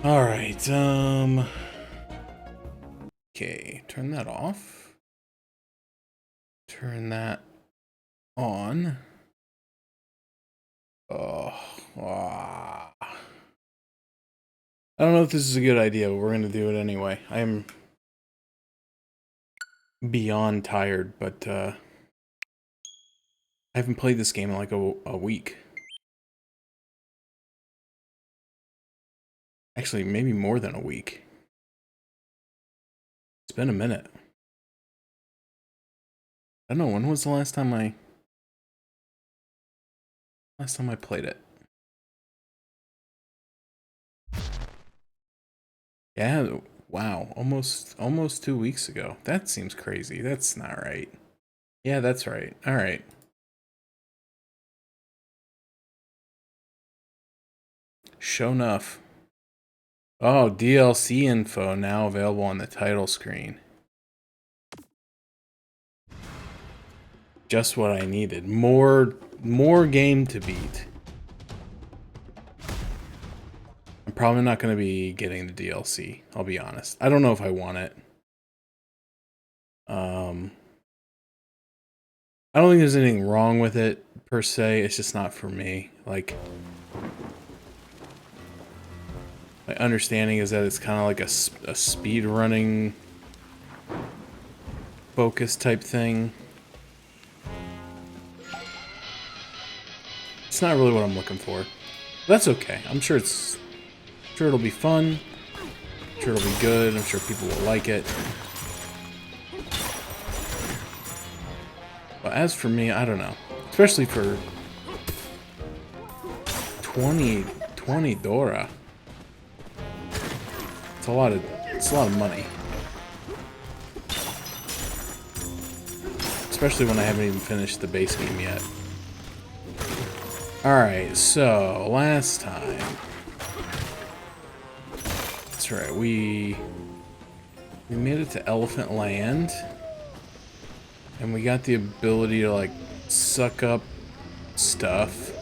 All right. Okay, turn that off. Turn that on. Oh, I don't know if this is a good idea, but we're gonna do it anyway. I am beyond tired, but I haven't played this game in like a week. Actually, maybe more than a week. It's been a minute. I don't know, when was the last time I played it? Yeah, wow, almost 2 weeks ago. That seems crazy. That's not right. Yeah, that's right. All right. Show enough. Oh, DLC info now available on the title screen. Just what I needed. More game to beat. I'm probably not going to be getting the DLC. I'll be honest. I don't know if I want it. I don't think there's anything wrong with it per se. It's just not for me. Like, my understanding is that it's kind of like a speed running focus type thing. It's not really what I'm looking for. That's okay. I'm sure it'll be fun. I'm sure it'll be good. I'm sure people will like it. But as for me, I don't know. Especially for 20 Dora. It's a lot of money. Especially when I haven't even finished the base game yet. Alright, so last time. That's right, we made it to Elephant Land. And we got the ability to like suck up stuff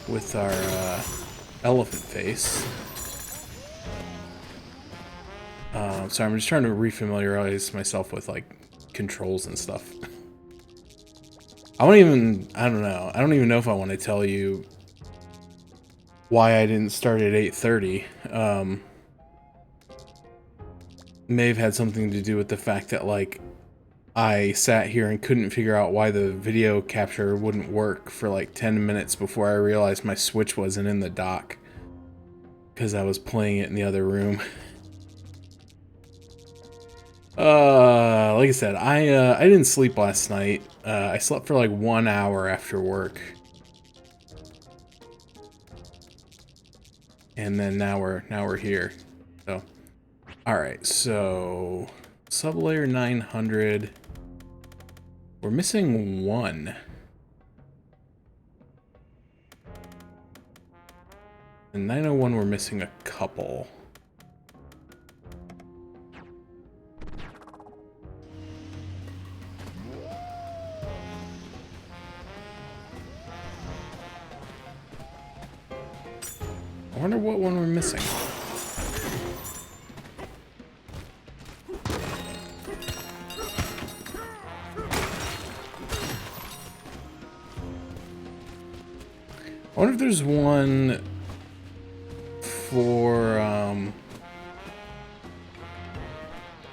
with our elephant face. Sorry, I'm just trying to refamiliarize myself with like controls and stuff. I don't know. I don't even know if I want to tell you why I didn't start at 8:30. May have had something to do with the fact that like I sat here and couldn't figure out why the video capture wouldn't work for like 10 minutes before I realized my Switch wasn't in the dock because I was playing it in the other room. Like I said, I didn't sleep last night. I slept for like 1 hour after work. And then now we're here. So, all right. So, sublayer 900. We're missing one. And 901 we're missing a couple. I wonder what one we're missing. I wonder if there's one for,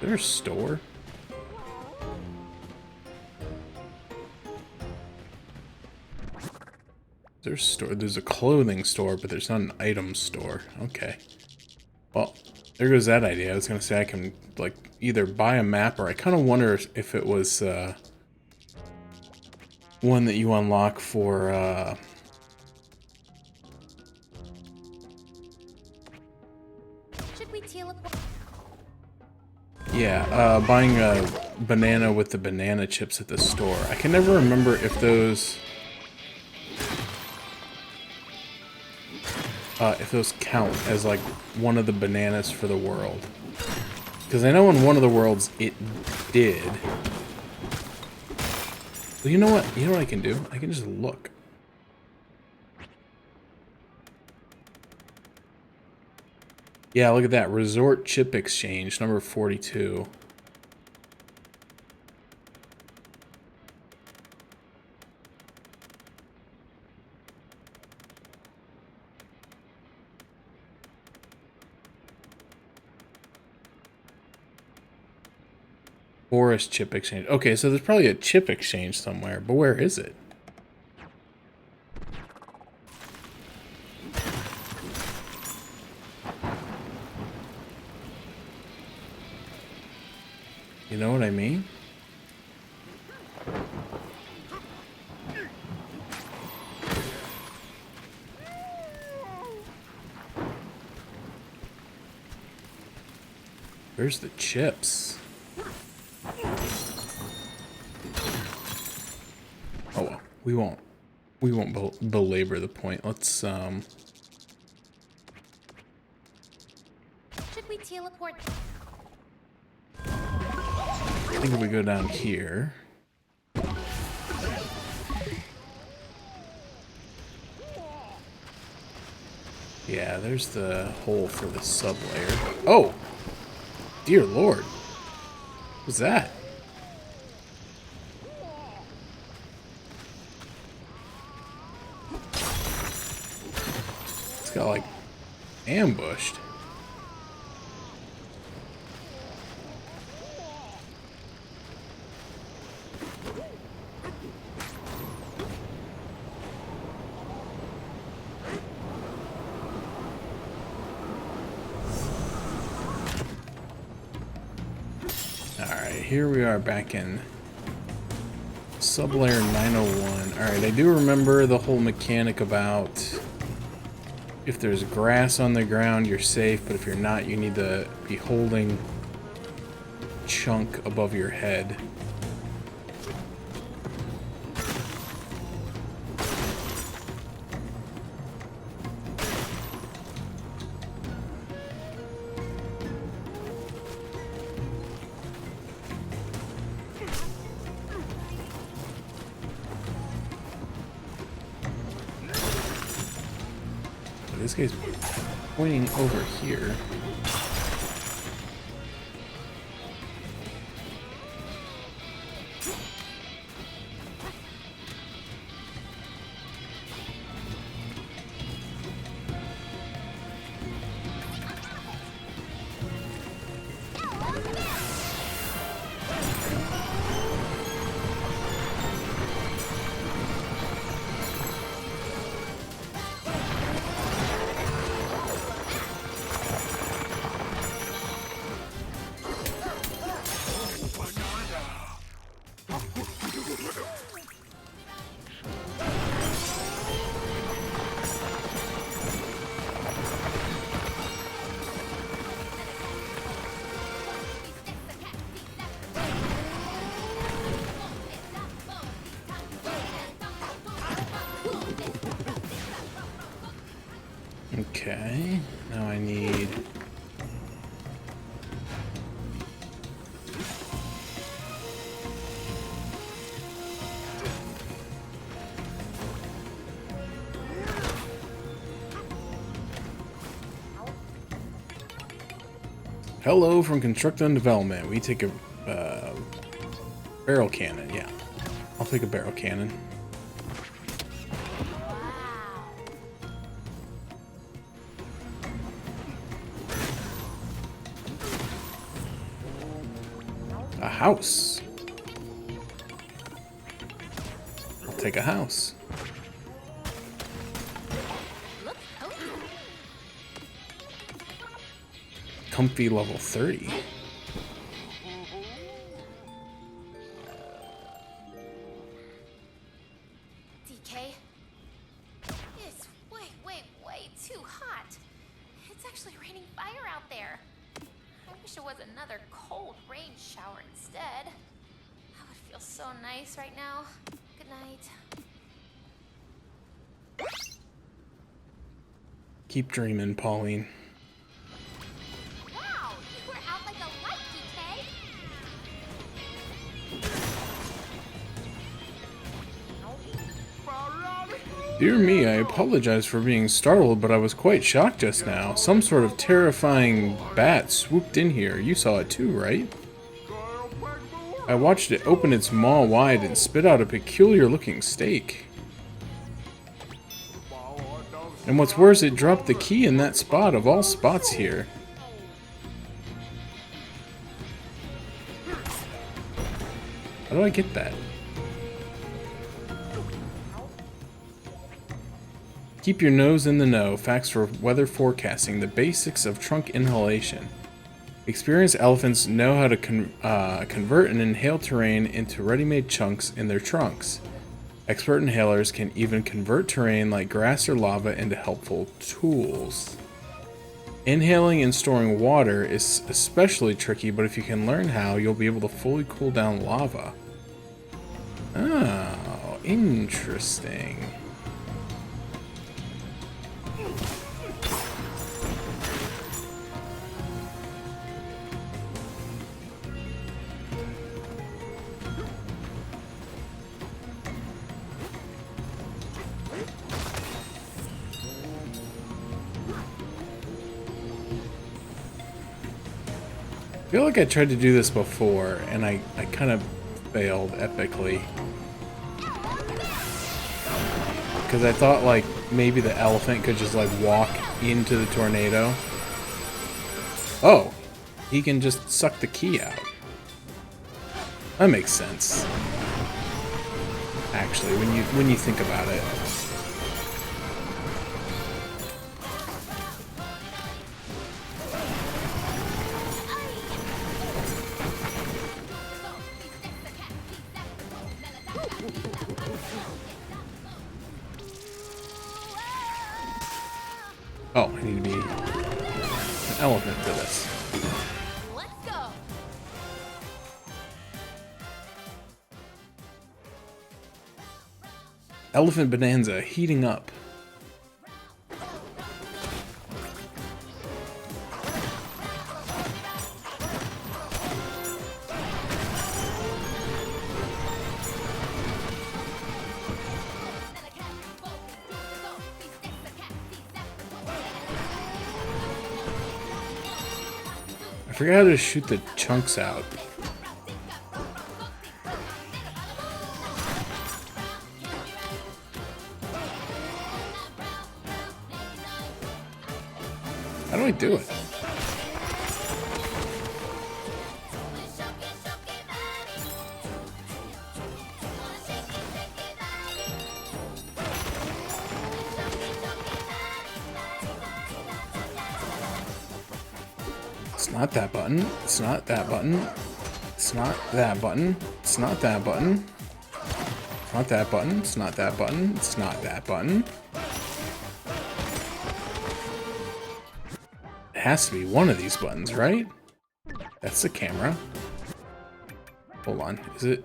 is there a store? There's a clothing store, but there's not an item store. Okay. Well, there goes that idea. I was gonna say I can, like, either buy a map, or I kind of wonder if it was, one that you unlock for, yeah, buying a banana with the banana chips at the store. I can never remember if those count as like one of the bananas for the world. Because I know in one of the worlds it did. Well, you know what? You know what I can do? I can just look. Yeah, look at that. Resort chip exchange, number 42. Forest chip exchange. Okay, so there's probably a chip exchange somewhere, but where is it? You know what I mean? Where's the chips? Oh well, we won't belabor the point. Let's Should we teleport? I think if we go down here. Yeah, there's the hole for the sub-layer. Oh! Dear Lord. What's that? It's got like ambushed. Here we are back in sublayer 901. Alright, I do remember the whole mechanic about if there's grass on the ground, you're safe, but if you're not, you need to be holding chunk above your head. This guy's pointing over here. Okay, now I need... Hello from Construct and Development. We take a barrel cannon, yeah. I'll take a barrel cannon. A house. I'll take a house. Comfy level 30. DK? It's way too hot. It's actually raining fire out there. I wish it was another cold rain shower instead. That would feel so nice right now. Good night. Keep dreaming, Pauline. Wow, you were out like a light, DK. Dear me, I apologize for being startled, but I was quite shocked just now. Some sort of terrifying bat swooped in here. You saw it too, right? I watched it open its maw wide and spit out a peculiar-looking steak. And what's worse, it dropped the key in that spot of all spots here. How do I get that? Keep your nose in the know. Facts for weather forecasting. The basics of trunk inhalation. Experienced elephants know how to convert and inhale terrain into ready-made chunks in their trunks. Expert inhalers can even convert terrain like grass or lava into helpful tools. Inhaling and storing water is especially tricky, but if you can learn how, you'll be able to fully cool down lava. Oh, interesting. I feel like I tried to do this before, and I kind of failed epically. Because I thought, like, maybe the elephant could just, like, walk into the tornado. Oh, he can just suck the key out. That makes sense. Actually, when you think about it. Oh, I need to be an elephant for this. Let's go. Elephant Bananza heating up. I forgot how to shoot the chunks out. How do I do it? It's not that button. It's not that button. It's not that button. It's not that button. It's not that button. It's not that button. It's not that button. It has to be one of these buttons, right? That's the camera. Hold on. Is it?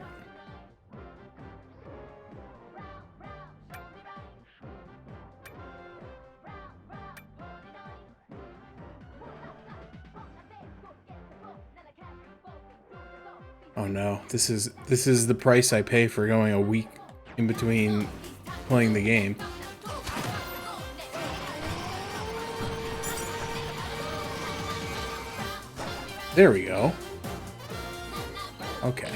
Oh no, this is the price I pay for going a week in between playing the game. There we go. Okay.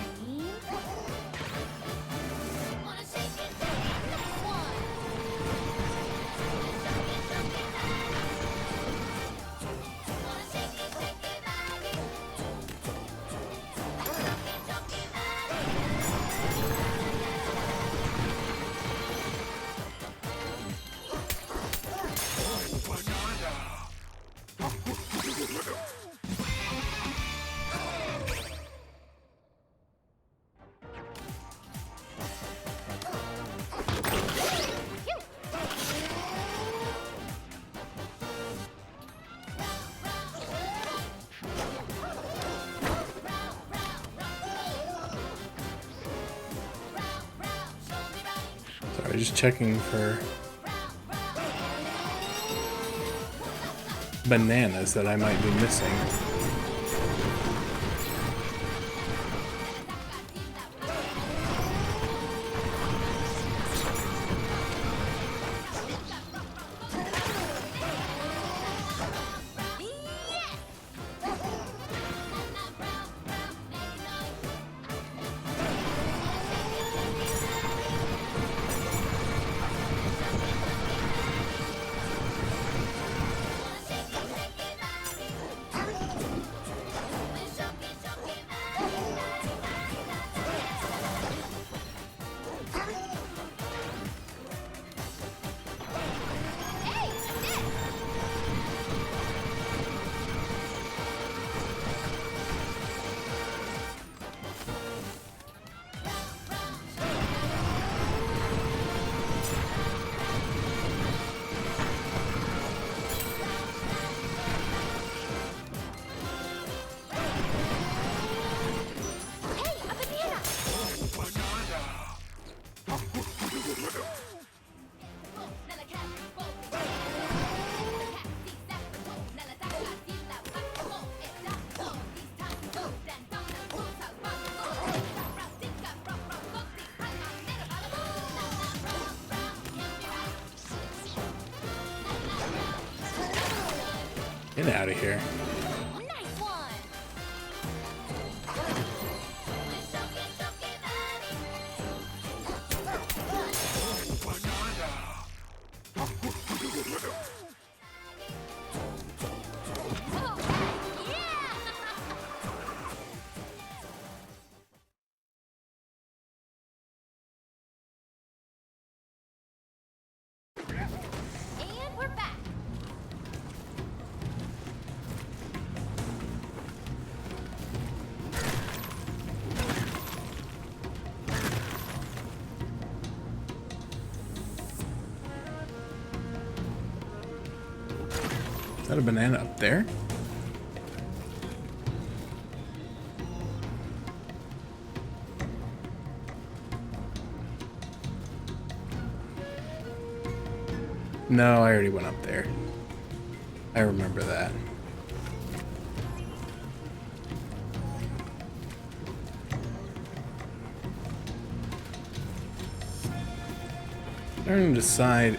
Sorry, just checking for bananas that I might be missing. Get out of here. Nice one. And we're back. Is that a banana up there? No, I already went up there. I remember that. Starting to decide.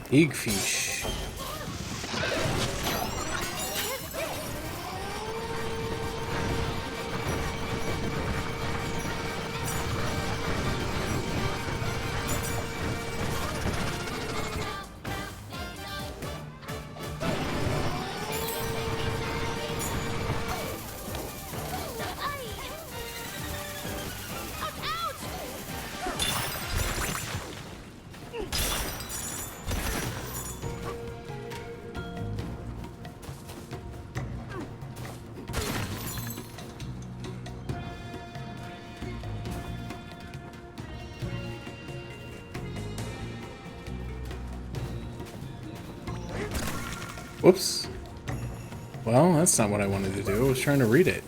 Eggfish. Whoops. Well, that's not what I wanted to do. I was trying to read it.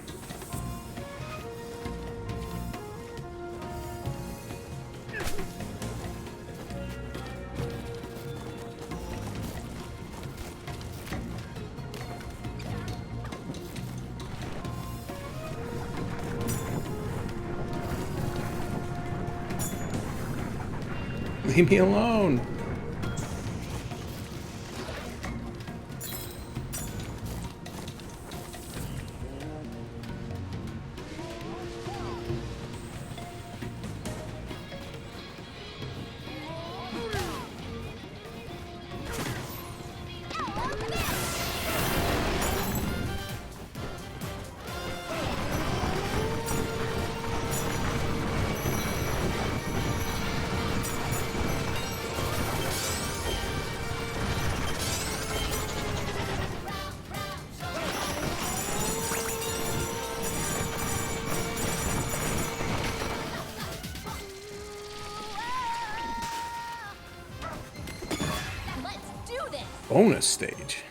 Leave me alone. Bonus stage.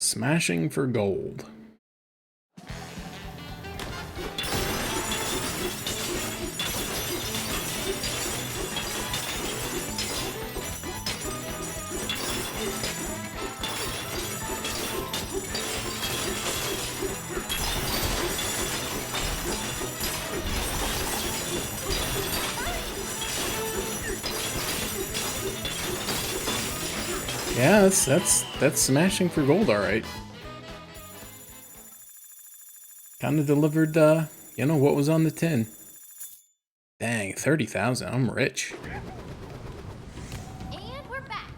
Smashing for gold. Yeah, that's smashing for gold, all right. Kind of delivered, you know, what was on the tin. Dang, 30,000. I'm rich. And we're back.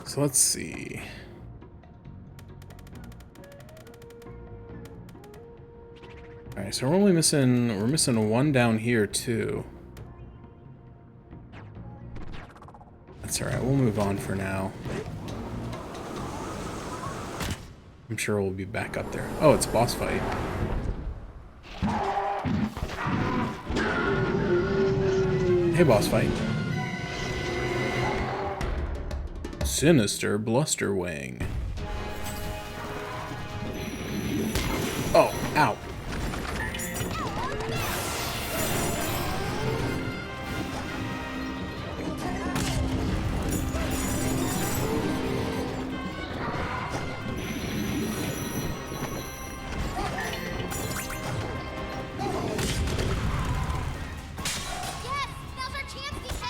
So let's see. Alright, so we're missing one down here too. That's alright, we'll move on for now. I'm sure we'll be back up there. Oh, it's a boss fight. Hey, boss fight. Sinister Blusterwing. Oh, ow. Yes! Now's our chance, DK!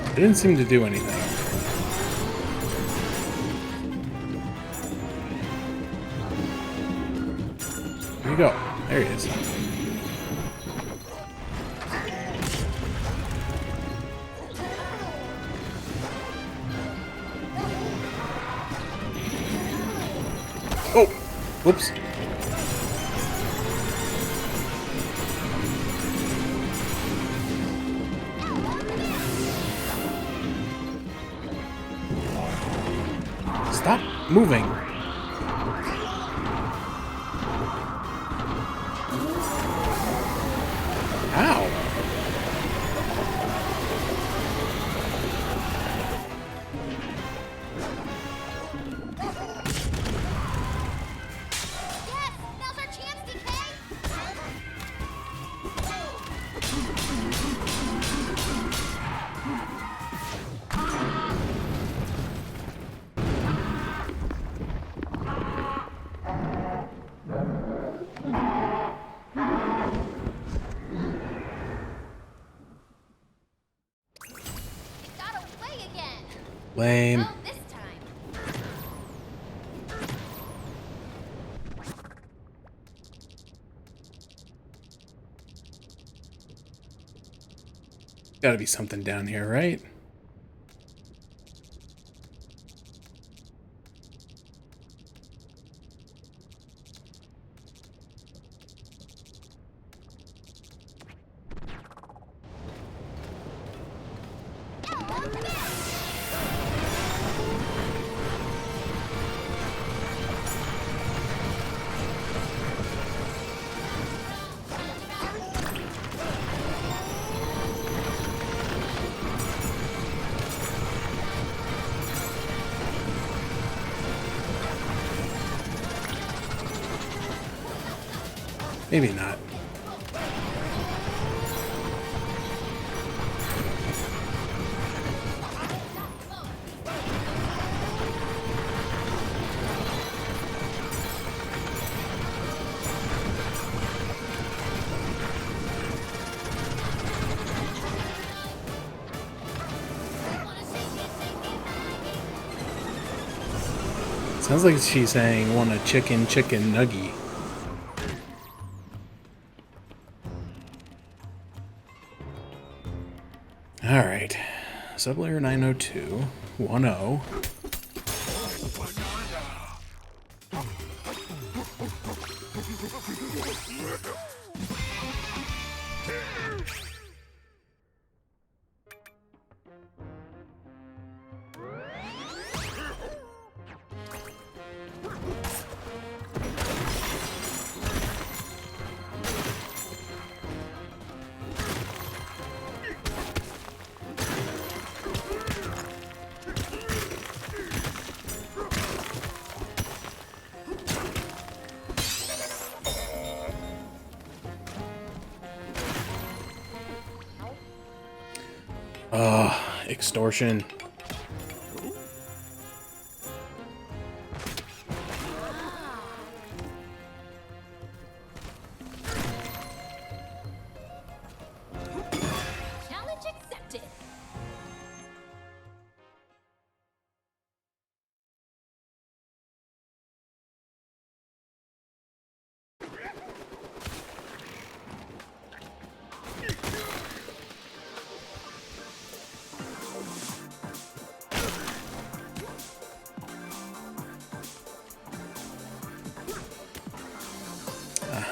It didn't seem to do anything. Here you go. There he is. Oh! Whoops. Stop moving. Ow. Yes! Now's our chance, DK! It got away again! Lame. Well, this time. Gotta be something down here, right? Maybe not. Sounds like she's saying, want a chicken nuggie. Alright. Sublayer 902. 10. Extortion. Challenge accepted.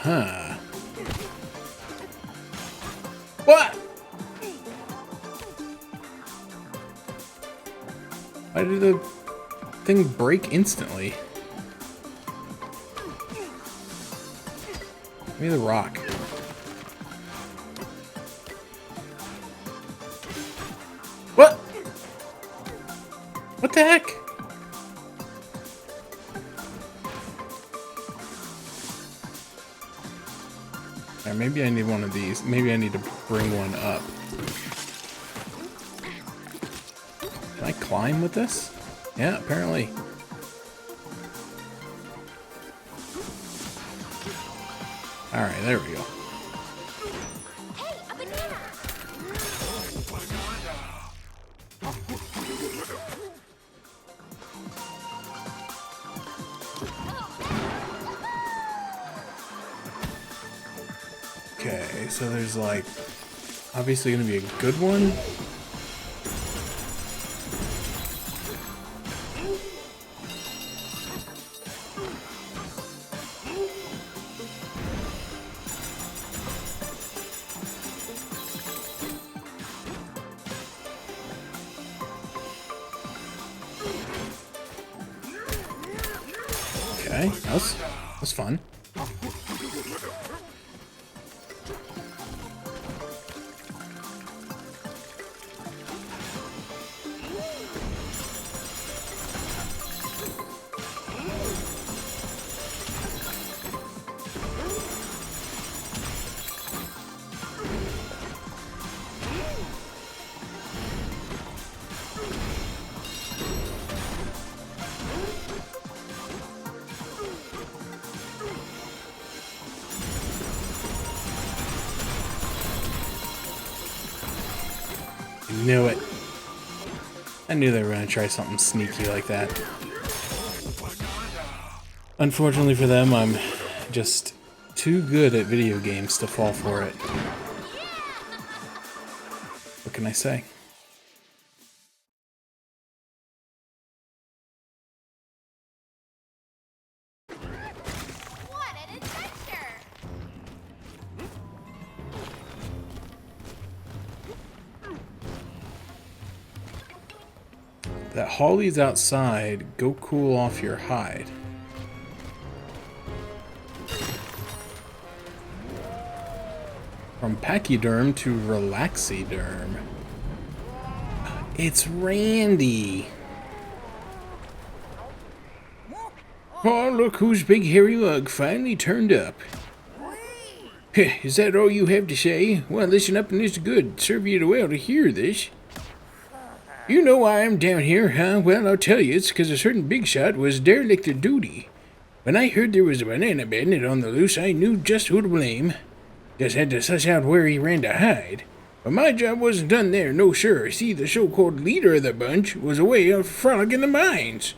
Huh. What? Why did the thing break instantly? Give me the rock. What? What the heck? Alright, maybe I need one of these. Maybe I need to bring one up. Can I climb with this? Yeah, apparently. Alright, there we go. Hey, a banana! Okay, so there's like obviously gonna be a good one. Okay, that's fun. Knew it. I knew they were going to try something sneaky like that. Unfortunately for them, I'm just too good at video games to fall for it. What can I say? What an adventure! That Holly's outside. Go cool off your hide. From pachyderm to relaxiderm. It's Randy. Oh, look whose big hairy mug finally turned up. Is that all you have to say? Well, listen up and listen good. Serve you well to hear this. You know why I'm down here, huh? Well, I'll tell you, it's because a certain big shot was derelict of duty. When I heard there was a banana bandit on the loose, I knew just who to blame. Just had to suss out where he ran to hide. But my job wasn't done there, no sir. See, the so-called leader of the bunch was away out frolic in the mines.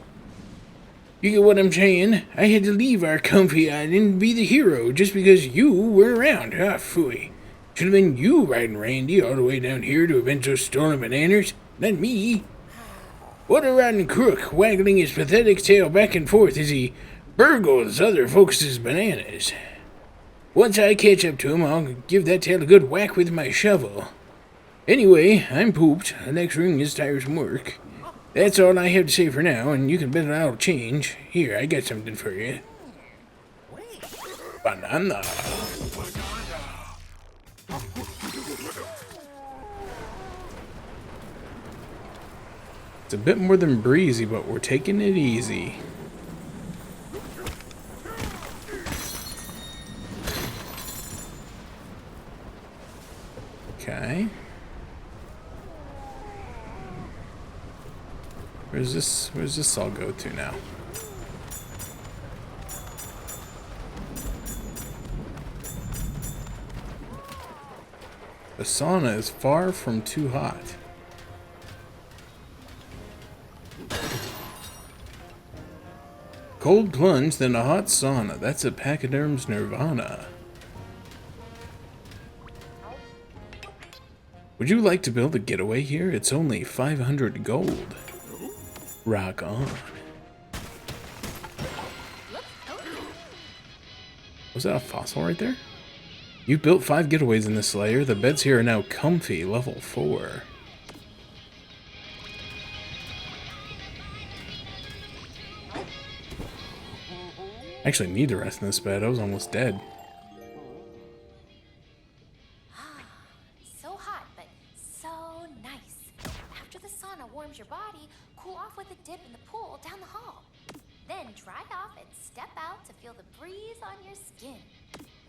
You get what I'm saying? I had to leave our comfy island and be the hero just because you were around. Ah, phooey. Should have been you riding Randy all the way down here to avenge those stolen bananas, not me. What a rotten crook, waggling his pathetic tail back and forth as he burgles other folks' bananas. Once I catch up to him, I'll give that tail a good whack with my shovel. Anyway, I'm pooped. The next ring is tiresome work. That's all I have to say for now, and you can bet I'll change. Here, I got something for you. Banana. It's a bit more than breezy, but we're taking it easy. Okay. Where's this all go to now? The sauna is far from too hot. Cold plunge, then a hot sauna. That's a pachyderm's nirvana. Would you like to build a getaway here? It's only 500 gold. Rock on. Was that a fossil right there? You built 5 getaways in this layer. The beds here are now comfy, level 4. I actually need to rest in this bed. I was almost dead. So hot, but so nice. After the sauna warms your body, cool off with a dip in the pool down the hall. Then dry off and step out to feel the breeze on your skin.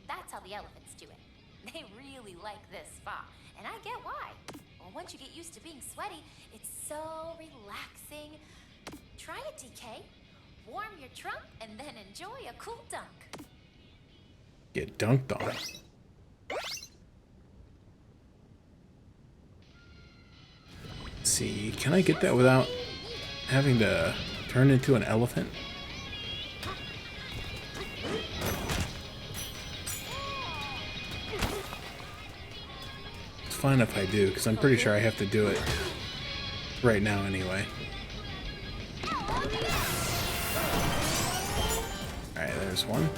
That's how the elephants do it. They really like this spa, and I get why. Well, once you get used to being sweaty, it's so relaxing. Try it, DK. Warm your trunk and then enjoy a cool dunk. Get dunked on. Let's see, can I get that without having to turn into an elephant? It's fine if I do, because I'm pretty sure I have to do it right now anyway. Alright, there's one.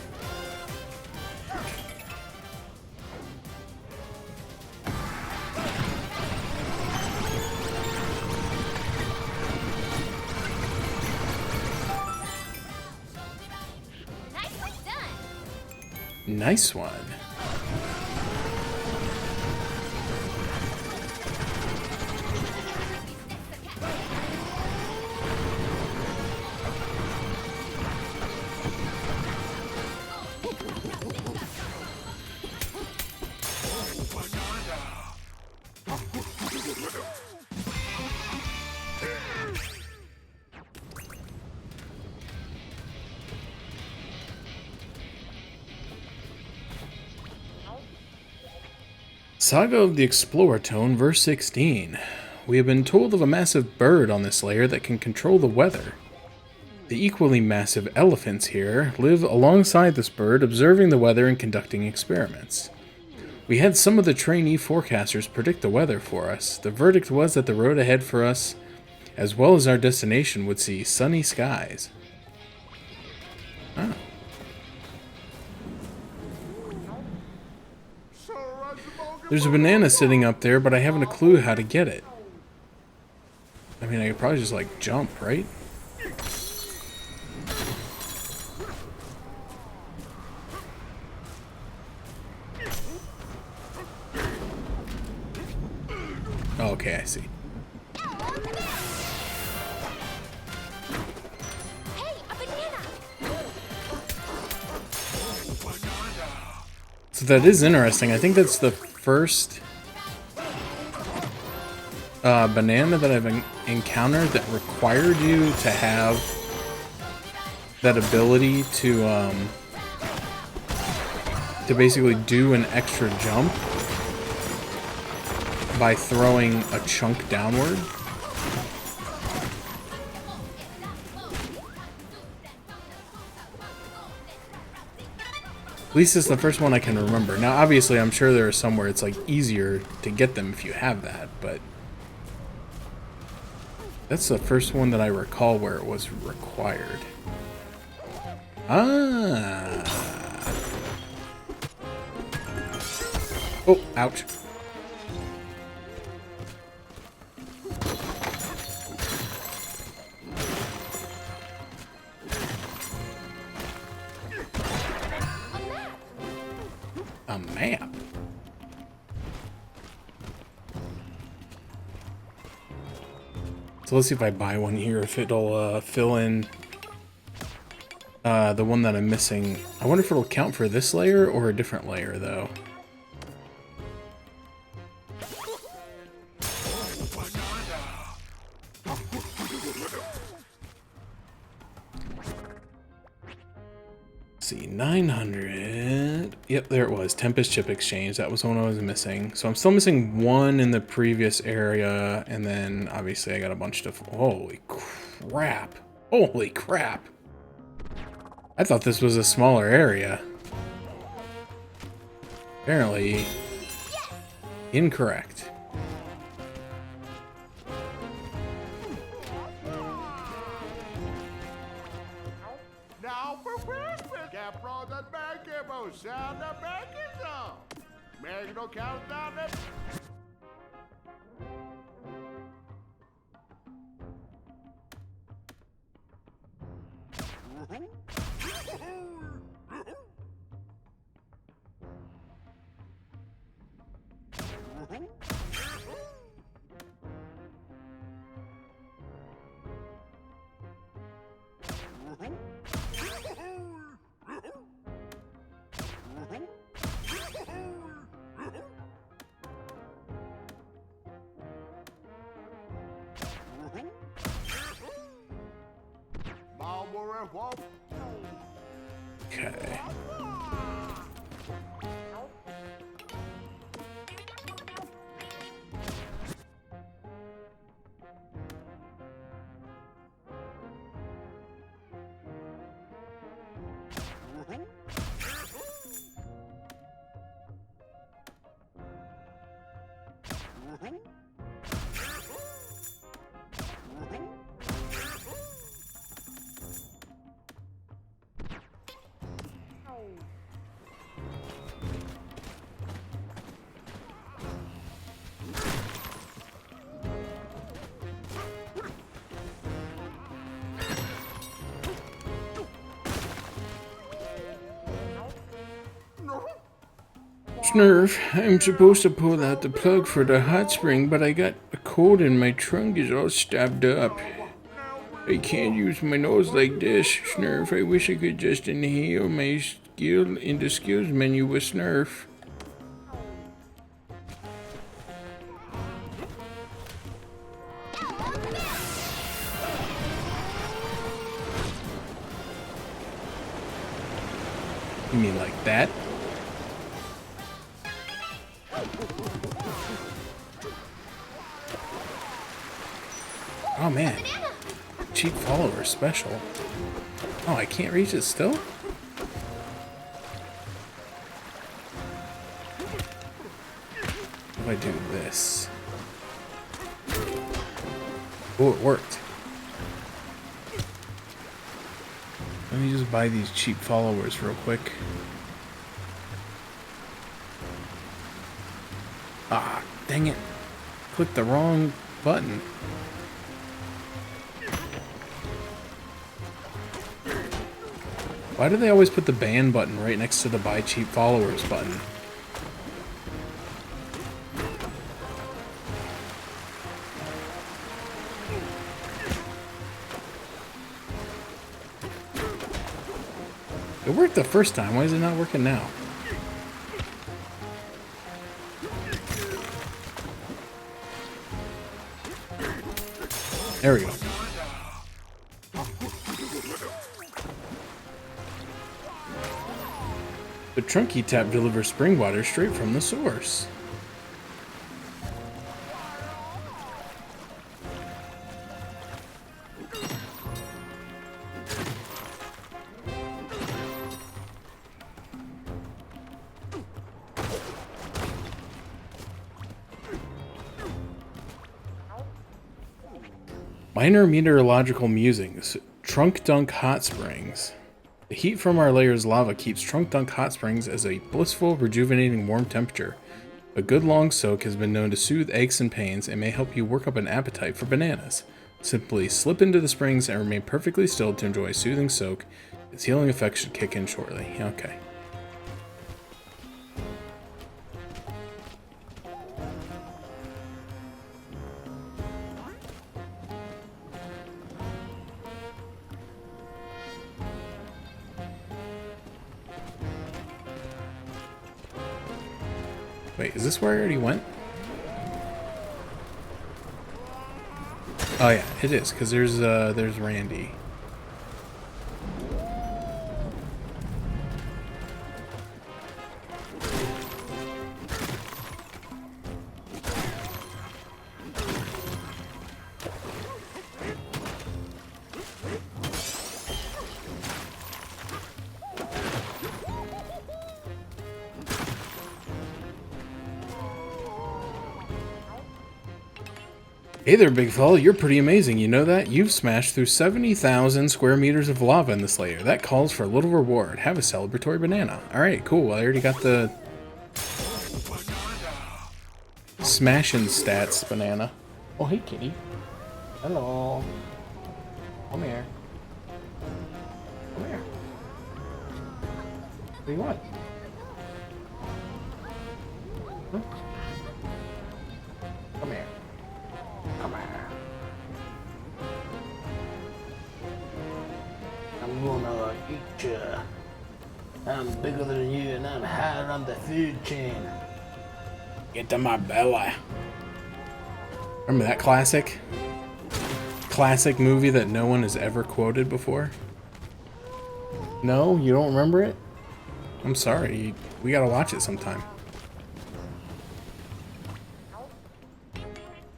Nicely done. Nice one. Saga of the Explorer Tone, verse 16. We have been told of a massive bird on this layer that can control the weather. The equally massive elephants here live alongside this bird, observing the weather and conducting experiments. We had some of the trainee forecasters predict the weather for us. The verdict was that the road ahead for us, as well as our destination, would see sunny skies. Oh. There's a banana sitting up there, but I haven't a clue how to get it. I mean, I could probably just, like, jump, right? Oh, okay, I see. Hey, a banana! So that is interesting. I think that's the first banana that I've encountered that required you to have that ability to basically do an extra jump by throwing a chunk downward. At least it's the first one I can remember. Now, obviously, I'm sure there are some where it's like easier to get them if you have that, but that's the first one that I recall where it was required. Ah. Oh, ouch. A map. So let's see if I buy one here, if it'll fill in the one that I'm missing. I wonder if it'll count for this layer or a different layer, though. See, 900. Yep, there it was. Tempest chip exchange. That was the one I was missing. So I'm still missing one in the previous area, and then obviously I got a bunch of. Holy crap! Holy crap! I thought this was a smaller area. Apparently, incorrect. sound of making some. Make no countdown. Okay. Snurf, I'm supposed to pull out the plug for the hot spring, but I got a cold and my trunk is all stabbed up. I can't use my nose like this, Snurf. I wish I could just inhale my skill in the skills menu with Snurf. You mean like that? Oh man, cheap follower special. Oh, I can't reach it still? If I do this. Oh, it worked. Let me just buy these cheap followers real quick. Ah, dang it. Clicked the wrong button. Why do they always put the ban button right next to the buy cheap followers button? It worked the first time, why is it not working now? There we go. The Trunky Tap delivers spring water straight from the source. Minor meteorological musings. Trunk Dunk Hot Springs. The heat from our layer's lava keeps Trunk Dunk Hot Springs as a blissful, rejuvenating warm temperature. A good long soak has been known to soothe aches and pains and may help you work up an appetite for bananas. Simply slip into the springs and remain perfectly still to enjoy a soothing soak. Its healing effects should kick in shortly. Okay. Wait, is this where I already went? Oh yeah, it is, because there's Randy. Hey there, big fella. You're pretty amazing. You know that? You've smashed through 70,000 square meters of lava in this layer. That calls for a little reward. Have a celebratory banana. Alright, cool. I already got the smashing stats banana. Oh, hey, kitty. Hello. Come here. Come here. What do you want? Huh? Come here. Come here. I'm gonna eat you. I'm bigger than you and I'm higher on the food chain. Get to my belly. Remember that classic? Classic movie that no one has ever quoted before? No? You don't remember it? I'm sorry. We gotta watch it sometime.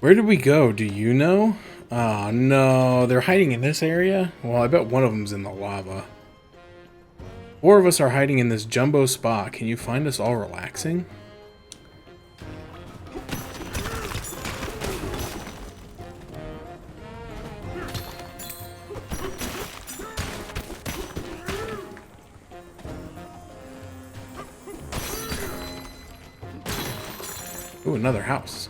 Where did we go? Do you know? Oh no, they're hiding in this area? Well, I bet one of them's in the lava. 4 of us are hiding in this jumbo spa. Can you find us all relaxing? Ooh, another house.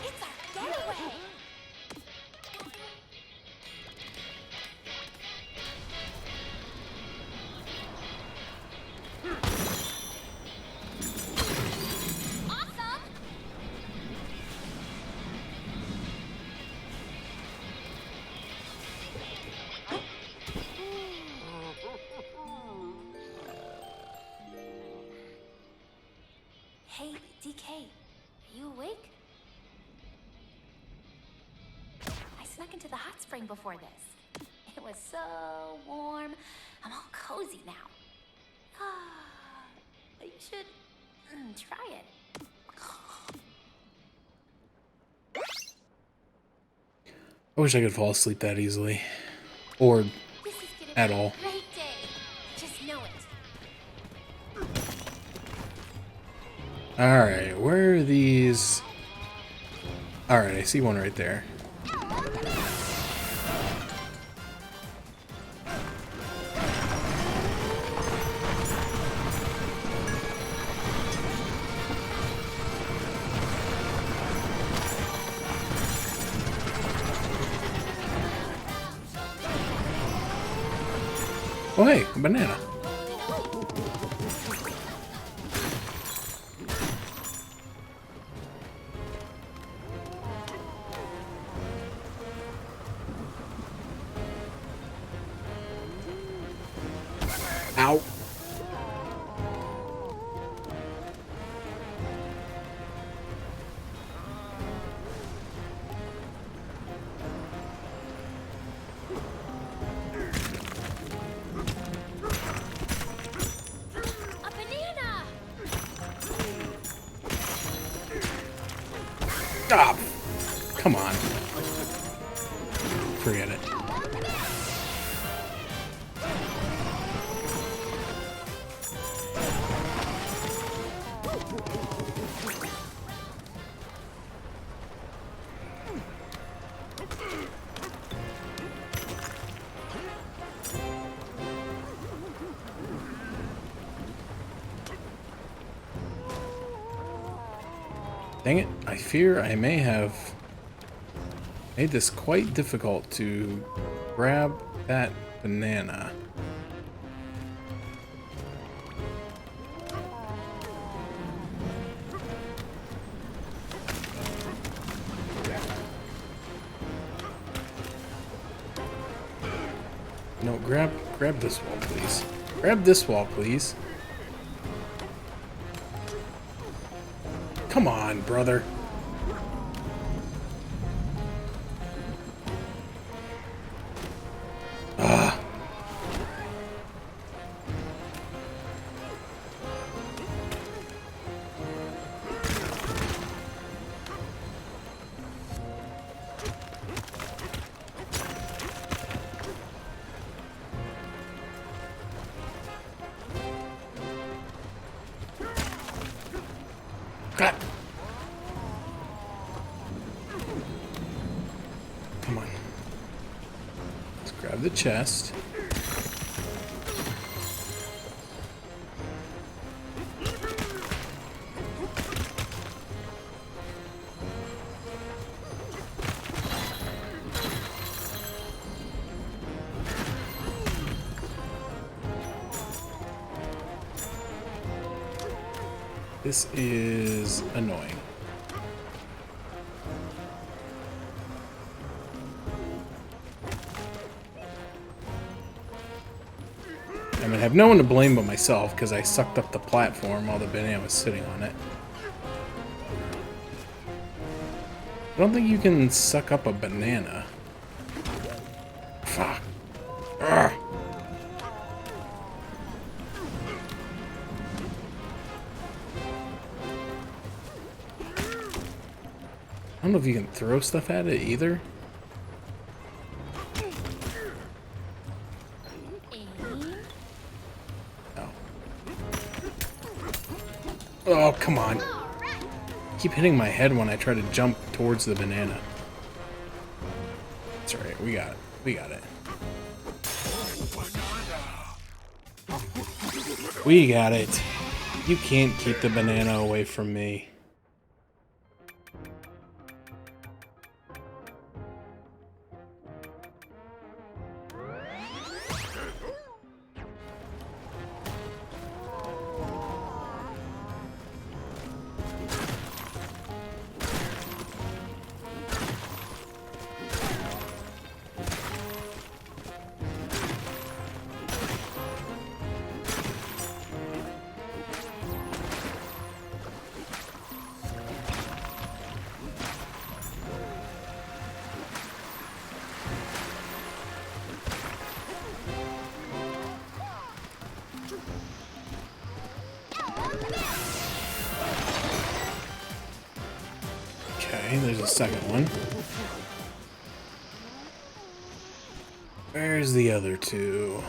It's our getaway. Awesome. Hey, DK, are you awake? I snuck into the hot spring before this. It was so warm. I'm all cozy now. You should try it. I wish I could fall asleep that easily. Or This is gonna at be all. a great day. Just know it. Alright, where are these? Alright, I see one right there. Oh hey, a banana. Ow. A banana! Ah, come on. Forget it. Dang it, I fear I may have made this quite difficult to grab that banana. No, grab this wall, please. Grab this wall, please. Come on, brother. Ah. Crap. Come on. Let's grab the chest. This is annoying. I mean, I have no one to blame but myself because I sucked up the platform while the banana was sitting on it. I don't think you can suck up a banana. Fuck. Ugh. I don't know if you can throw stuff at it either. Oh. Oh, come on. Keep hitting my head when I try to jump towards the banana. That's alright, we got it. We got it. We got it. You can't keep the banana away from me. Okay, there's a second one. Where's the other two?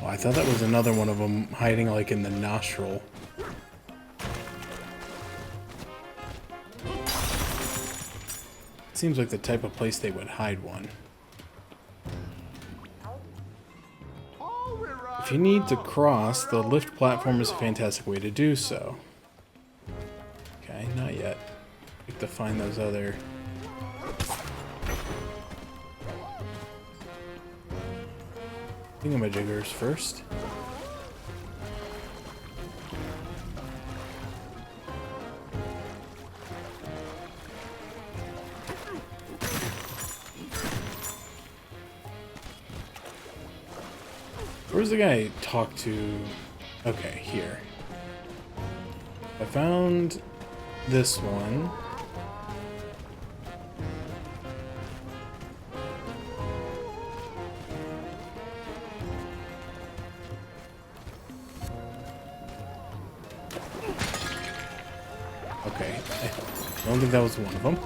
Oh, I thought that was another one of them hiding like in the nostril. Seems like the type of place they would hide one. If you need to cross, the lift platform is a fantastic way to do so. Okay, not yet. We have to find those other... thingamajiggers first. Where's the guy I talked to? Okay, here. I found this one. Okay, I don't think that was one of them.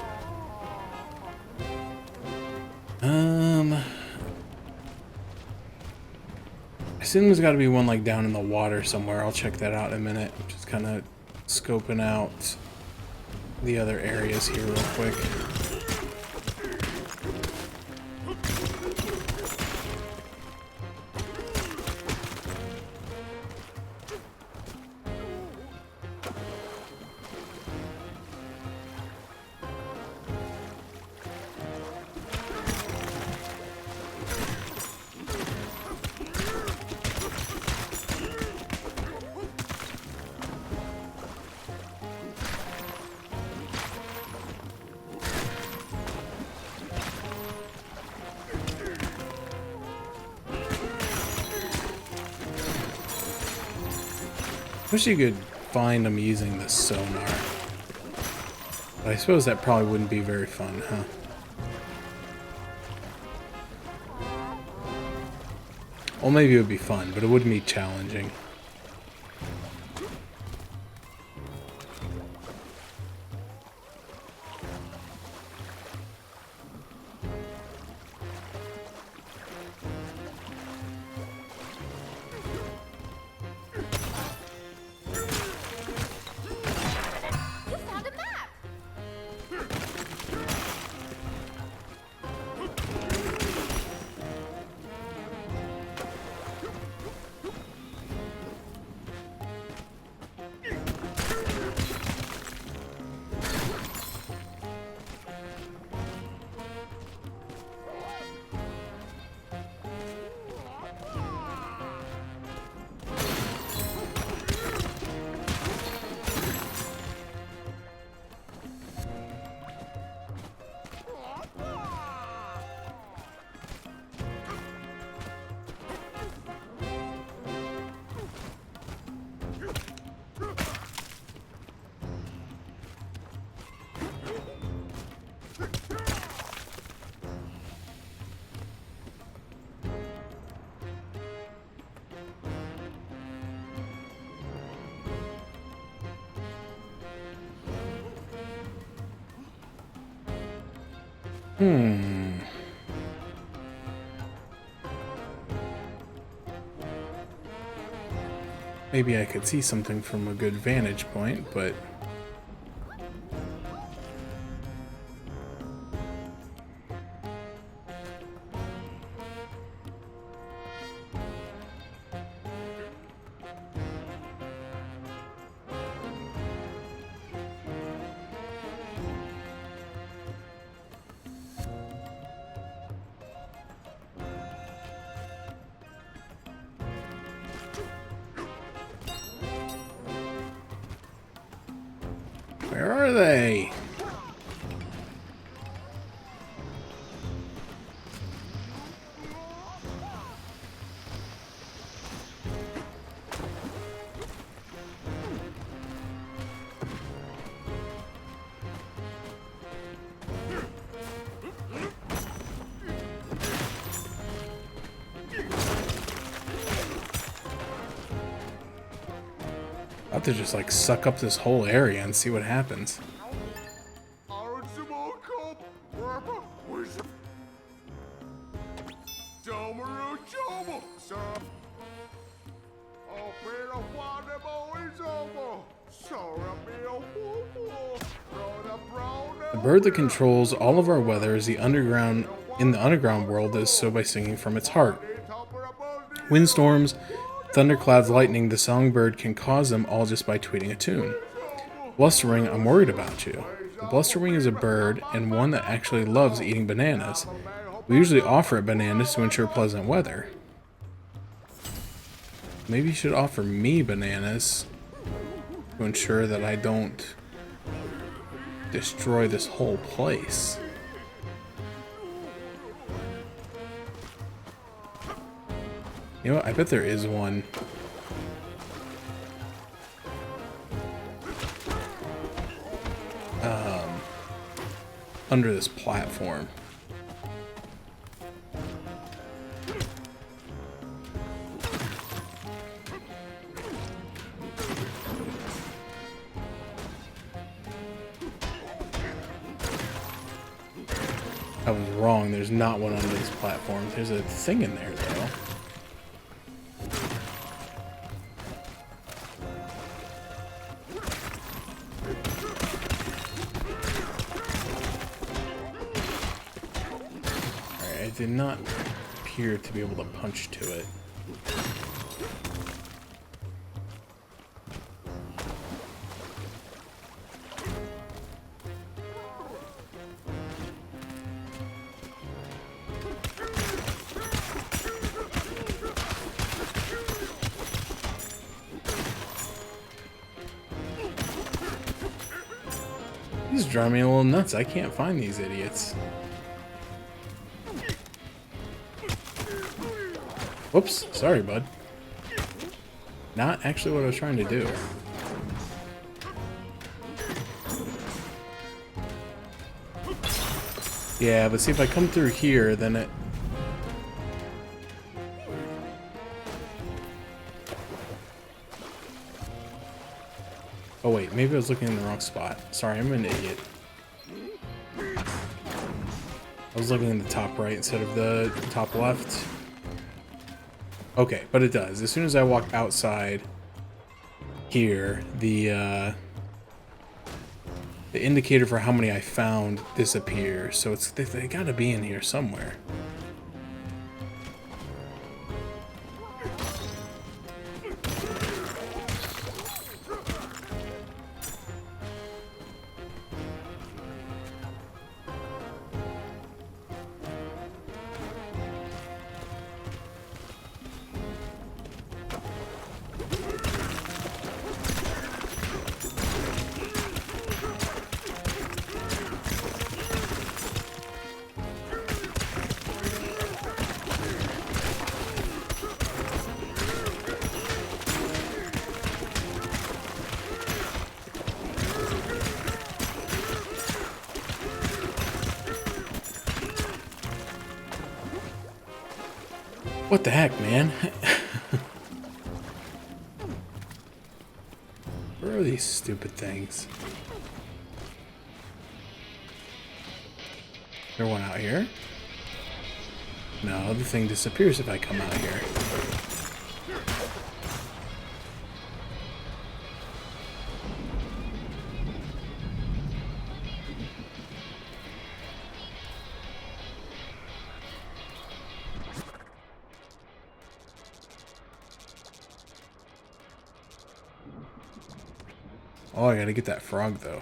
I assume there's got to be one like down in the water somewhere. I'll check that out in a minute. Just kind of scoping out the other areas here real quick. Wish you could find them using the sonar. But I suppose that probably wouldn't be very fun, huh? Well, maybe it would be fun, but it wouldn't be challenging. You found a map! Maybe I could see something from a good vantage point, but... Where are they? I'll have to just like suck up this whole area and see what happens. The bird that controls all of our weather is the underground in the underground world does so by singing from its heart. Windstorms, thunderclouds, lightning, the songbird can cause them all just by tweeting a tune. Blustering, I'm worried about you. The blusterwing is a bird and one that actually loves eating bananas. We usually offer it bananas to ensure pleasant weather. Maybe you should offer me bananas to ensure that I don't destroy this whole place. You know what? I bet there is one. Under this platform. I was wrong. There's not one under this platform. There's a thing in there, though. Alright, I did not appear to be able to punch to it. This is driving me a little nuts. I can't find these idiots. Whoops. Sorry, bud. Not actually what I was trying to do. Yeah, but see if I come through here, then it... Oh wait, maybe I was looking in the wrong spot. Sorry, I'm an idiot. I was looking in the top right instead of the top left. Okay, but it does. As soon as I walk outside here, the indicator for how many I found disappears. So it's they gotta be in here somewhere. What the heck, man? Where are these stupid things? There one out here? No, the thing disappears if I come out here. Oh, I gotta get that frog, though.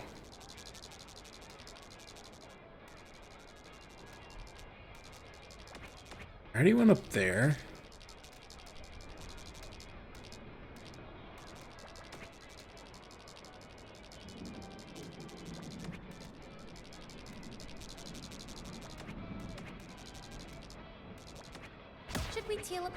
I already went up there. Should we teal up?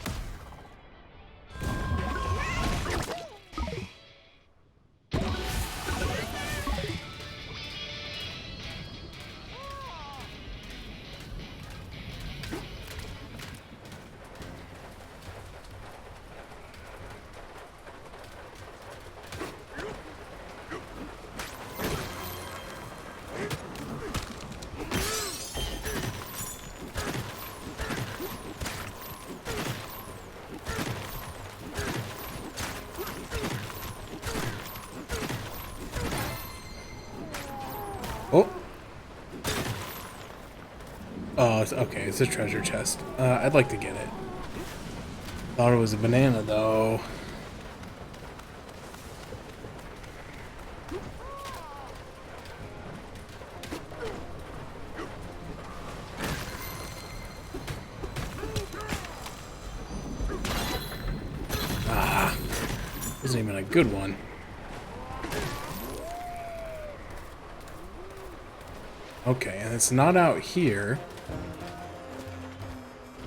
Oh! Oh, okay, it's a treasure chest. I'd like to get it. Thought it was a banana, though. Ah, wasn't even a good one. Okay, and it's not out here.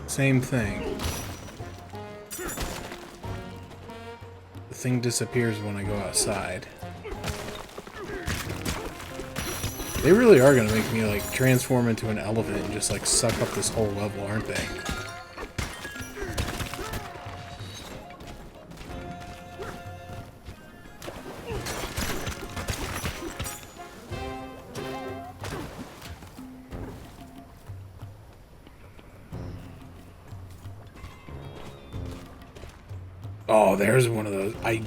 Same thing. The thing disappears when I go outside. They really are gonna make me like transform into an elephant and just like suck up this whole level, aren't they? Oh, there's one of those. I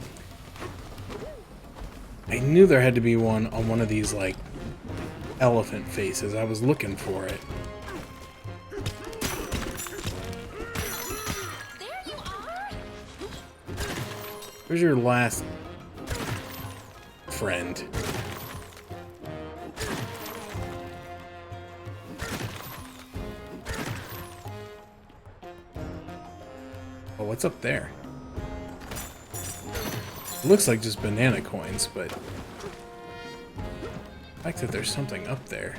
knew there had to be one on one of these, like, elephant faces. I was looking for it. There you are. Where's your last friend? Oh, what's up there? It looks like just banana coins, but the fact that there's something up there.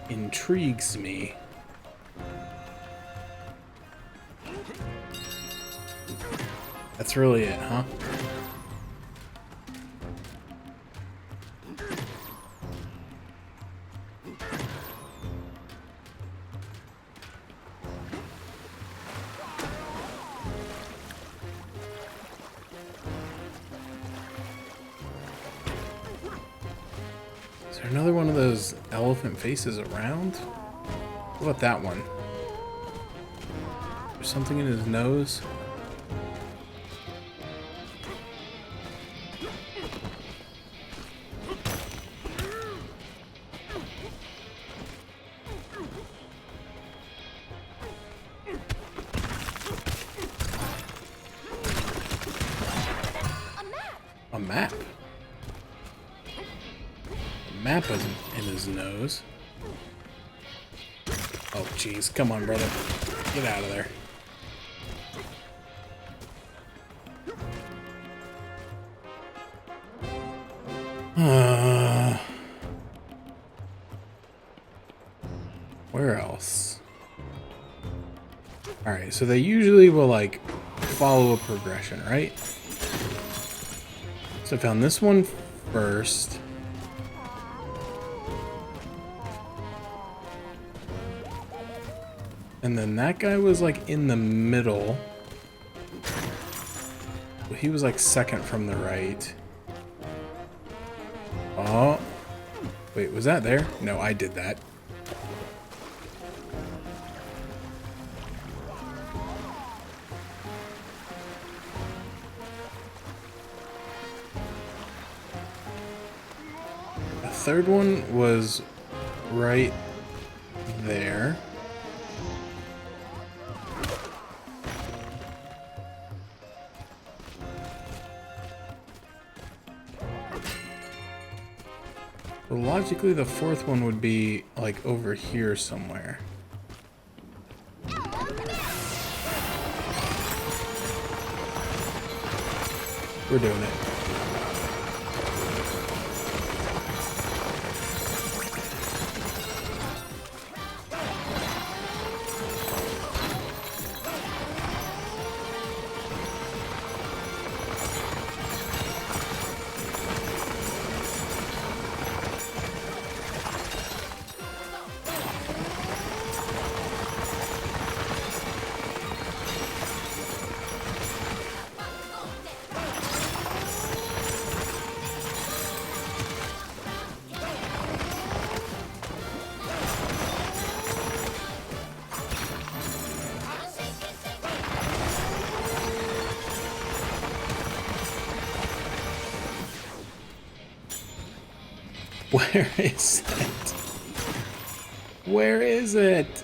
intrigues me. That's really it, huh? Is there another one of those elephant faces around? What about that one? There's something in his nose. A map? A map isn't in his nose. Oh, jeez. Come on, brother. Get out of there. Where else? Alright, so they usually will, like, follow a progression, right? So I found this one first. And then that guy was, like, in the middle. He was, like, second from the right. Oh. Wait, was that there? No, I did that. The third one was right there. Well, logically, the fourth one would be, like, over here somewhere. We're doing it. Where is it? Where is it?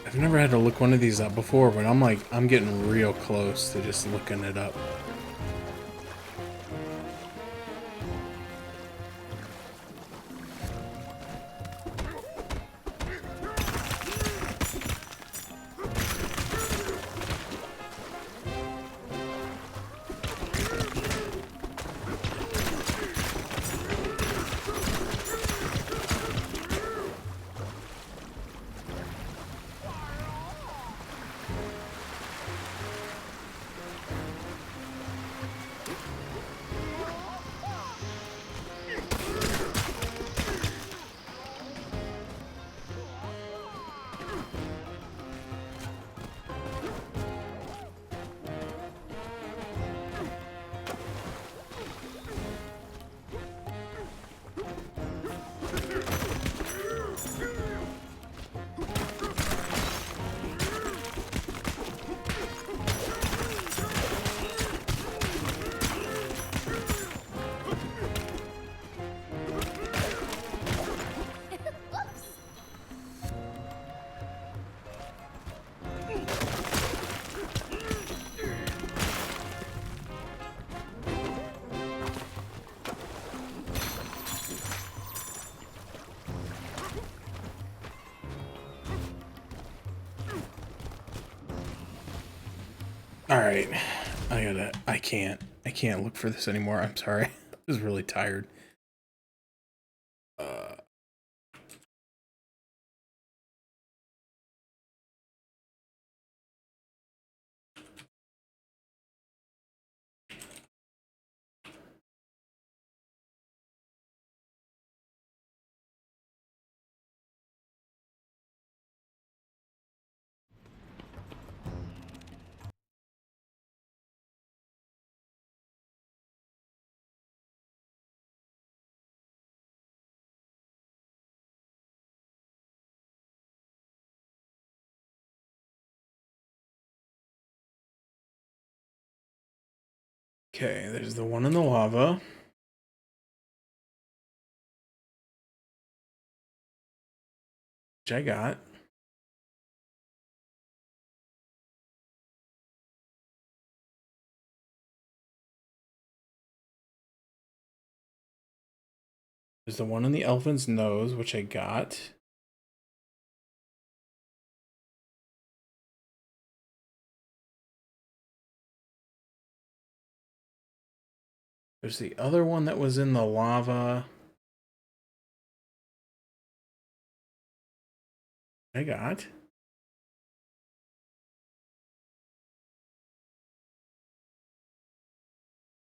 I've never had to look one of these up before, but I'm getting real close to just looking it up. Alright. I can't look for this anymore. I'm sorry. I was really tired. Okay, there's the one in the lava. Which I got. There's the one in the elephant's nose, which I got. There's the other one that was in the lava. I got.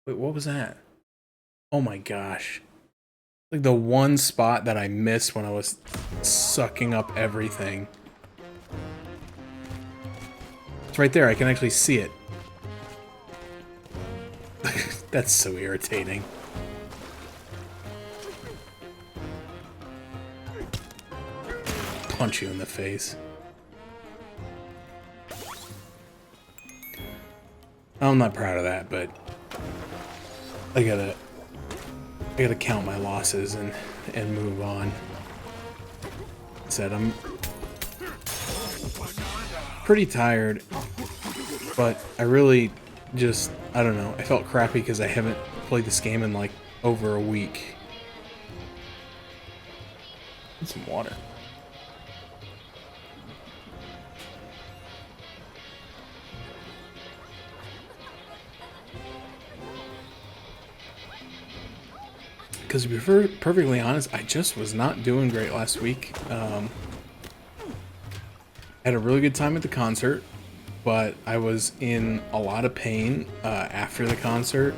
Wait, what was that? Oh my gosh. Like the one spot that I missed when I was sucking up everything. It's right there. I can actually see it. That's so irritating. Punch you in the face. I'm not proud of that, but I gotta count my losses and move on. Said I'm pretty tired, but I really just, I don't know, I felt crappy because I haven't played this game in like over a week. Need some water. Because to be perfectly honest, I just was not doing great last week. Had a really good time at the concert, but I was in a lot of pain after the concert.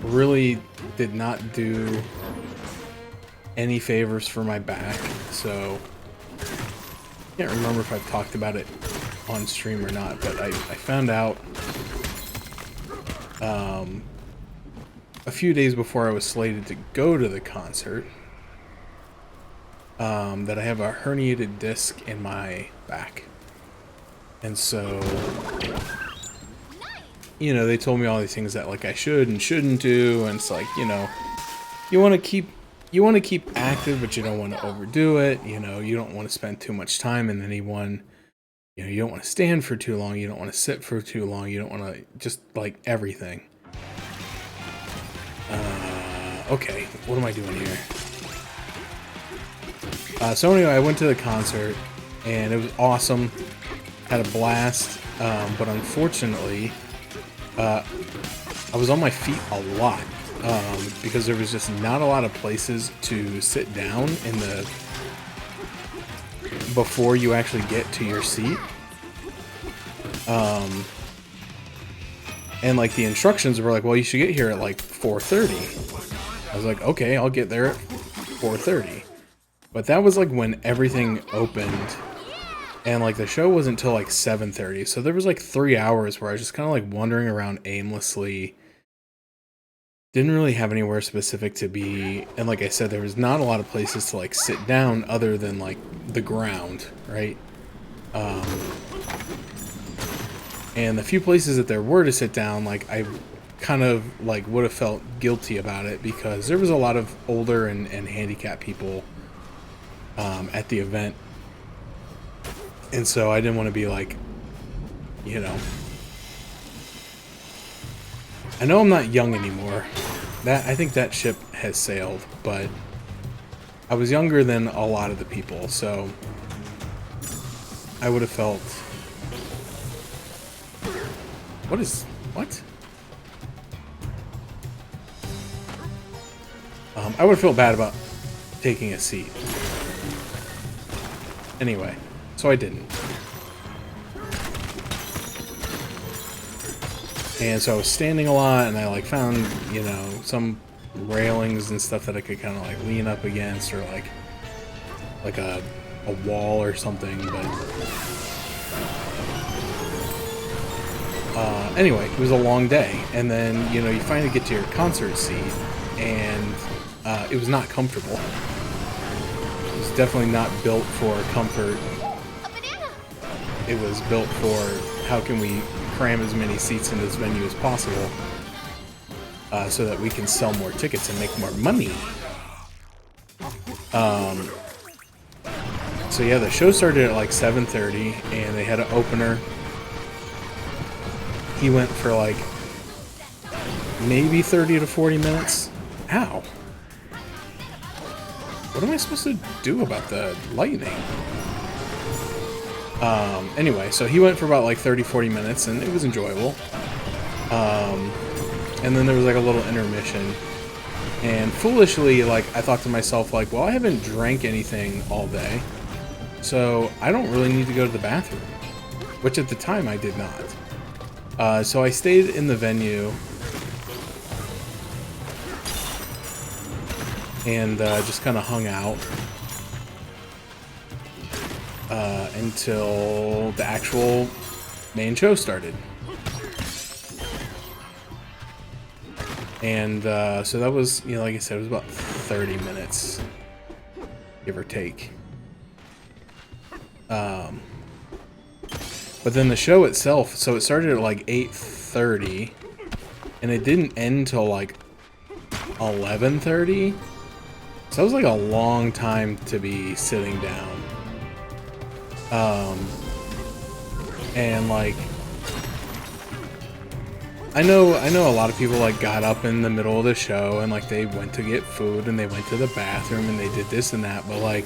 Really did not do any favors for my back, so I can't remember if I've talked about it on stream or not, but I found out a few days before I was slated to go to the concert that I have a herniated disc in my back. And so, you know, they told me all these things that like I should and shouldn't do, and it's like, you know, you want to keep active, but you don't want to overdo it. You know, you don't want to spend too much time in anyone. You know, you don't want to stand for too long. You don't want to sit for too long. You don't want to just like everything. Okay, what am I doing here? So anyway, I went to the concert, and it was awesome. Had a blast, but unfortunately, I was on my feet a lot because there was just not a lot of places to sit down in the before you actually get to your seat. And like the instructions were like, well, you should get here at like 4:30. I was like, okay, I'll get there at 4:30. But that was like when everything opened, and like the show wasn't until like 7:30. So there was like 3 hours where I was just kind of like wandering around aimlessly. Didn't really have anywhere specific to be, and like I said, there was not a lot of places to like sit down other than like the ground, right? And the few places that there were to sit down, like I kind of like would have felt guilty about it because there was a lot of older and handicapped people at the event, and so I didn't want to be like, you know, I know I'm not young anymore. I think that ship has sailed, but I was younger than a lot of the people, so I would have felt What? I would feel bad about taking a seat. Anyway, so I didn't. And so I was standing a lot, and I like found, you know, some railings and stuff that I could kind of like lean up against, or like a wall or something. But anyway, it was a long day, and then you know you finally get to your concert seat, and it was not comfortable. It was definitely not built for comfort. A banana! It was built for how can we cram as many seats in this venue as possible, so that we can sell more tickets and make more money. So yeah, the show started at like 7:30, and they had an opener. He went for like maybe 30 to 40 minutes. Ow. What am I supposed to do about the lightning? Anyway, so he went for about like 30-40 minutes, and it was enjoyable. And then there was like a little intermission. And foolishly, like, I thought to myself, like, well, I haven't drank anything all day, so I don't really need to go to the bathroom. Which at the time I did not. So I stayed in the venue and just kind of hung out until the actual main show started. And so that was, you know, like I said, it was about 30 minutes, give or take. But then the show itself, so it started at like 8:30, and it didn't end till like 11:30. So that was like a long time to be sitting down. And like, I know a lot of people like got up in the middle of the show and like they went to get food and they went to the bathroom and they did this and that, but like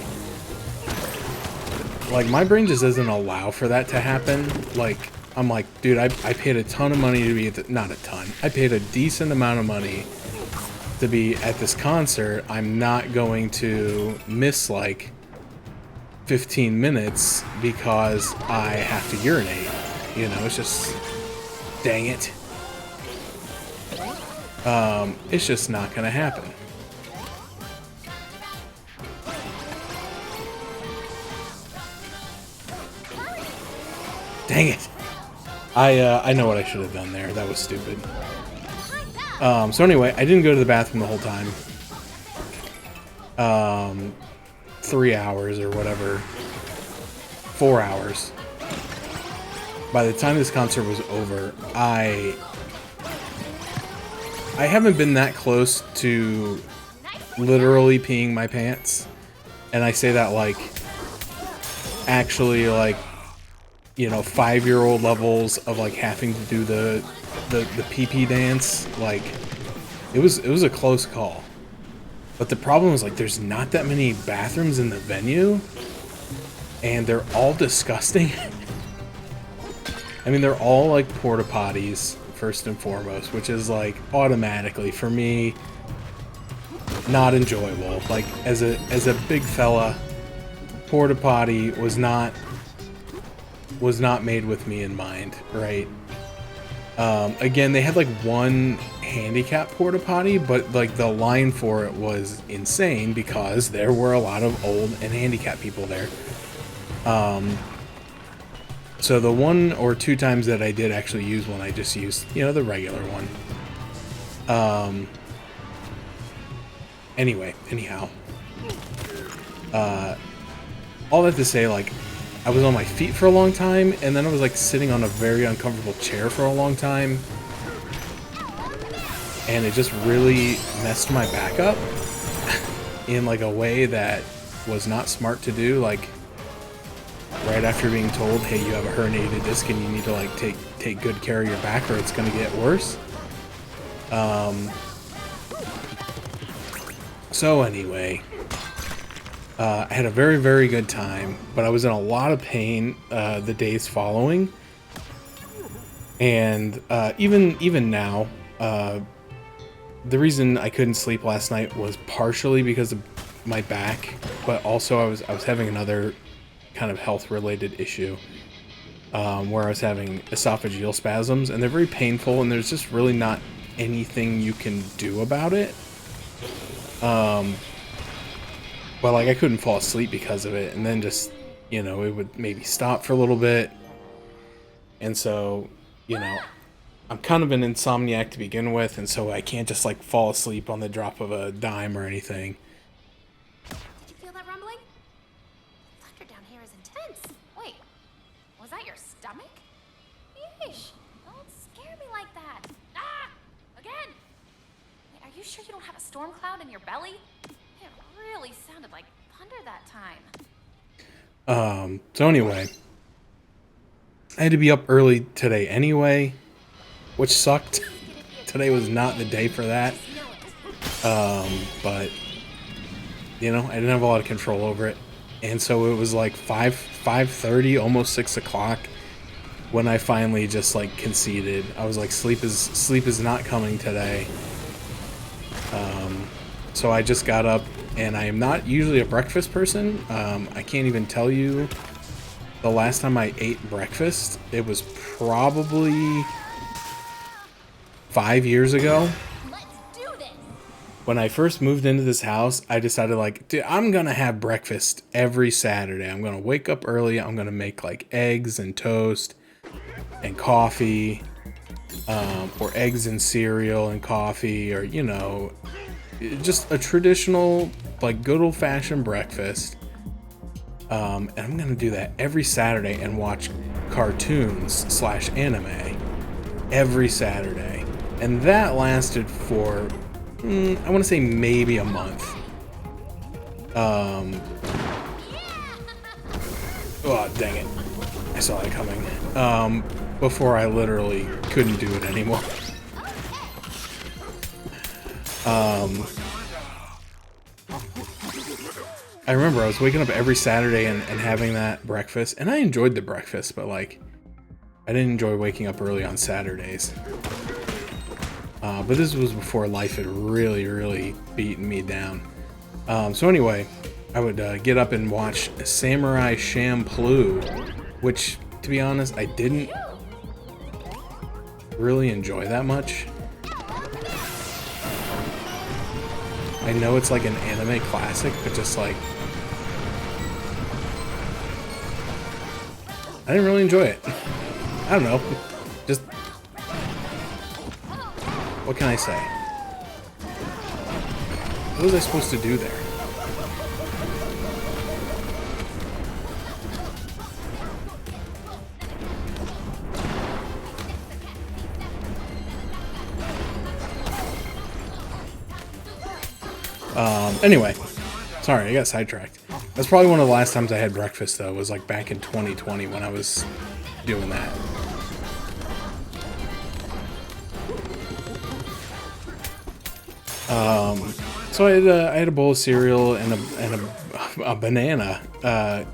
my brain just doesn't allow for that to happen. Like, I'm like, dude, I paid a ton of money to be at the, not a ton, I paid a decent amount of money to be at this concert. I'm not going to miss like 15 minutes because I have to urinate. You know, it's just, dang it. It's just not gonna happen. Dang it. I know what I should have done there. That was stupid. So anyway, I didn't go to the bathroom the whole time. 3 hours or whatever. 4 hours. By the time this concert was over, I haven't been that close to literally peeing my pants. And I say that like, actually like, you know, 5-year-old levels of like having to do the pee-pee dance. Like, it was a close call. But the problem is like, there's not that many bathrooms in the venue, and they're all disgusting. I mean, they're all like porta potties first and foremost, which is like automatically for me not enjoyable. Like, as a big fella, porta potty was not made with me in mind, right? Again, they had like one handicap porta potty, but like the line for it was insane because there were a lot of old and handicapped people there. So the 1 or 2 times that I did actually use one, I just used, you know, the regular one. Anyhow, all that to say, like, I was on my feet for a long time, and then I was like sitting on a very uncomfortable chair for a long time, and it just really messed my back up in like a way that was not smart to do. Like, right after being told, hey, you have a herniated disc and you need to like take good care of your back or it's gonna get worse. So anyway, I had a very, very good time, but I was in a lot of pain the days following. And even now, the reason I couldn't sleep last night was partially because of my back, but also I was having another kind of health related issue, where I was having esophageal spasms, and they're very painful, and there's just really not anything you can do about it. But like I couldn't fall asleep because of it, and then just, you know, it would maybe stop for a little bit. And so, you know, I'm kind of an insomniac to begin with, and so I can't just like fall asleep on the drop of a dime or anything. Did you feel that rumbling? Thunder down here is intense. Wait, was that your stomach? Yeesh, don't scare me like that. Ah! Again! Wait, are you sure you don't have a storm cloud in your belly? It really sounded like thunder that time. So anyway, I had to be up early today anyway, which sucked. Today was not the day for that. But you know, I didn't have a lot of control over it. And so it was like 5:30, almost 6 o'clock when I finally just like conceded. I was like, sleep is not coming today. So I just got up, and I am not usually a breakfast person. I can't even tell you the last time I ate breakfast. It was probably 5 years ago. Let's do this! When I first moved into this house, I decided like, dude, I'm gonna have breakfast every Saturday. I'm gonna wake up early. I'm gonna make like eggs and toast and coffee, or eggs and cereal and coffee, or, you know, just a traditional, like, good old-fashioned breakfast. And I'm gonna do that every Saturday and watch cartoons / anime every Saturday. And that lasted for, I want to say maybe a month. Oh, dang it. I saw it coming. Before I literally couldn't do it anymore. I remember I was waking up every Saturday and having that breakfast, and I enjoyed the breakfast, but like, I didn't enjoy waking up early on Saturdays. But this was before life had really beaten me down. So anyway, I would get up and watch Samurai Champloo, which, to be honest, I didn't really enjoy that much. I know it's like an anime classic, but just like, I didn't really enjoy it. I don't know. Just, what can I say? What was I supposed to do there? Anyway, sorry, I got sidetracked. That's probably one of the last times I had breakfast, though, was like back in 2020 when I was doing that. So I had a bowl of cereal and a banana,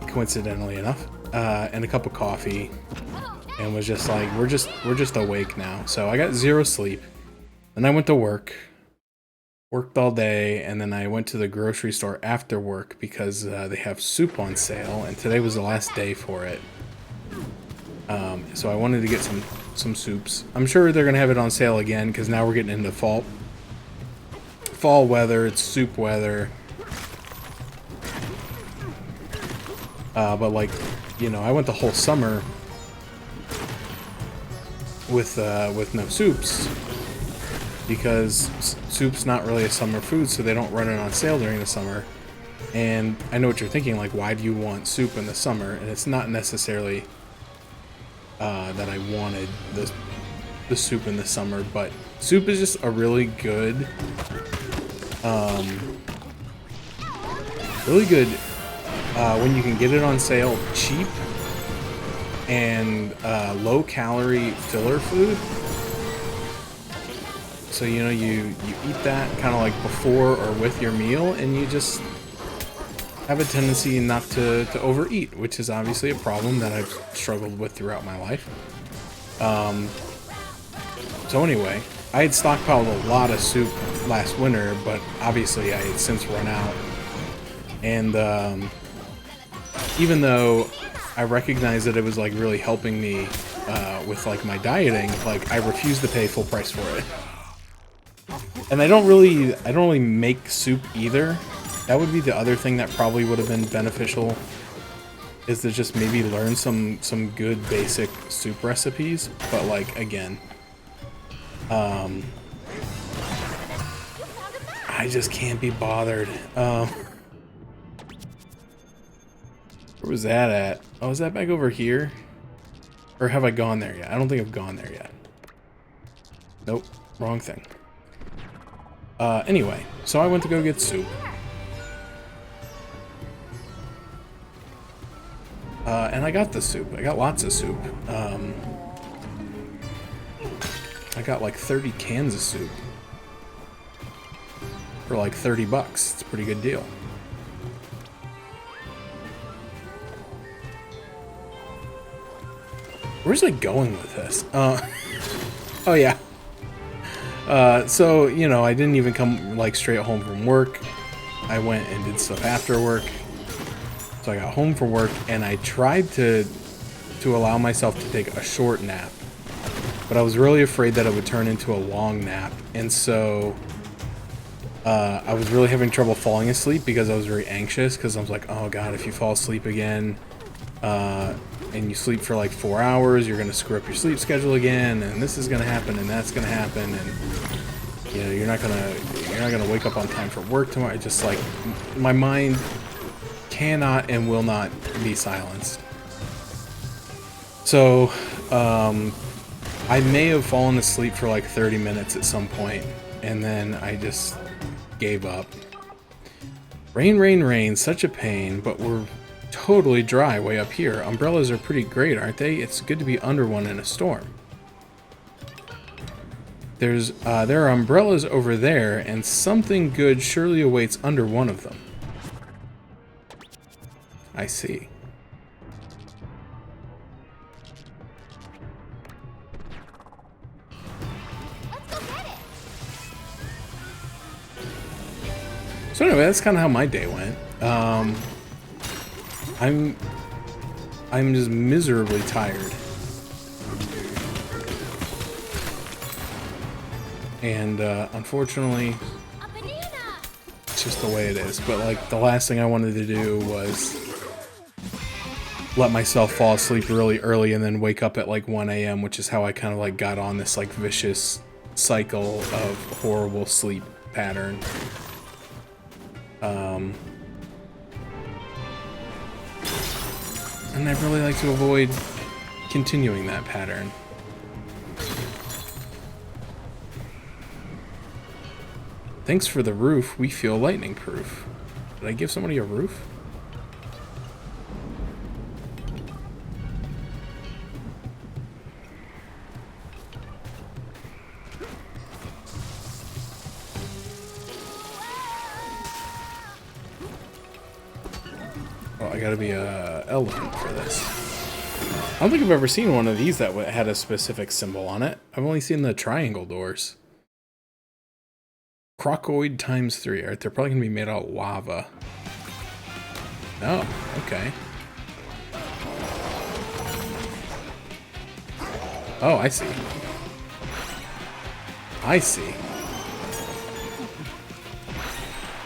coincidentally enough, and a cup of coffee, and was just like, we're just awake now. So I got zero sleep. Then I went to worked all day, and then I went to the grocery store after work because they have soup on sale, and today was the last day for it. So I wanted to get some soups. I'm sure they're gonna have it on sale again because now we're getting into fall weather. It's soup weather. But like, you know, I went the whole summer with no soups, because soup's not really a summer food, so they don't run it on sale during the summer. And I know what you're thinking, like, why do you want soup in the summer? And it's not necessarily that I wanted the soup in the summer, but soup is just a really good when you can get it on sale cheap and low calorie filler food. So, you know, you eat that kind of like before or with your meal, and you just have a tendency not to overeat, which is obviously a problem that I've struggled with throughout my life. So anyway, I had stockpiled a lot of soup last winter, but obviously I had since run out. And even though I recognized that it was like really helping me with like my dieting, like I refused to pay full price for it. And I don't really make soup either. That would be the other thing that probably would have been beneficial, is to just maybe learn some good basic soup recipes. But like again, I just can't be bothered. Where was that at? Oh, is that back over here? Or have I gone there yet? I don't think I've gone there yet. Nope, wrong thing. Anyway, so I went to go get soup. And I got the soup. I got lots of soup. I got like 30 cans of soup for like $30. It's a pretty good deal. Where's I going with this? Oh yeah. So, you know, I didn't even come like straight home from work. I went and did stuff after work. So I got home from work and I tried to allow myself to take a short nap. But I was really afraid that it would turn into a long nap. And so I was really having trouble falling asleep because I was very anxious, because I was like, oh god, if you fall asleep again, and you sleep for like 4 hours, you're gonna screw up your sleep schedule again, and this is gonna happen, and that's gonna happen, and you know you're not gonna wake up on time for work tomorrow. It's just like my mind cannot and will not be silenced. So I may have fallen asleep for like 30 minutes at some point, and then I just gave up. Rain, rain, rain, such a pain, but we're totally dry way up here. Umbrellas are pretty great, aren't they? It's good to be under one in a storm. There are umbrellas over there, and something good surely awaits under one of them. I see. So anyway, that's kind of how my day went. I'm just miserably tired. And unfortunately, it's just the way it is. But like the last thing I wanted to do was let myself fall asleep really early and then wake up at like 1 a.m., which is how I kind of like got on this like vicious cycle of horrible sleep pattern. And I'd really like to avoid continuing that pattern. Thanks for the roof. We feel lightning proof. Did I give somebody a roof? Oh, I gotta be a elephant for this. I don't think I've ever seen one of these that had a specific symbol on it. I've only seen the triangle doors. Crocoid ×3. Alright, they're probably gonna be made out of lava. Oh, okay. Oh, I see. I see.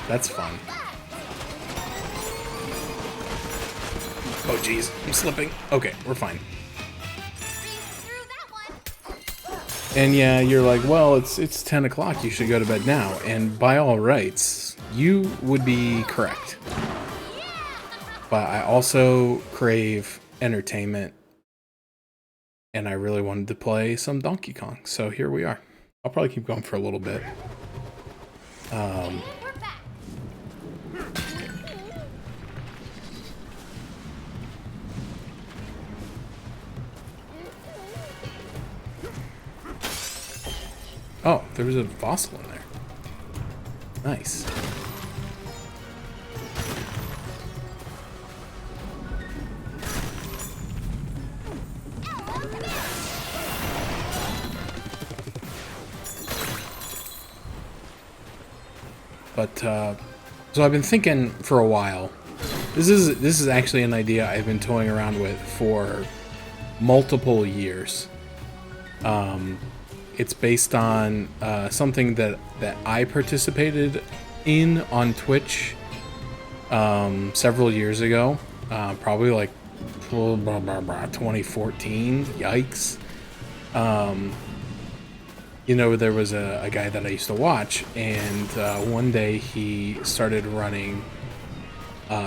That's fun. Oh geez, I'm slipping. Okay, we're fine. And yeah, you're like, well, it's 10 o'clock, you should go to bed now. And by all rights, you would be correct. But I also crave entertainment. And I really wanted to play some Donkey Kong. So here we are. I'll probably keep going for a little bit. Oh, there was a fossil in there. Nice. But so I've been thinking for a while. This is actually an idea I've been toying around with for multiple years. It's based on something that I participated in on Twitch several years ago, probably like 2014. Yikes. You know, there was a guy that I used to watch, and one day he started running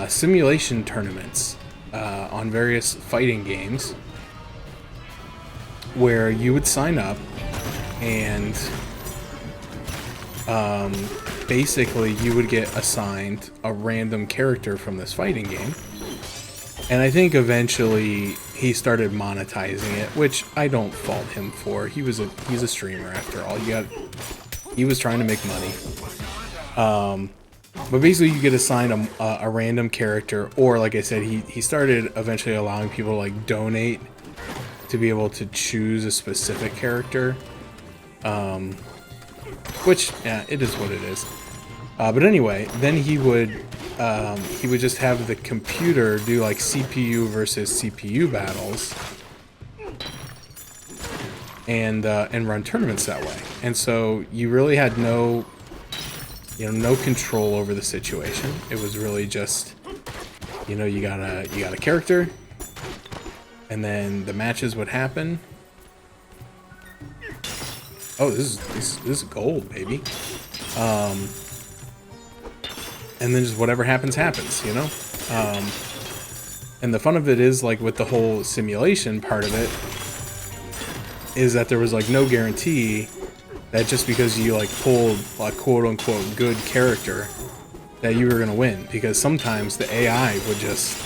simulation tournaments on various fighting games where you would sign up and basically you would get assigned a random character from this fighting game. And I think eventually he started monetizing it, which I don't fault him for. He's a streamer after all. He was trying to make money. But basically you get assigned a random character, or like I said, he started eventually allowing people to like donate to be able to choose a specific character. Which, yeah, it is what it is. But anyway, then he would just have the computer do like CPU versus CPU battles, and run tournaments that way. And so you really had no control over the situation. It was really just, you got a character, and then the matches would happen. Oh, this is gold, baby. And then just whatever happens, And the fun of it is, like, with the whole simulation part of it, is that there was, like, no guarantee that just because you, like, pulled a quote-unquote good character, that you were going to win. Because sometimes the AI would just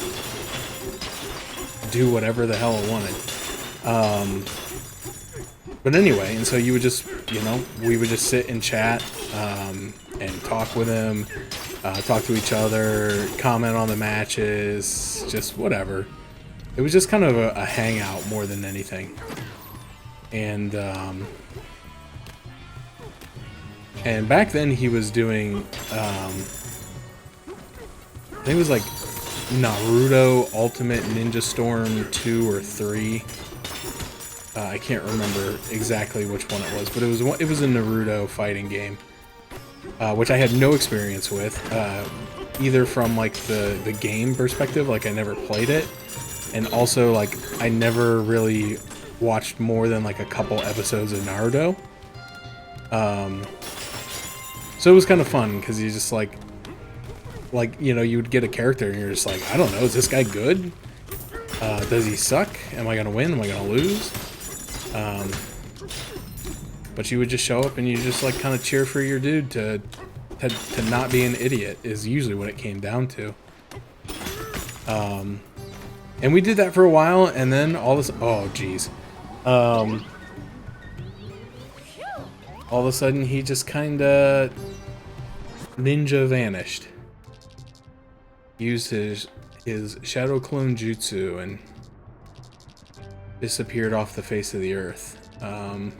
do whatever the hell it wanted. But anyway, and so you would just, we would just sit and chat, and talk with him, talk to each other, comment on the matches, just whatever. It was just kind of a hangout more than anything. And back then he was doing, I think it was like Naruto Ultimate Ninja Storm 2 or 3. I can't remember exactly which one it was, but it was a Naruto fighting game, which I had no experience with, either from like the game perspective, like I never played it, and also like I never really watched more than like a couple episodes of Naruto. So it was kind of fun because you just like you would get a character and you're just like, I don't know, is this guy good? Does he suck? Am I gonna win? Am I gonna lose? But you would just show up and you just like kind of cheer for your dude to not be an idiot is usually what it came down to. And we did that for a while, and then all this, oh geez, all of a sudden he just kind of ninja vanished. Used his shadow clone jutsu and disappeared off the face of the earth. And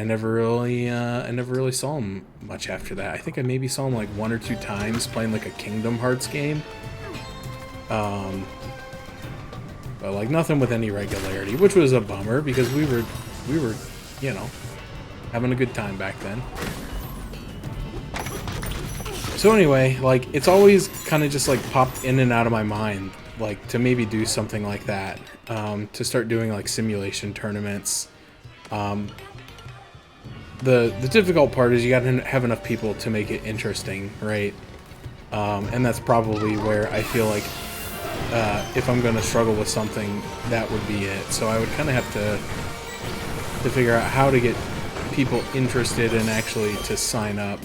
I never really saw him much after that. I think I maybe saw him like 1 or 2 times playing like a Kingdom Hearts game. But like nothing with any regularity, which was a bummer because we were, having a good time back then. So anyway, like it's always kind of just like popped in and out of my mind, like to maybe do something like that, to start doing like simulation tournaments. The difficult part is you gotta have enough people to make it interesting, right? And that's probably where I feel like if I'm gonna struggle with something, that would be it. So I would kind of have to figure out how to get people interested and actually to sign up.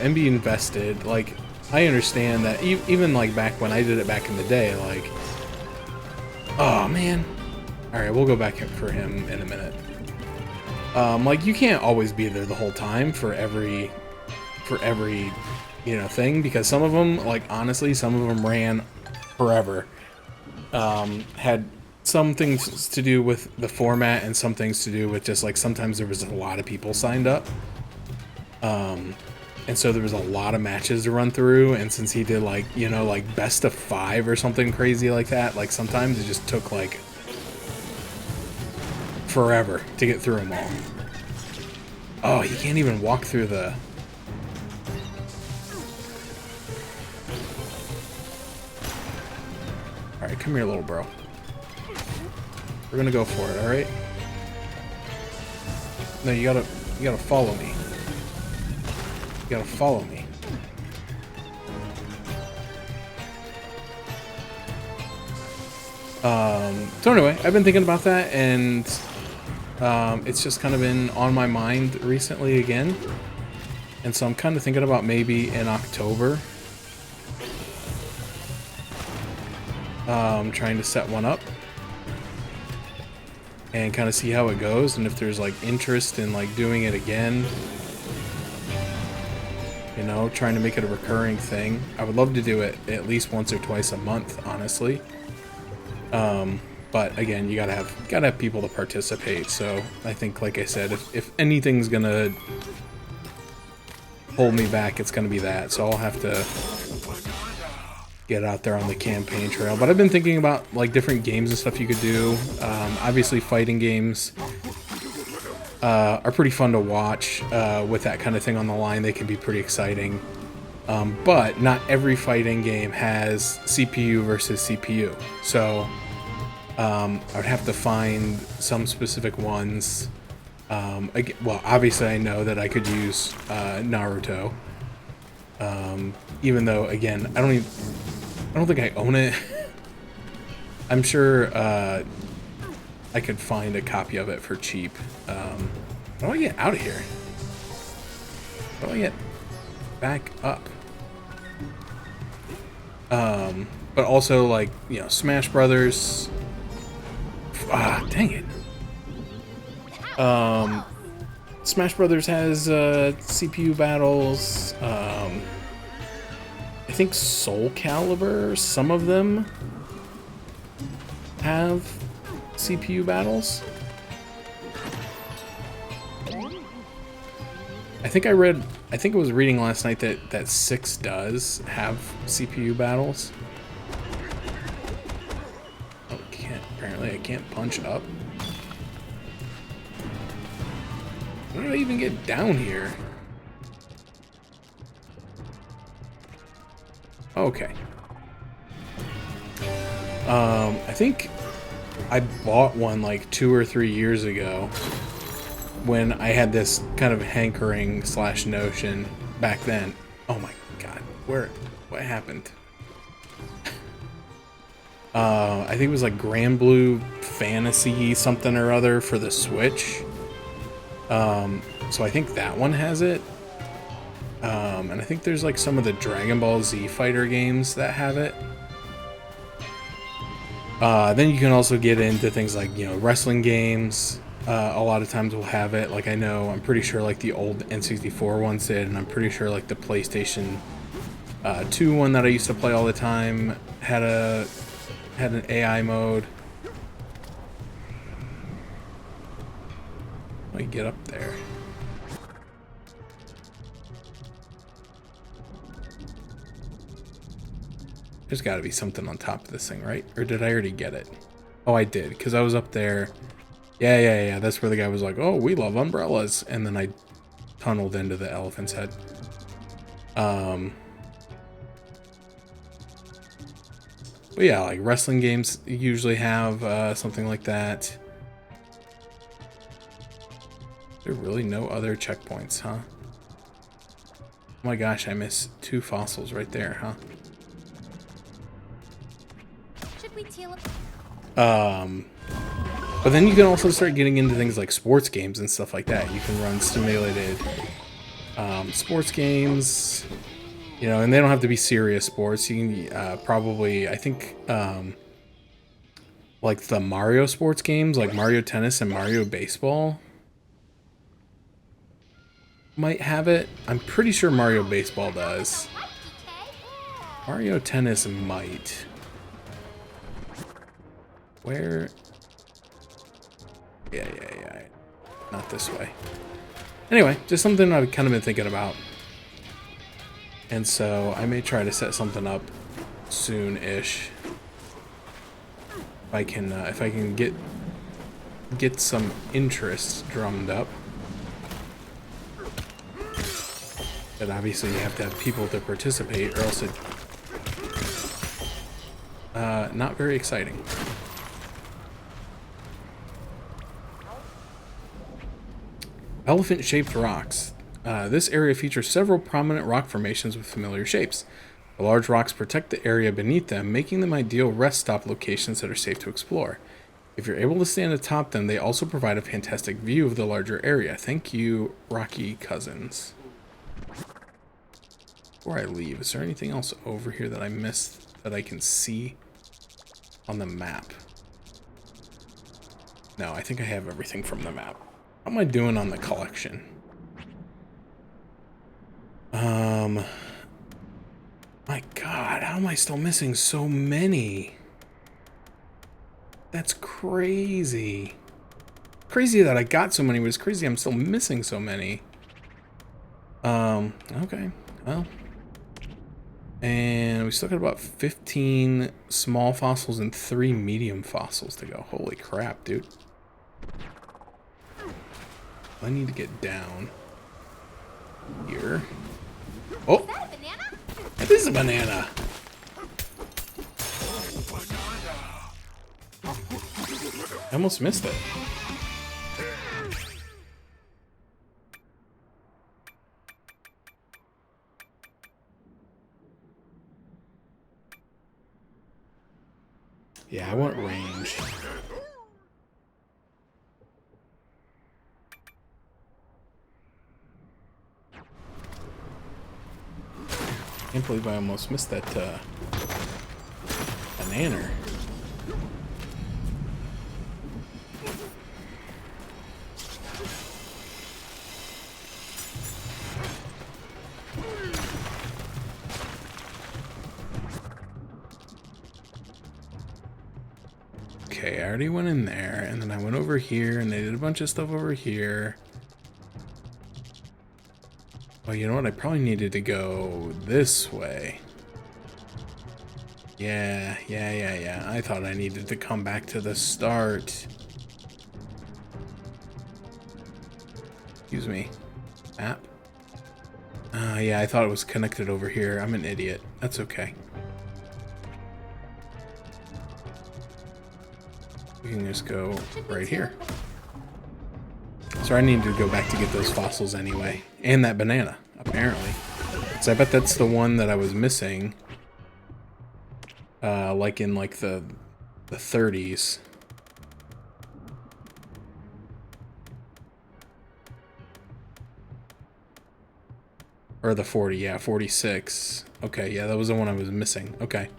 And be invested. Like, I understand that even like back when I did it back in the day, like, oh man. Alright, we'll go back for him in a minute. Like, you can't always be there the whole time for every you know, thing, because some of them, like, honestly, some of them ran forever. Had some things to do with the format and some things to do with just, like, sometimes there was a lot of people signed up. And so there was a lot of matches to run through, and since he did, like, you know, like, best of 5 or something crazy like that, like, sometimes it just took, like, forever to get through them all. Oh, he can't even walk through the... Alright, come here, little bro. We're gonna go for it, alright? No, you gotta follow me. You gotta follow me. So anyway, I've been thinking about that, and it's just kind of been on my mind recently again. And so I'm kind of thinking about maybe in October, trying to set one up and kind of see how it goes, and if there's like interest in like doing it again, you know, trying to make it a recurring thing. I would love to do it at least once or twice a month, honestly. But again, you gotta have people to participate. So I think, like I said, if anything's gonna hold me back, it's gonna be that. So I'll have to get out there on the campaign trail. But I've been thinking about like different games and stuff you could do. Obviously, fighting games are pretty fun to watch with that kind of thing on the line. They can be pretty exciting. But not every fighting game has CPU versus CPU. So I would have to find some specific ones. Well, obviously I know that I could use Naruto. Even though, again, I don't think I own it. I'm sure I could find a copy of it for cheap. How do I get out of here? How do I get back up? But also, like, you know, Smash Brothers. Ah, dang it. Smash Brothers has CPU battles. I think Soul Calibur, some of them have CPU battles. I think I was reading last night that 6 does have CPU battles. Oh, apparently I can't punch up. How did I even get down here? Okay. I think I bought one like 2 or 3 years ago when I had this kind of hankering / notion back then. Oh my god, what happened? I think it was like Grand Blue Fantasy something or other for the Switch. So I think that one has it. And I think there's like some of the Dragon Ball Z fighter games that have it. Then you can also get into things like, you know, wrestling games. A lot of times will have it. Like, I'm pretty sure like the old N64 ones did, and I'm pretty sure like the PlayStation 2 one that I used to play all the time had an AI mode. Let me get up there. There's got to be something on top of this thing, right? Or did I already get it? Oh, I did, because I was up there. Yeah. That's where the guy was like, "Oh, we love umbrellas," and then I tunneled into the elephant's head. But yeah, like wrestling games usually have something like that. There are really no other checkpoints, huh? Oh my gosh, I missed 2 fossils right there, huh? Should we teal up? But then you can also start getting into things like sports games and stuff like that. You can run simulated sports games, you know, and they don't have to be serious sports. You can probably, I think, like the Mario sports games, like Mario Tennis and Mario Baseball. might have it. I'm pretty sure Mario Baseball does. Mario Tennis might. Where? Yeah. Not this way. Anyway, just something I've kind of been thinking about. And so I may try to set something up soon-ish. If I can get some interest drummed up. But obviously you have to have people to participate, or else it not very exciting. Elephant-shaped rocks. This area features several prominent rock formations with familiar shapes. The large rocks protect the area beneath them, making them ideal rest stop locations that are safe to explore. If you're able to stand atop them, they also provide a fantastic view of the larger area. Thank you, Rocky Cousins. Before I leave, is there anything else over here that I missed that I can see on the map? No, I think I have everything from the map. How am I doing on the collection? My God, how am I still missing so many? That's crazy. Crazy that I got so many, but it's crazy I'm still missing so many. Okay, well. And we still got about 15 small fossils and 3 medium fossils to go. Holy crap, dude. I need to get down here. Oh! Is that a banana? That is a banana! I almost missed it. Yeah, I want range. Can't believe I almost missed that banana. Okay, I already went in there, and then I went over here, and they did a bunch of stuff over here. Well, you know what? I probably needed to go this way. Yeah. I thought I needed to come back to the start. Excuse me. Map? Yeah, I thought it was connected over here. I'm an idiot. That's okay. We can just go right here. So I need to go back to get those fossils anyway. And that banana, apparently. So I bet that's the one that I was missing. Like in like the 30s. Or the 40, yeah, 46. Okay, yeah, that was the one I was missing. Okay.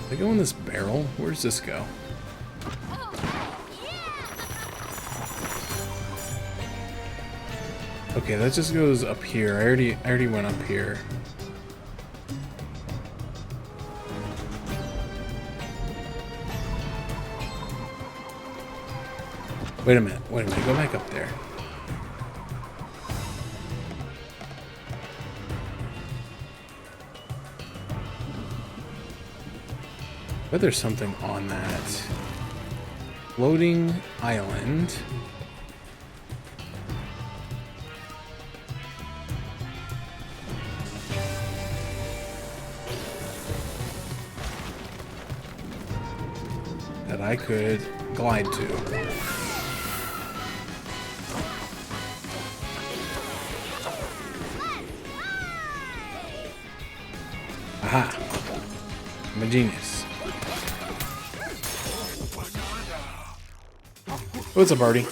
Did I go in this barrel? Where's this go? Okay, that just goes up here. I already went up here. Wait a minute, go back up there. But there's something on that. Floating island. That I could glide to. Aha! I'm a genius. What's up, Artie?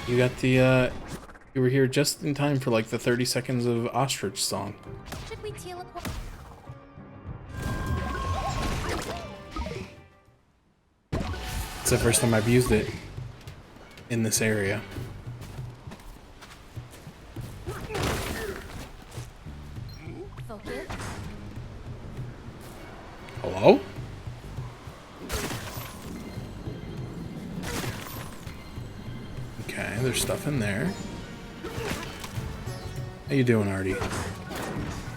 You got the You were here just in time for like the 30 seconds of ostrich song. Should we teleport? It's the first time I've used it in this area. Focus. Hello? Okay, there's stuff in there. How you doing, Artie?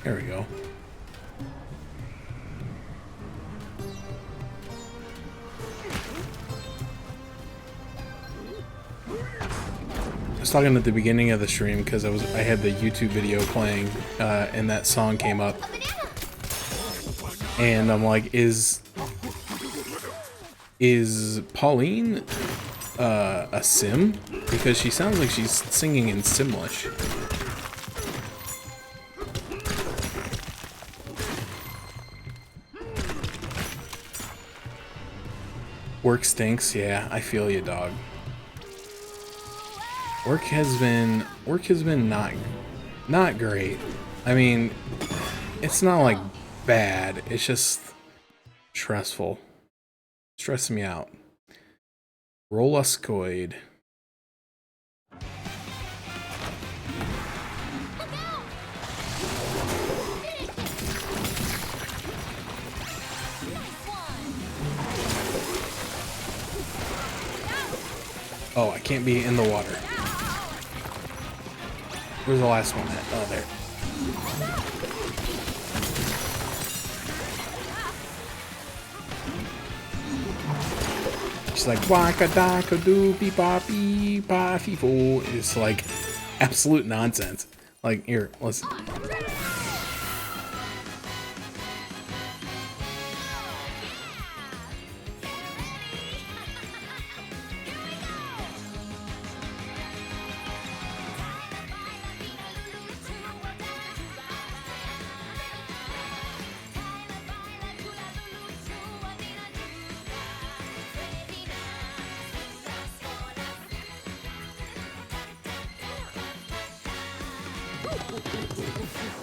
There we go. I was talking at the beginning of the stream because I had the YouTube video playing, and that song came up, and I'm like, is Pauline a sim? Because she sounds like she's singing in Simlish. Work stinks, yeah, I feel you, dog. Work has been not great. I mean, it's not like bad, it's just stressful. Stressing me out. Rolluscoid. Oh, I can't be in the water. Where's the last one at? Oh, there. She's like, waka daka doo beep bop beep ba fee fo. It's like absolute nonsense. Like, here, listen.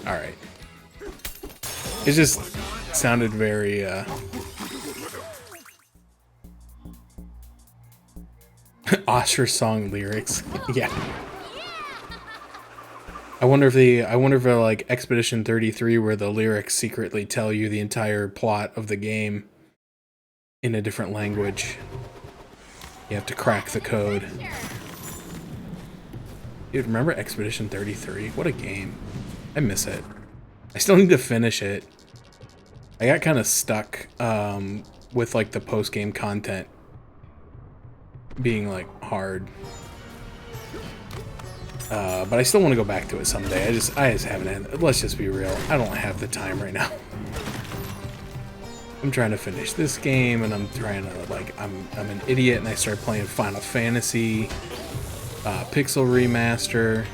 Alright. It just sounded very, Osher song lyrics. Yeah. I wonder if they're like Expedition 33 where the lyrics secretly tell you the entire plot of the game in a different language. You have to crack the code. Dude, remember Expedition 33? What a game. I miss it. I still need to finish it. I got kind of stuck with like the post-game content being like hard. But I still want to go back to it someday. I just haven't had, let's just be real. I don't have the time right now. I'm trying to finish this game and I'm trying to like, I'm an idiot and I started playing Final Fantasy, Pixel Remaster.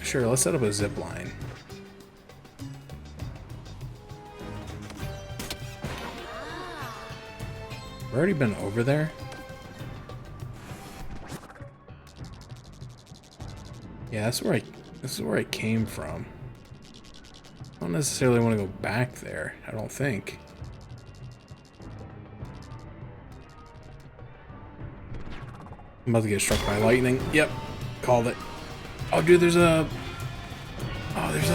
Sure, let's set up a zip line. We've already been over there. Yeah, this is where I came from. I don't necessarily want to go back there, I don't think. I'm about to get struck by lightning. Yep, called it. Oh, dude, there's a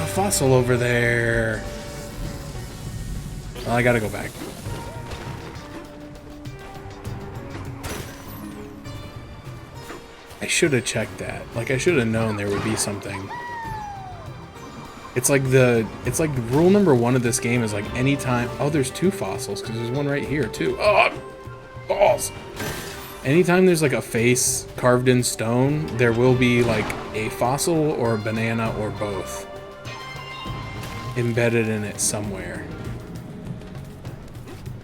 fossil over there. Well, I gotta go back. I should have checked that. Like, I should have known there would be something. It's like rule number 1 of this game is like anytime. Oh, there's 2 fossils because there's one right here too. Oh, balls. Anytime there's like a face carved in stone, there will be like a fossil or a banana or both embedded in it somewhere.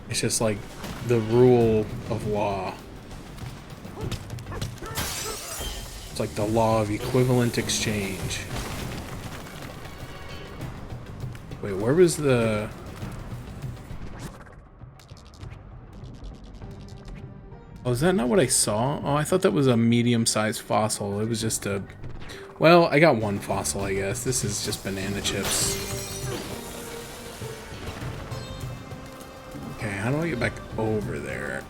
It's just like the rule of law. It's like the law of equivalent exchange. Wait, where was the... Oh, is that not what I saw? Oh, I thought that was a medium-sized fossil. It was just a... Well, I got one fossil, I guess. This is just banana chips. Okay, how do I get back over there?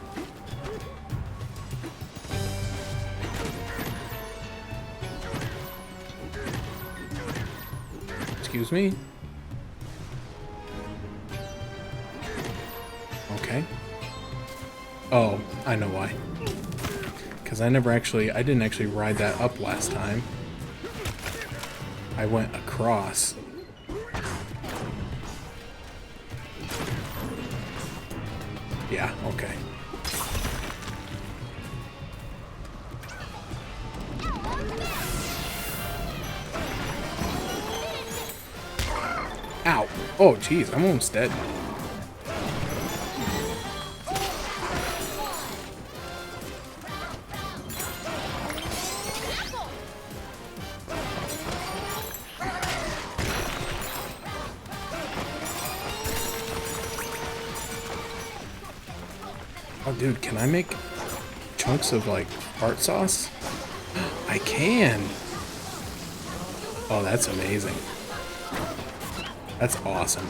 Excuse me? Okay. Oh, I know why. Because I didn't actually ride that up last time. I went across. Yeah, okay. Ow! Oh, jeez, I'm almost dead. Oh, dude, can I make chunks of, like, art sauce? I can! Oh, that's amazing. That's awesome.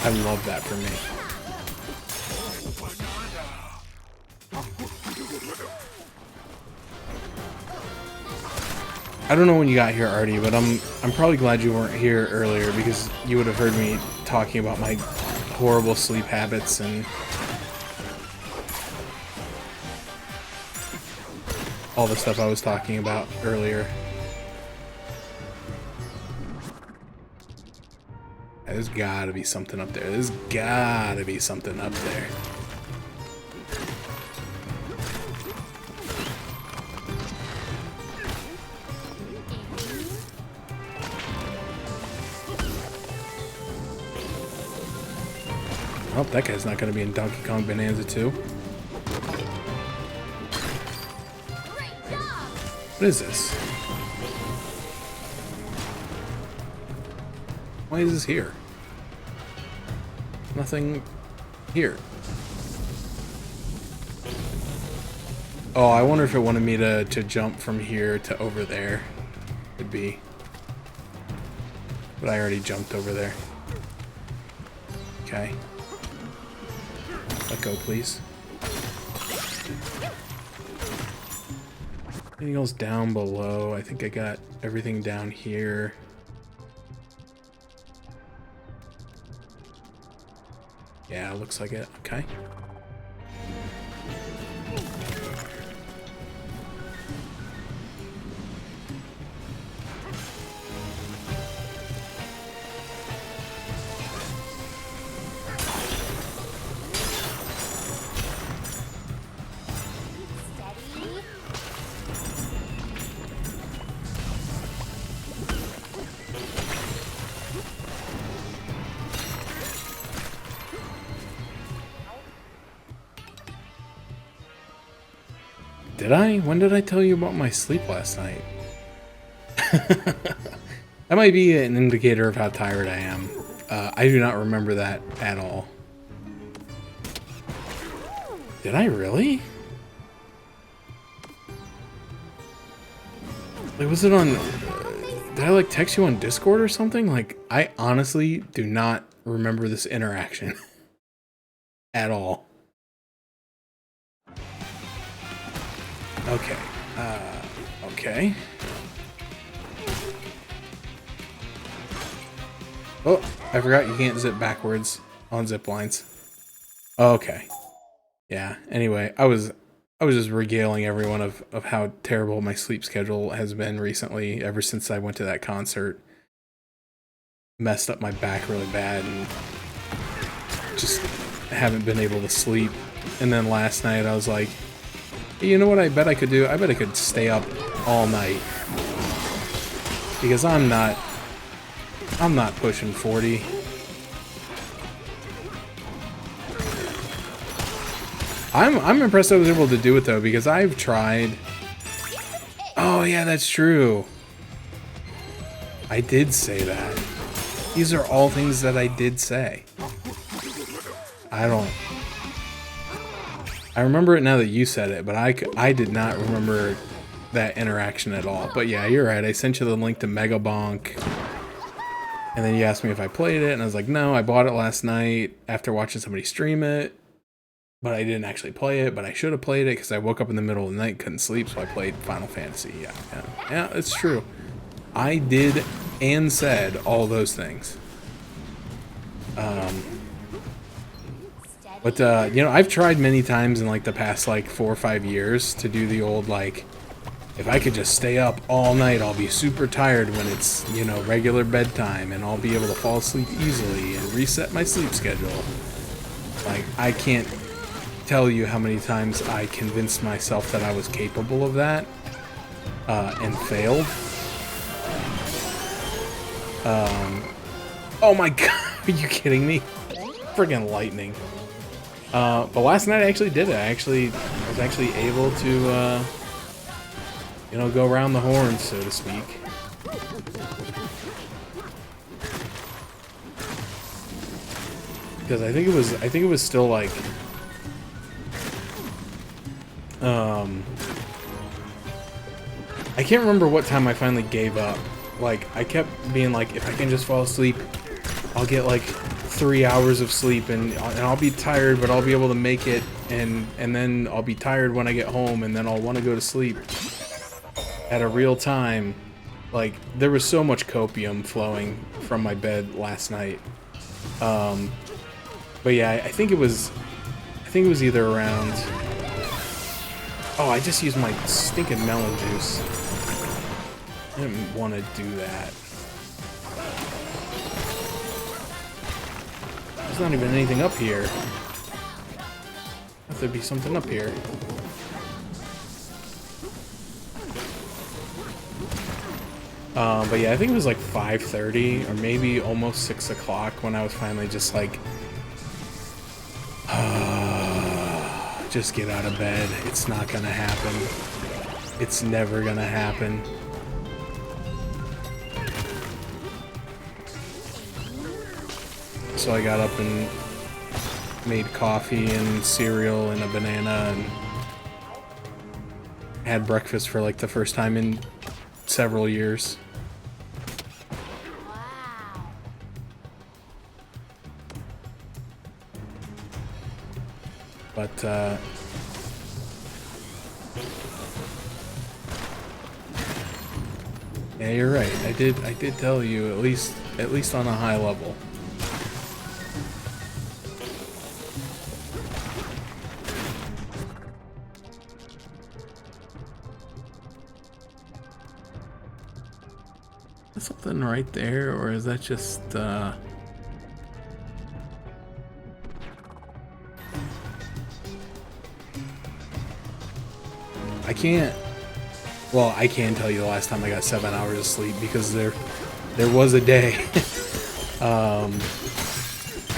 I love that for me. I don't know when you got here, Artie, but I'm probably glad you weren't here earlier because you would have heard me talking about my horrible sleep habits and all the stuff I was talking about earlier. There's gotta be something up there. There's gotta be something up there. Oh, that guy's not gonna be in Donkey Kong Bonanza 2. What is this? Why is this here? Nothing here. Oh, I wonder if it wanted me to jump from here to over there. Could be. But I already jumped over there. Okay. Let go, please. Anything else down below? I think I got everything down here. Yeah, looks like it. Okay. Did I? When did I tell you about my sleep last night? That might be an indicator of how tired I am. I do not remember that at all. Did I really? Like, was it on... did I, like, text you on Discord or something? Like, I honestly do not remember this interaction. At all. Okay. Okay. Oh, I forgot you can't zip backwards on zip lines. Okay. Yeah, anyway, I was just regaling everyone of how terrible my sleep schedule has been recently, ever since I went to that concert. Messed up my back really bad and just haven't been able to sleep. And then last night I was like, you know what I bet I could do? I bet I could stay up all night. Because I'm not pushing 40. I'm impressed I was able to do it though, because I've tried. Oh yeah, that's true. I did say that. These are all things that I did say. I don't... I remember it now that you said it, but I did not remember that interaction at all. But yeah, you're right. I sent you the link to Mega Bonk, and then you asked me if I played it, and I was like, no, I bought it last night after watching somebody stream it, but I didn't actually play it. But I should have played it because I woke up in the middle of the night, couldn't sleep, so I played Final Fantasy. Yeah, it's true. I did and said all those things. But you know, I've tried many times in like the past like 4 or 5 years to do the old like, if I could just stay up all night, I'll be super tired when it's, you know, regular bedtime, and I'll be able to fall asleep easily and reset my sleep schedule. Like, I can't tell you how many times I convinced myself that I was capable of that, and failed. Oh my god, are you kidding me? Friggin' lightning. But last night I actually did it. I was actually able to, you know, go around the horn, so to speak. Because I think it was still like, I can't remember what time I finally gave up. Like, I kept being like, if I can just fall asleep, I'll get like 3 hours of sleep, and I'll be tired, but I'll be able to make it, and then I'll be tired when I get home, and then I'll want to go to sleep at a real time. Like, there was so much copium flowing from my bed last night. But yeah, I think it was either around, oh, I just used my stinking melon juice. I didn't want to do that. There's not even anything up here. Have to be something up here. But yeah, I think it was like 5:30 or maybe almost 6 o'clock when I was finally just like, just get out of bed. It's not gonna happen. It's never gonna happen. So I got up and made coffee and cereal and a banana and had breakfast for like the first time in several years. Wow. But yeah, you're right. I did tell you, at least on a high level. Is something right there, or is that just I can't. Well, I can tell you the last time I got 7 hours of sleep, because there was a day. I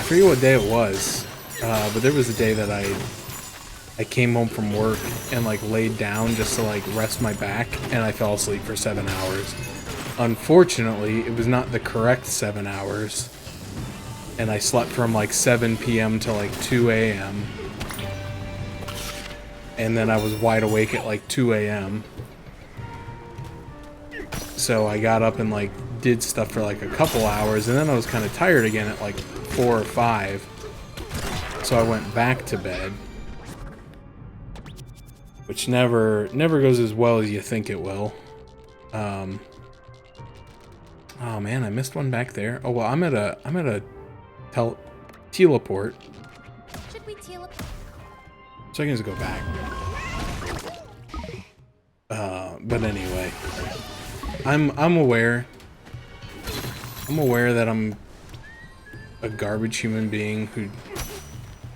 forget what day it was, but there was a day that I came home from work and like laid down just to like rest my back, and I fell asleep for 7 hours. Unfortunately, it was not the correct 7 hours, and I slept from like 7 p.m. to like 2 a.m. And then I was wide awake at like 2 a.m. So I got up and like did stuff for like a couple hours, and then I was kind of tired again at like 4 or 5. So I went back to bed, which never goes as well as you think it will. Oh man, I missed one back there. Oh well, I'm at a teleport. Should we teleport? So I can just go back. But anyway, I'm aware. I'm aware that I'm a garbage human being who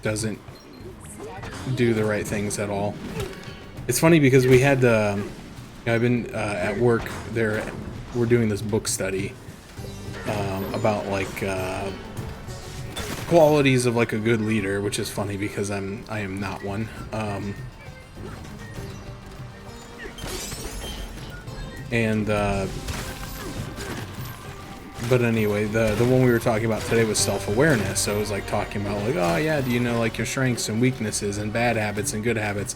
doesn't do the right things at all. It's funny because we had I've been at work there. We're doing this book study about like qualities of like a good leader, which is funny because I am not one. But anyway, the one we were talking about today was self-awareness. So it was like talking about like, oh yeah, do you know like your strengths and weaknesses and bad habits and good habits?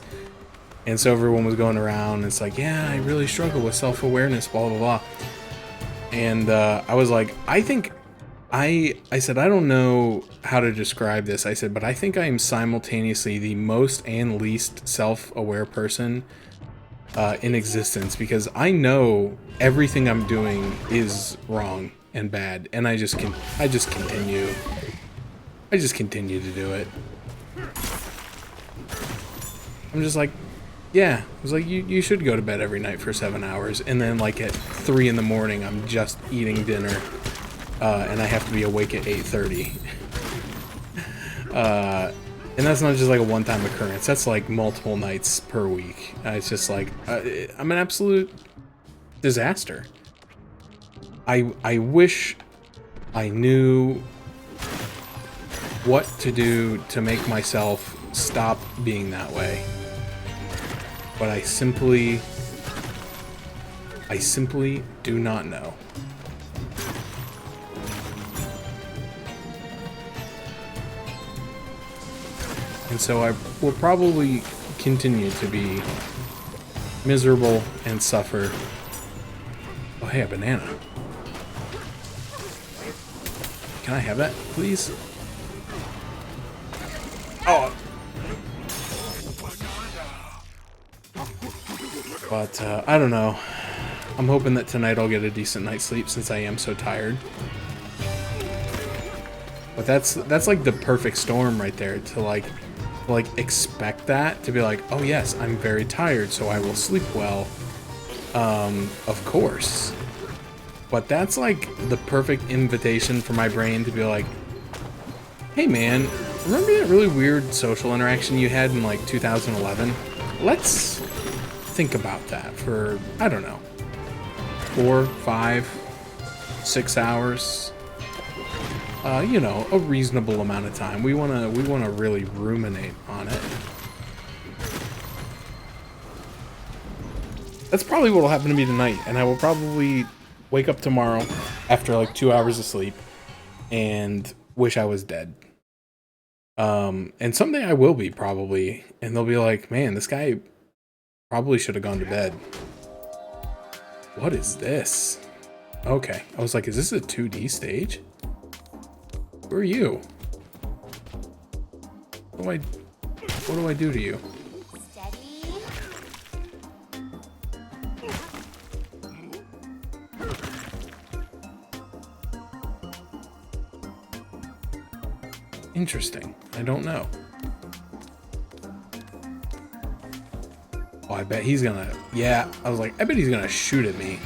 And so everyone was going around and it's like, yeah, I really struggle with self-awareness, blah blah blah. And I was like, I think I said, I don't know how to describe this. I said, but I think I am simultaneously the most and least self-aware person in existence, because I know everything I'm doing is wrong and bad, and I just continue to do it. I'm just like, yeah. I was like, you should go to bed every night for 7 hours, and then like at 3 in the morning, I'm just eating dinner, and I have to be awake at 8:30. And that's not just like a one-time occurrence. That's like multiple nights per week. It's just like I'm an absolute disaster. I wish I knew what to do to make myself stop being that way. But I simply do not know. And so I will probably continue to be miserable and suffer. Oh, hey, a banana. Can I have that, please? Oh. But, I don't know. I'm hoping that tonight I'll get a decent night's sleep since I am so tired. But that's like the perfect storm right there to like expect that, to be like, oh yes, I'm very tired, so I will sleep well. Of course. But that's like the perfect invitation for my brain to be like, hey man, remember that really weird social interaction you had in like 2011? Let's think about that for, I don't know, 4, 5, 6 hours. You know, a reasonable amount of time. We wanna really ruminate on it. That's probably what will happen to me tonight, and I will probably wake up tomorrow after like 2 hours of sleep and wish I was dead. And someday I will be, probably, and they'll be like, man, this guy probably should have gone to bed. What is this? Okay, I was like, is this a 2D stage? Who are you? What do I do to you? Steady. Interesting. I don't know. Oh, I bet he's gonna... Yeah, I was like, I bet he's gonna shoot at me.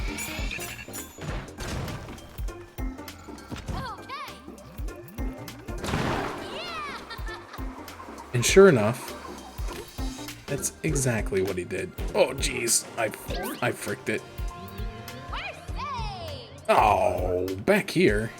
And sure enough, that's exactly what he did. Oh, jeez. I fricked it. Oh, back here.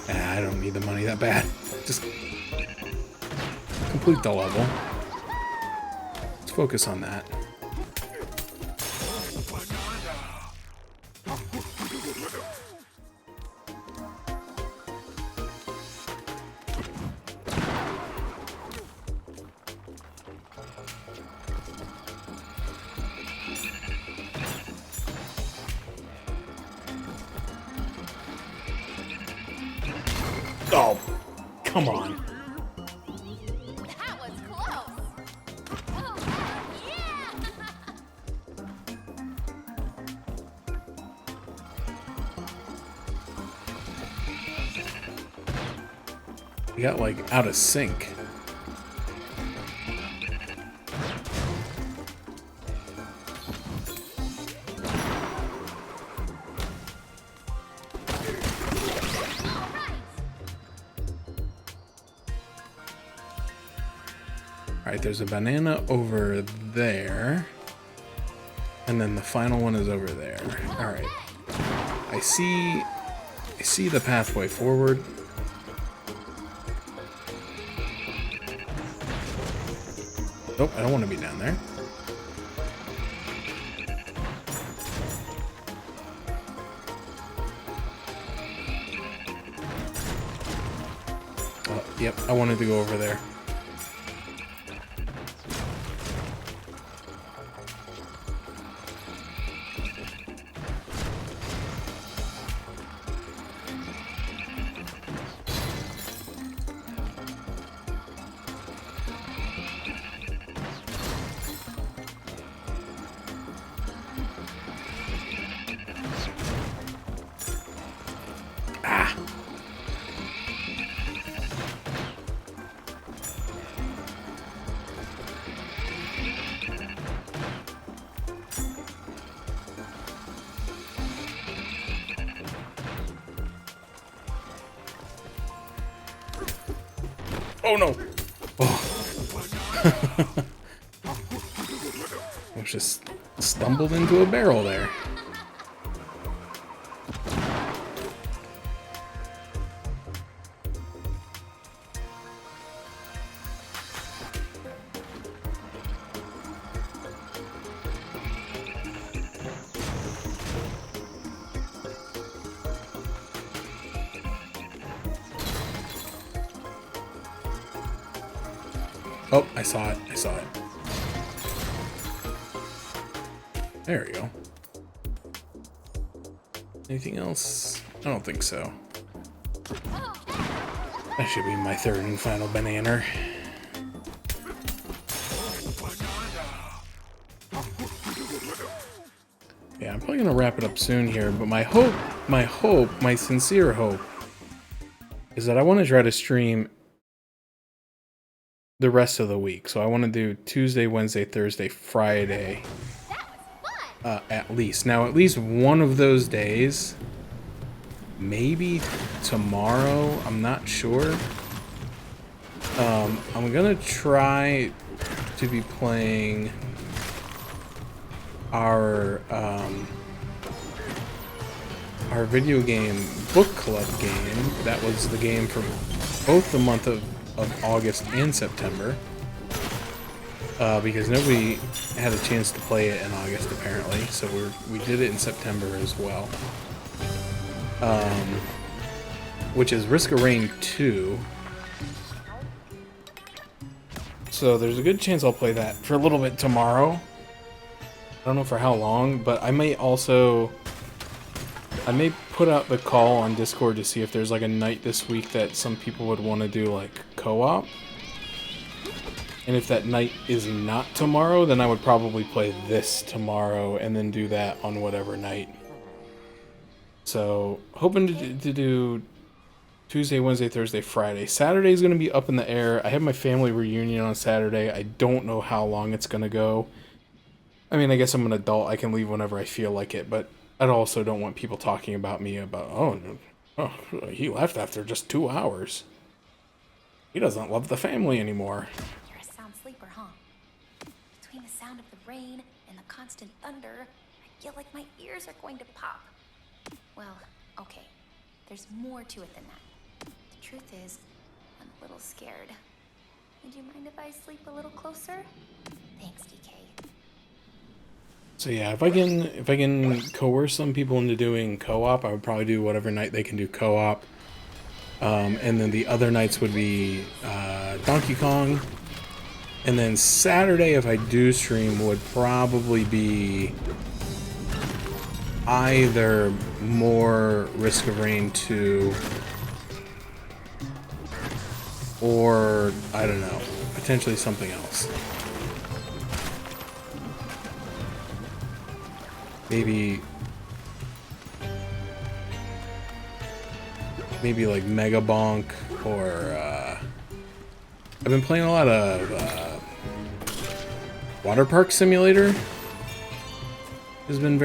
I don't need the money that bad. Just complete the level. Let's focus on that. Oh, come on. That was close. Oh, yeah. We got like out of sync. Alright, there's a banana over there. And then the final one is over there. Alright. I see the pathway forward. Nope, I don't want to be down there. Oh, yep, I wanted to go over there. Oh no! Oh. I just stumbled into a barrel there. Oh, I saw it. I saw it. There we go. Anything else? I don't think so. That should be my third and final banana. Yeah, I'm probably gonna wrap it up soon here, but my sincere hope is that I want to try to stream the rest of the week. So I want to do Tuesday, Wednesday, Thursday, Friday, at least. Now, at least one of those days, maybe tomorrow, I'm not sure. I'm gonna try to be playing our video game book club game. That was the game for both the month of August and September, because nobody had a chance to play it in August apparently, so we did it in September as well, which is Risk of Rain 2. So there's a good chance I'll play that for a little bit tomorrow. I don't know for how long, but I may put out the call on Discord to see if there's like a night this week that some people would want to do like co-op. And if that night is not tomorrow, then I would probably play this tomorrow and then do that on whatever night. So hoping to do Tuesday, Wednesday, Thursday, Friday. Saturday is going to be up in the air. I have my family reunion on Saturday. I don't know how long it's going to go. I mean, I guess I'm an adult. I can leave whenever I feel like it, but I also don't want people talking about me about, oh, he left after just 2 hours. He doesn't love the family anymore. You're a sound sleeper, huh? Between the sound of the rain and the constant thunder, I feel like my ears are going to pop. Well, okay. There's more to it than that. The truth is, I'm a little scared. Would you mind if I sleep a little closer? Thanks, DK. So yeah, if I can coerce some people into doing co-op, I would probably do whatever night they can do co-op. And then the other nights would be Donkey Kong. And then Saturday, if I do stream, would probably be either more Risk of Rain 2 or, I don't know, potentially something else. Maybe like Mega Bonk, or I've been playing a lot of Water Park Simulator. It's been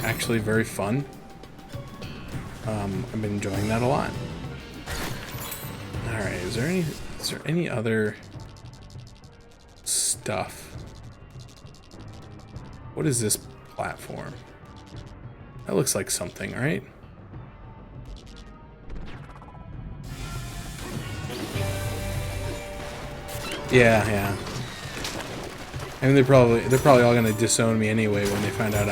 actually very fun. I've been enjoying that a lot. All right, is there any other stuff? What is this platform? That looks like something, right? Yeah, yeah. I mean, they're probably all gonna disown me anyway when they find out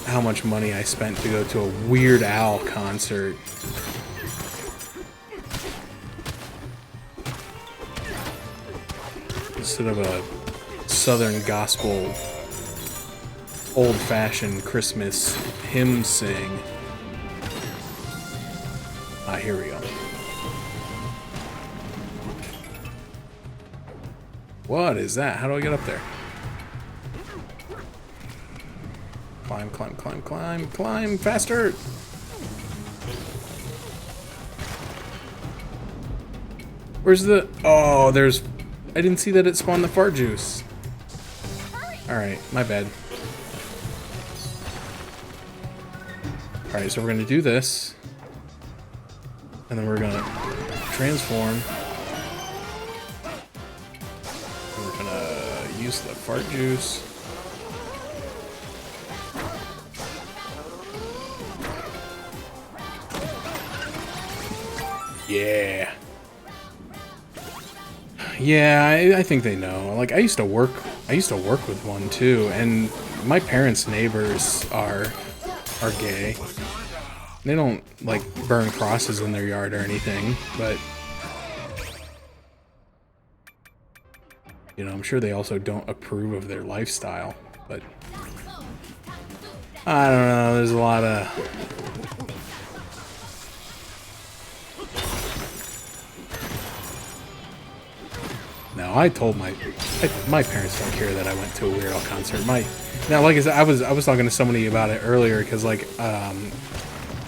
how much money I spent to go to a Weird Al concert. Instead of a Southern gospel, old-fashioned Christmas hymn sing. Ah, here we go. What is that? How do I get up there? Climb, climb, climb, climb, climb, faster! Where's the... Oh, there's... I didn't see that it spawned the fart juice. Alright, my bad. Alright, so we're gonna do this. And then we're gonna transform. We're gonna use the fart juice. Yeah. Yeah, I think they know. Like, I used to work with one too, and my parents' neighbors are gay. They don't like burn crosses in their yard or anything, but you know, I'm sure they also don't approve of their lifestyle. But I don't know. There's a lot of I told my parents don't care that I went to a Weird Al concert. Now, like I said, I was talking to somebody about it earlier because, like,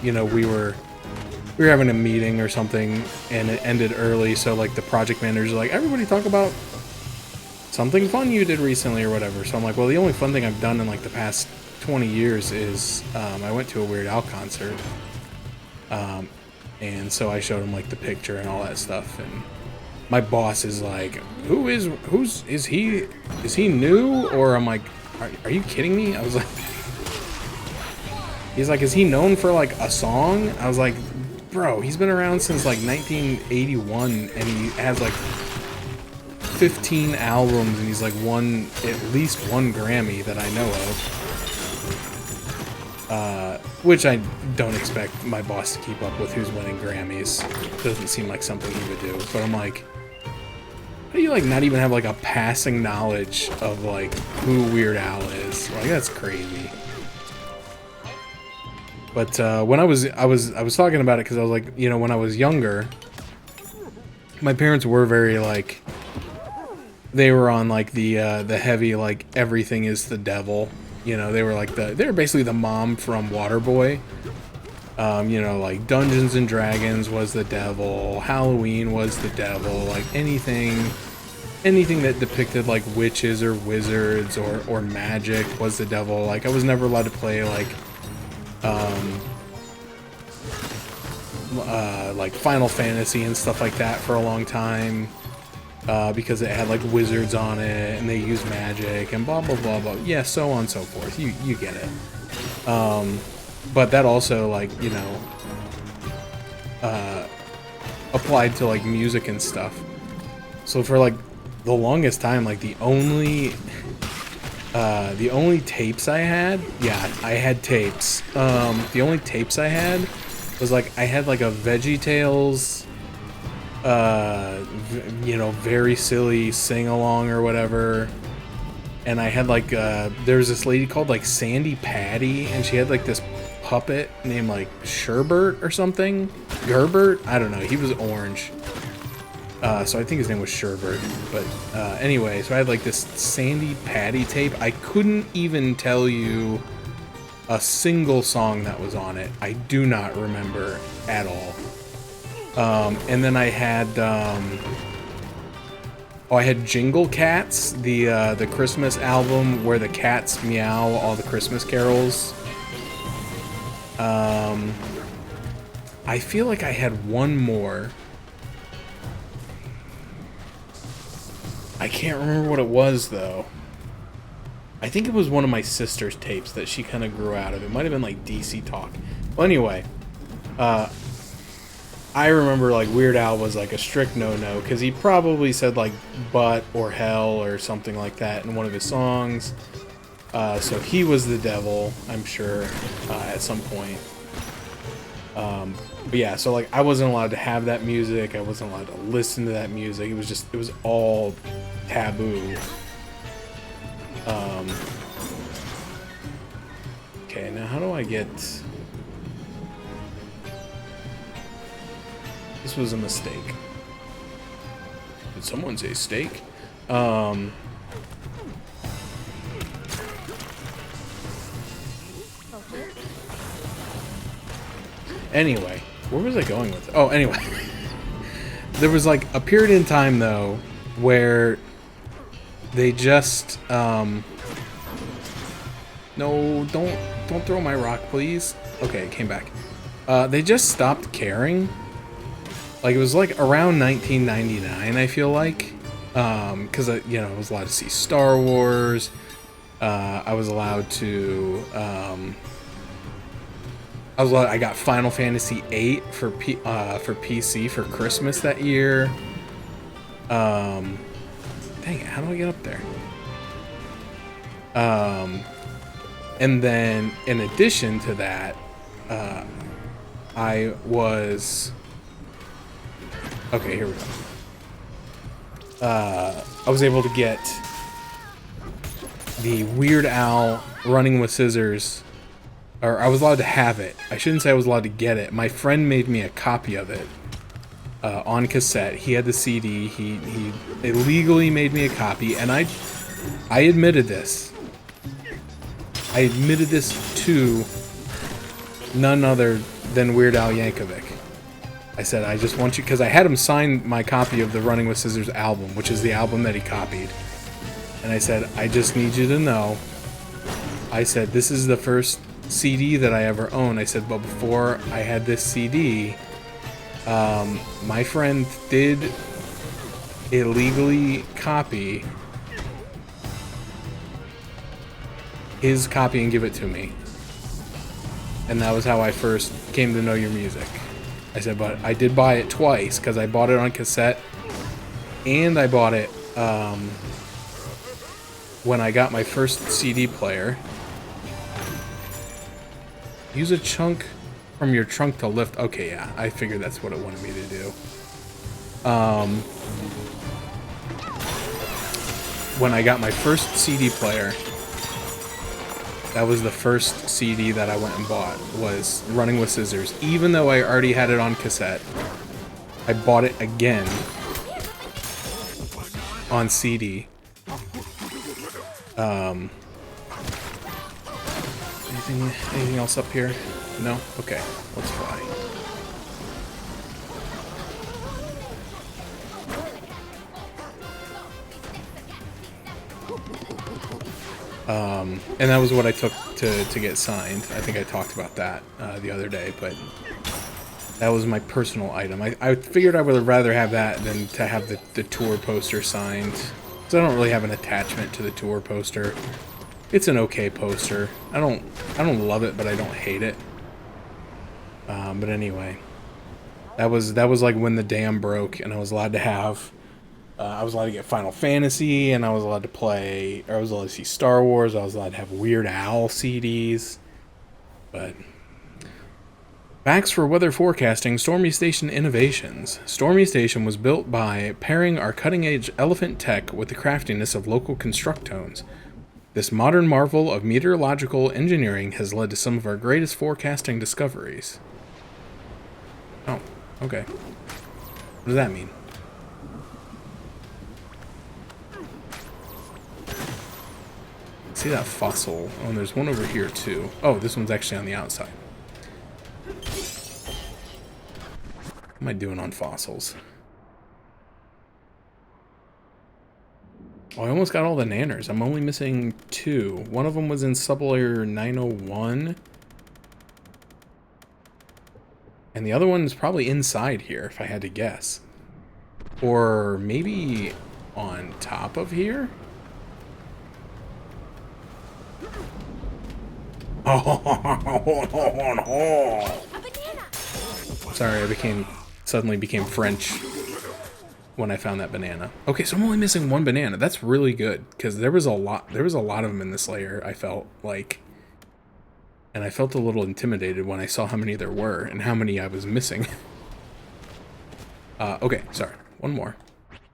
you know, we were having a meeting or something and it ended early, so like the project managers are like, everybody talk about something fun you did recently or whatever. So I'm like, well, the only fun thing I've done in like the past 20 years is I went to a Weird Al concert, and so I showed them like the picture and all that stuff, and my boss is like, is he new? Or I'm like, are you kidding me? I was like, he's like, is he known for like a song? I was like, bro, he's been around since like 1981 and he has like 15 albums and he's like won at least one Grammy that I know of. Which I don't expect my boss to keep up with who's winning Grammys. Doesn't seem like something he would do. But I'm like, how do you like not even have like a passing knowledge of like who Weird Al is? Like, that's crazy. But when I was talking about it because I was like, you know, when I was younger, my parents were very like, they were on like the heavy like everything is the devil. You know, they were like they were basically the mom from Waterboy. You know, like Dungeons and Dragons was the devil, Halloween was the devil, like anything that depicted like witches or wizards or magic was the devil. Like, I was never allowed to play like Final Fantasy and stuff like that for a long time. Because it had like wizards on it and they used magic and blah blah blah blah. Yeah, so on and so forth. You get it. But that also, like, you know, applied to like music and stuff. So for like the longest time, like the only tapes I had, yeah, I had tapes. The only tapes I had was like, I had like a VeggieTales, you know, very silly sing-along or whatever. And I had like, there was this lady called like Sandy Patty, and she had like this puppet named like Sherbert or something. Gerbert? I don't know. He was orange. So I think his name was Sherbert. But anyway, so I had like this Sandy Patty tape. I couldn't even tell you a single song that was on it. I do not remember at all. And then I had I had Jingle Cats, the Christmas album where the cats meow all the Christmas carols. I feel like I had one more. I can't remember what it was though. I think it was one of my sister's tapes that she kind of grew out of. It might have been like DC Talk. Well, anyway, I remember like Weird Al was like a strict no-no because he probably said like butt or hell or something like that in one of his songs. So he was the devil, I'm sure, at some point. But yeah, so like I wasn't allowed to have that music. I wasn't allowed to listen to that music. It was all taboo. Okay, now how do I get... This was a mistake. Did someone say steak? Anyway, where was I going with it? Oh, anyway. There was like a period in time though where they just no, don't throw my rock, please. Okay, it came back. They just stopped caring. Like it was like around 1999, I feel like, because you know I was allowed to see Star Wars. I was allowed to. I got Final Fantasy VIII for PC for Christmas that year. Dang it, how do I get up there? And then in addition to that, I was... Okay, here we go. I was able to get the Weird Al Running with Scissors, or I was allowed to have it. I shouldn't say I was allowed to get it. My friend made me a copy of it on cassette. He had the CD. He illegally made me a copy, and I admitted this. I admitted this to none other than Weird Al Yankovic. I said, I just want you, because I had him sign my copy of the Running with Scissors album, which is the album that he copied. And I said, I just need you to know. I said, this is the first CD that I ever owned. I said, but before I had this CD, my friend did illegally copy his copy and give it to me. And that was how I first came to know your music. I said, but I did buy it twice, because I bought it on cassette, and I bought it when I got my first CD player. Use a chunk from your trunk to lift. Okay, yeah, I figured that's what it wanted me to do. When I got my first CD player, that was the first CD that I went and bought, was Running with Scissors. Even though I already had it on cassette, I bought it again on CD. Anything else up here? No? Okay, let's fly. And that was what I took to get signed. I think I talked about that the other day, but that was my personal item. I figured I would rather have that than to have the tour poster signed. So I don't really have an attachment to the tour poster. It's an okay poster. I don't love it, but I don't hate it. But anyway, that was like when the dam broke, and I was allowed to have. I was allowed to get Final Fantasy, and I was allowed to play, or I was allowed to see Star Wars. I was allowed to have Weird Al CDs. But facts for weather forecasting: Stormy Station innovations. Stormy Station was built by pairing our cutting-edge elephant tech with the craftiness of local constructones. This modern marvel of meteorological engineering has led to some of our greatest forecasting discoveries. Oh, okay. What does that mean? See that fossil? Oh, and there's one over here too. Oh, this one's actually on the outside. What am I doing on fossils? Oh, I almost got all the nanners. I'm only missing 2. One of them was in sublayer 901. And the other one is probably inside here, if I had to guess. Or maybe on top of here? A banana! Sorry, I suddenly became French when I found that banana. Okay, so I'm only missing one banana. That's really good, because there was a lot of them in this layer, I felt like. And I felt a little intimidated when I saw how many there were and how many I was missing. Okay, sorry. One more.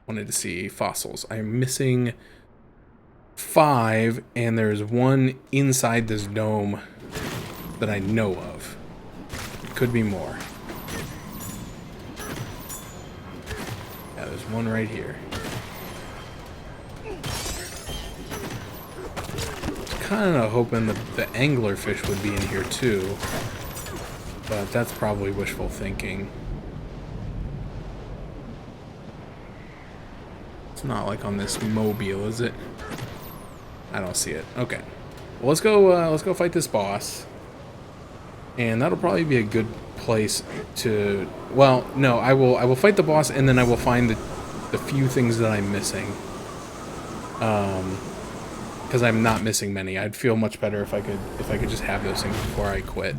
Wanted to see fossils. I'm missing 5, and there's one inside this dome that I know of. Could be more. Yeah, there's one right here. Kind of hoping the anglerfish would be in here too, but that's probably wishful thinking. It's not like on this mobile, is it? I don't see it. Okay, well, let's go fight this boss, and that'll probably be a good place to. Well, no, I will fight the boss, and then I will find the few things that I'm missing. Because I'm not missing many. I'd feel much better if I could just have those things before I quit.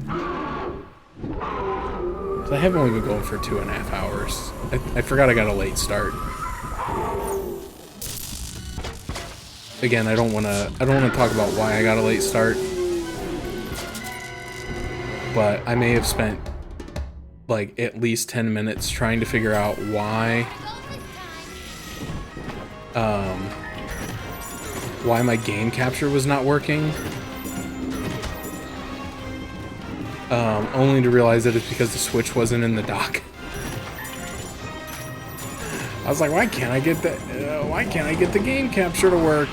So I have only been going for 2.5 hours. I forgot I got a late start. Again, I don't wanna talk about why I got a late start. But I may have spent like at least 10 minutes trying to figure out why my game capture was not working. Only to realize that it's because the switch wasn't in the dock. I was like, why can't I get the game capture to work?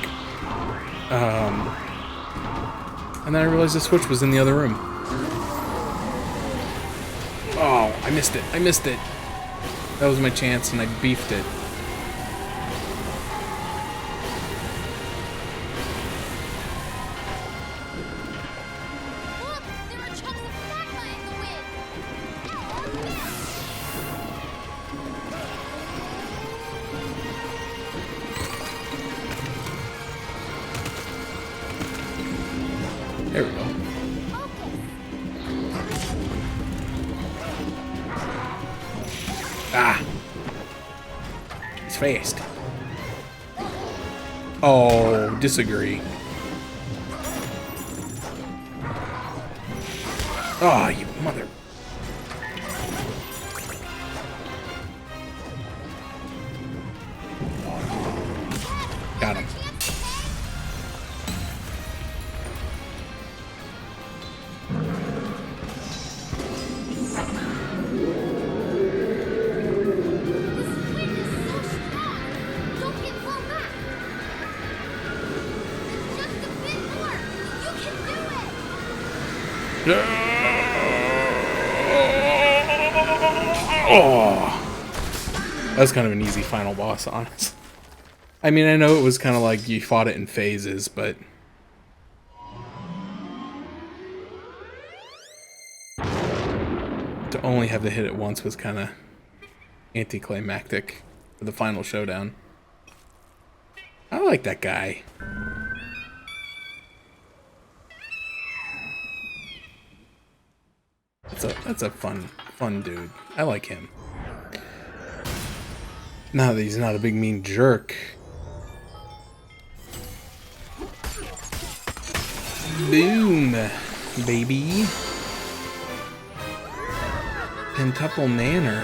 And then I realized the switch was in the other room. Oh, I missed it. That was my chance, and I beefed it. Look, there are chunks of magma in the wind. There we go. Ah! It's fast. Oh, disagree. Oh, you mother. Got him. Oh, that's kind of an easy final boss, honestly. I mean, I know it was kind of like you fought it in phases, but to only have to hit it once was kind of anticlimactic for the final showdown. I like that guy. That's a fun dude. I like him. Now that he's not a big mean jerk. Boom, baby. Pentuple Manor.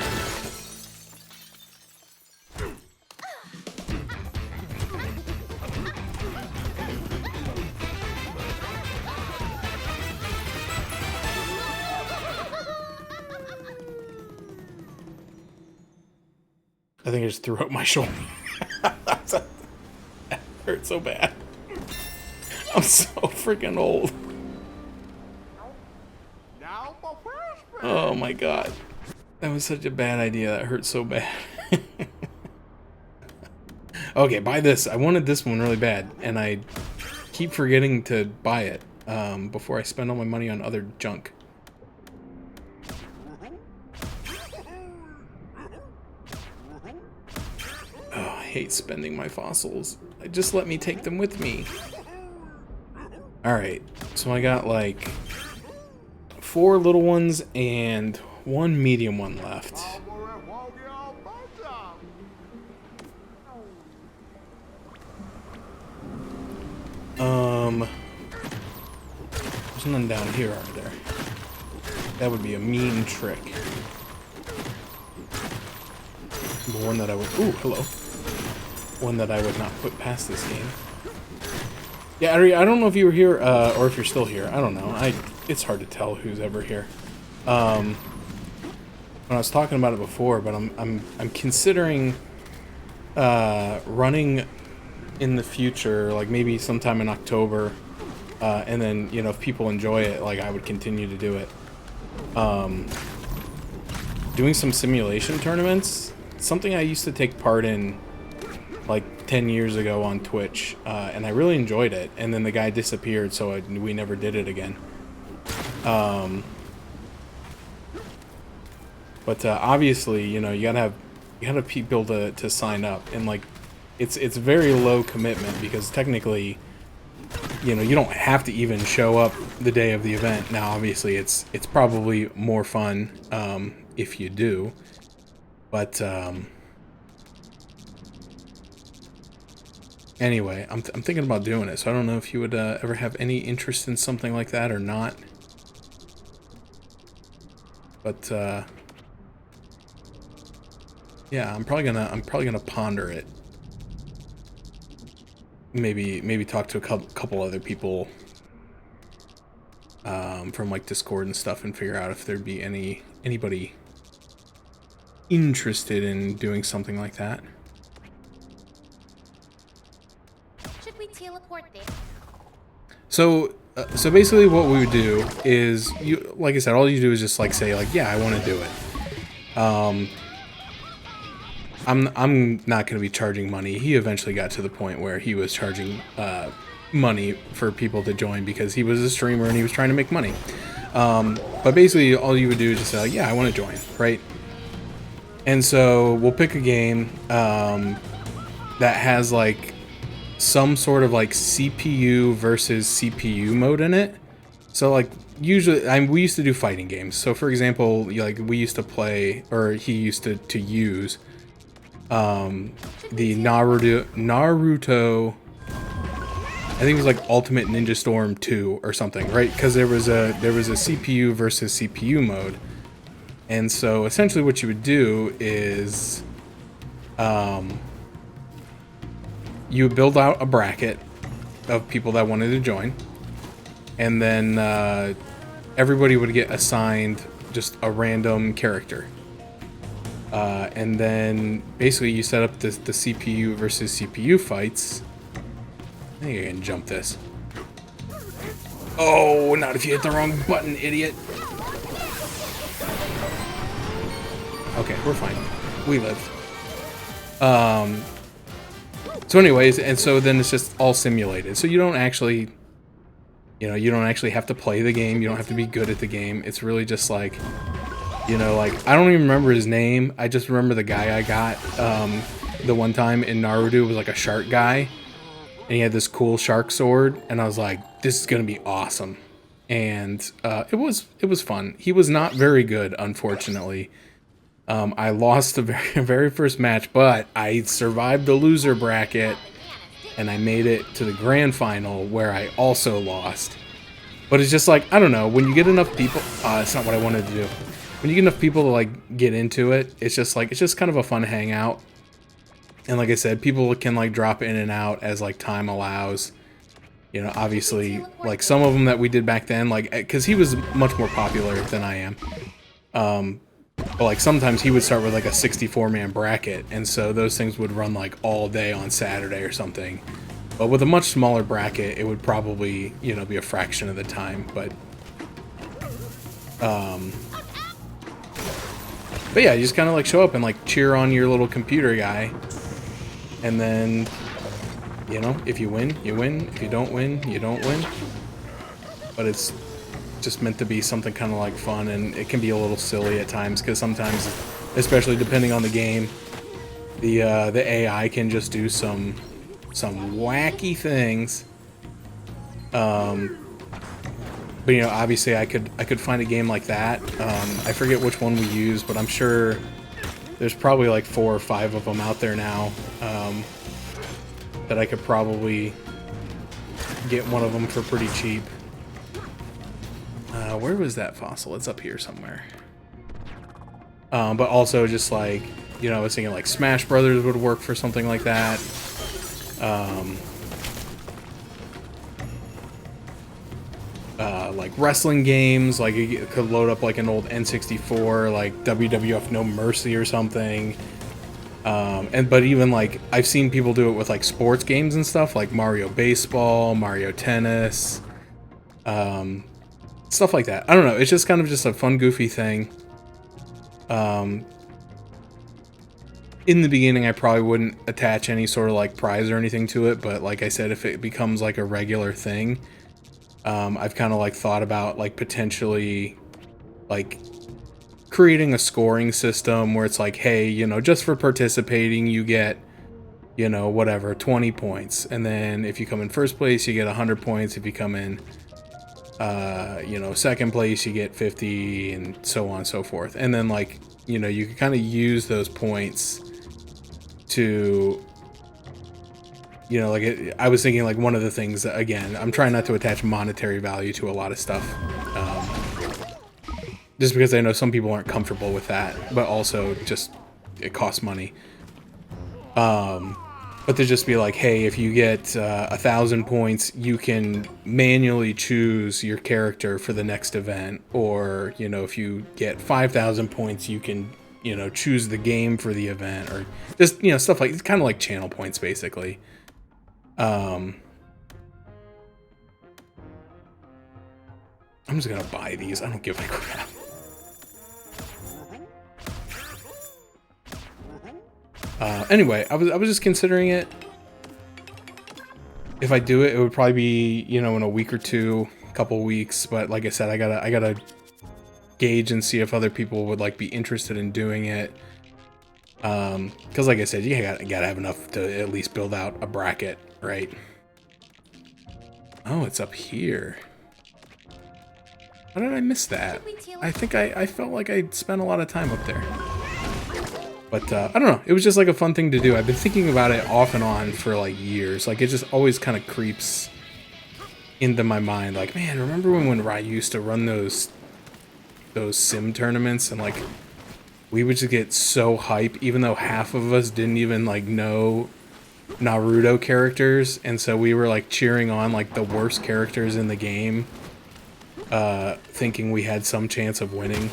I think I just threw out my shoulder. That hurt so bad. I'm so freaking old. Oh my god. That was such a bad idea. That hurt so bad. Okay, buy this. I wanted this one really bad, and I keep forgetting to buy it before I spend all my money on other junk. Oh, I hate spending my fossils. Just let me take them with me. Alright, so I got like 4 little ones and 1 medium one left. There's none down here, are there? That would be a mean trick. But one that I would... Ooh, hello. One that I would not put past this game. Yeah, Ari, I don't know if you were here, or if you're still here. I don't know. It's hard to tell who's ever here. When I was talking about it before, but I'm considering running in the future, like maybe sometime in October, and then, you know, if people enjoy it, like I would continue to do it. Doing some simulation tournaments, something I used to take part in like 10 years ago on Twitch, and I really enjoyed it, and then the guy disappeared, so we never did it again. But obviously, you know, you gotta have people to sign up, and like it's very low commitment, because technically, you know, you don't have to even show up the day of the event. Now obviously it's probably more fun if you do, but anyway, I'm thinking about doing it, so I don't know if you would ever have any interest in something like that or not. But yeah, I'm probably gonna ponder it. Maybe talk to a couple other people from like Discord and stuff, and figure out if there'd be anybody interested in doing something like that. Should we teleport there? So basically what we would do is, like I said, all you do is just like say like, yeah, I want to do it. I'm not going to be charging money. He eventually got to the point where he was charging money for people to join, because he was a streamer and he was trying to make money. But basically all you would do is just say like, yeah, I want to join, right? And so we'll pick a game that has like some sort of like CPU versus CPU mode in it. So like usually we used to do fighting games. So for example, like we used to play, or he used to use the Naruto, I think it was like Ultimate Ninja Storm 2 or something, right? Because there was a CPU versus CPU mode. And so essentially what you would do is you would build out a bracket of people that wanted to join, and then everybody would get assigned just a random character. And then basically you set up the CPU versus CPU fights. I think I can jump this. Oh, not if you hit the wrong button, idiot. Okay, we're fine. We lived. So anyways, and so then it's just all simulated. So you don't actually, you know, you don't actually have to play the game. You don't have to be good at the game. It's really just like, you know, like, I don't even remember his name. I just remember the guy I got the one time in Naruto was like a shark guy. And he had this cool shark sword. And I was like, this is going to be awesome. And it was fun. He was not very good, unfortunately. I lost the very first match, but I survived the loser bracket. And I made it to the grand final, where I also lost. But it's just like, I don't know, when you get enough people... it's not what I wanted to do. When you get enough people to like get into it, it's just kind of a fun hangout. And like I said, people can like drop in and out as like time allows. You know, obviously, like some of them that we did back then, like, because he was much more popular than I am. But like sometimes he would start with like a 64-man bracket, and so those things would run like all day on Saturday or something. But with a much smaller bracket, it would probably, you know, be a fraction of the time. But yeah, you just kind of like show up and like cheer on your little computer guy. And then, you know, if you win, you win. If you don't win, you don't win. But it's just meant to be something kind of like fun, and it can be a little silly at times, because sometimes, especially depending on the game, the AI can just do some wacky things. But you know, obviously I could find a game like that. I forget which one we used, but I'm sure there's probably like 4 or 5 of them out there now, that I could probably get one of them for pretty cheap. Where was that fossil? It's up here somewhere. But also just like, you know, I was thinking like Smash Brothers would work for something like that. Like wrestling games, like it could load up like an old N64, like WWF No Mercy or something. But even like I've seen people do it with like sports games and stuff, like Mario Baseball, Mario Tennis, stuff like that. I don't know. It's just kind of just a fun, goofy thing. In the beginning, I probably wouldn't attach any sort of like prize or anything to it, but like I said, if it becomes like a regular thing, I've kind of like thought about like potentially like creating a scoring system where it's like, hey, you know, just for participating, you get, you know, whatever, 20 points. And then if you come in first place, you get 100 points. If you come in, you know, second place, you get 50, and so on and so forth. And then like, you know, you can kind of use those points to, you know, like I was thinking like one of the things that, again, I'm trying not to attach monetary value to a lot of stuff, just because I know some people aren't comfortable with that, but also just it costs money. But to just be like, hey, if you get 1,000 points, you can manually choose your character for the next event, or you know, if you get 5,000 points, you can, you know, choose the game for the event, or just, you know, stuff like, it's kind of like channel points basically. I'm just gonna buy these. I don't give a crap. Anyway, I was just considering it. If I do it, it would probably be, you know, in a week or two, couple weeks. But like I said, I gotta gauge and see if other people would like be interested in doing it. Because like I said, you gotta have enough to at least build out a bracket, right? Oh, it's up here. How did I miss that? I think I felt like I spent a lot of time up there. But I don't know. It was just like a fun thing to do. I've been thinking about it off and on for like years. Like it just always kind of creeps into my mind. Like, man, remember when I used to run those sim tournaments, and like we would just get so hype, even though half of us didn't even like know Naruto characters, and so we were like cheering on like the worst characters in the game, thinking we had some chance of winning.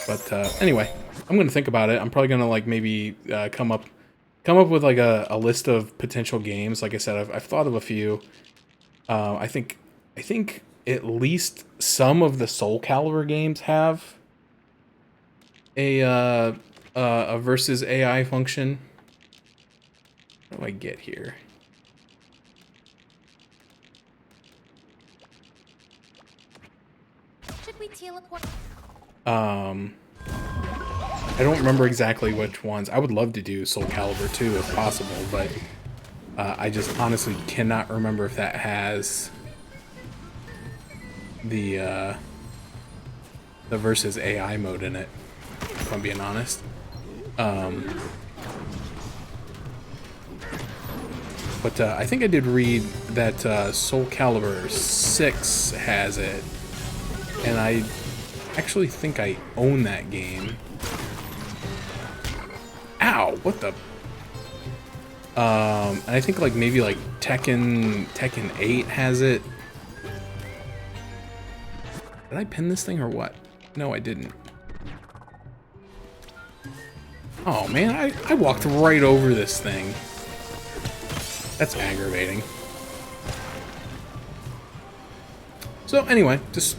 But anyway, I'm gonna think about it. I'm probably gonna like maybe come up with like a list of potential games. Like I said, I've thought of a few. I think at least some of the Soul Calibur games have a versus AI function. What do I get here? Should we teleport? I don't remember exactly which ones. I would love to do Soul Calibur 2 if possible, but I just honestly cannot remember if that has the versus AI mode in it, if I'm being honest. But I think I did read that Soul Calibur 6 has it, and I actually think I own that game. Ow, what the? And I think like maybe like Tekken 8 has it. Did I pin this thing or what? No, I didn't. Oh man, I walked right over this thing. That's aggravating. So anyway, just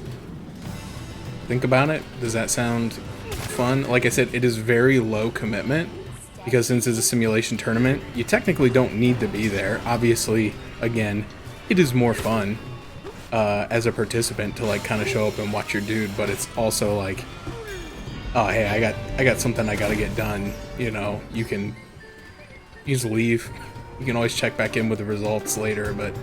think about it. Does that sound fun? Like I said, it is very low commitment, because since it's a simulation tournament, you technically don't need to be there. Obviously, again, it is more fun as a participant to like kind of show up and watch your dude, but it's also like, oh hey, I got something I gotta get done. You know, you can just leave. You can always check back in with the results later, but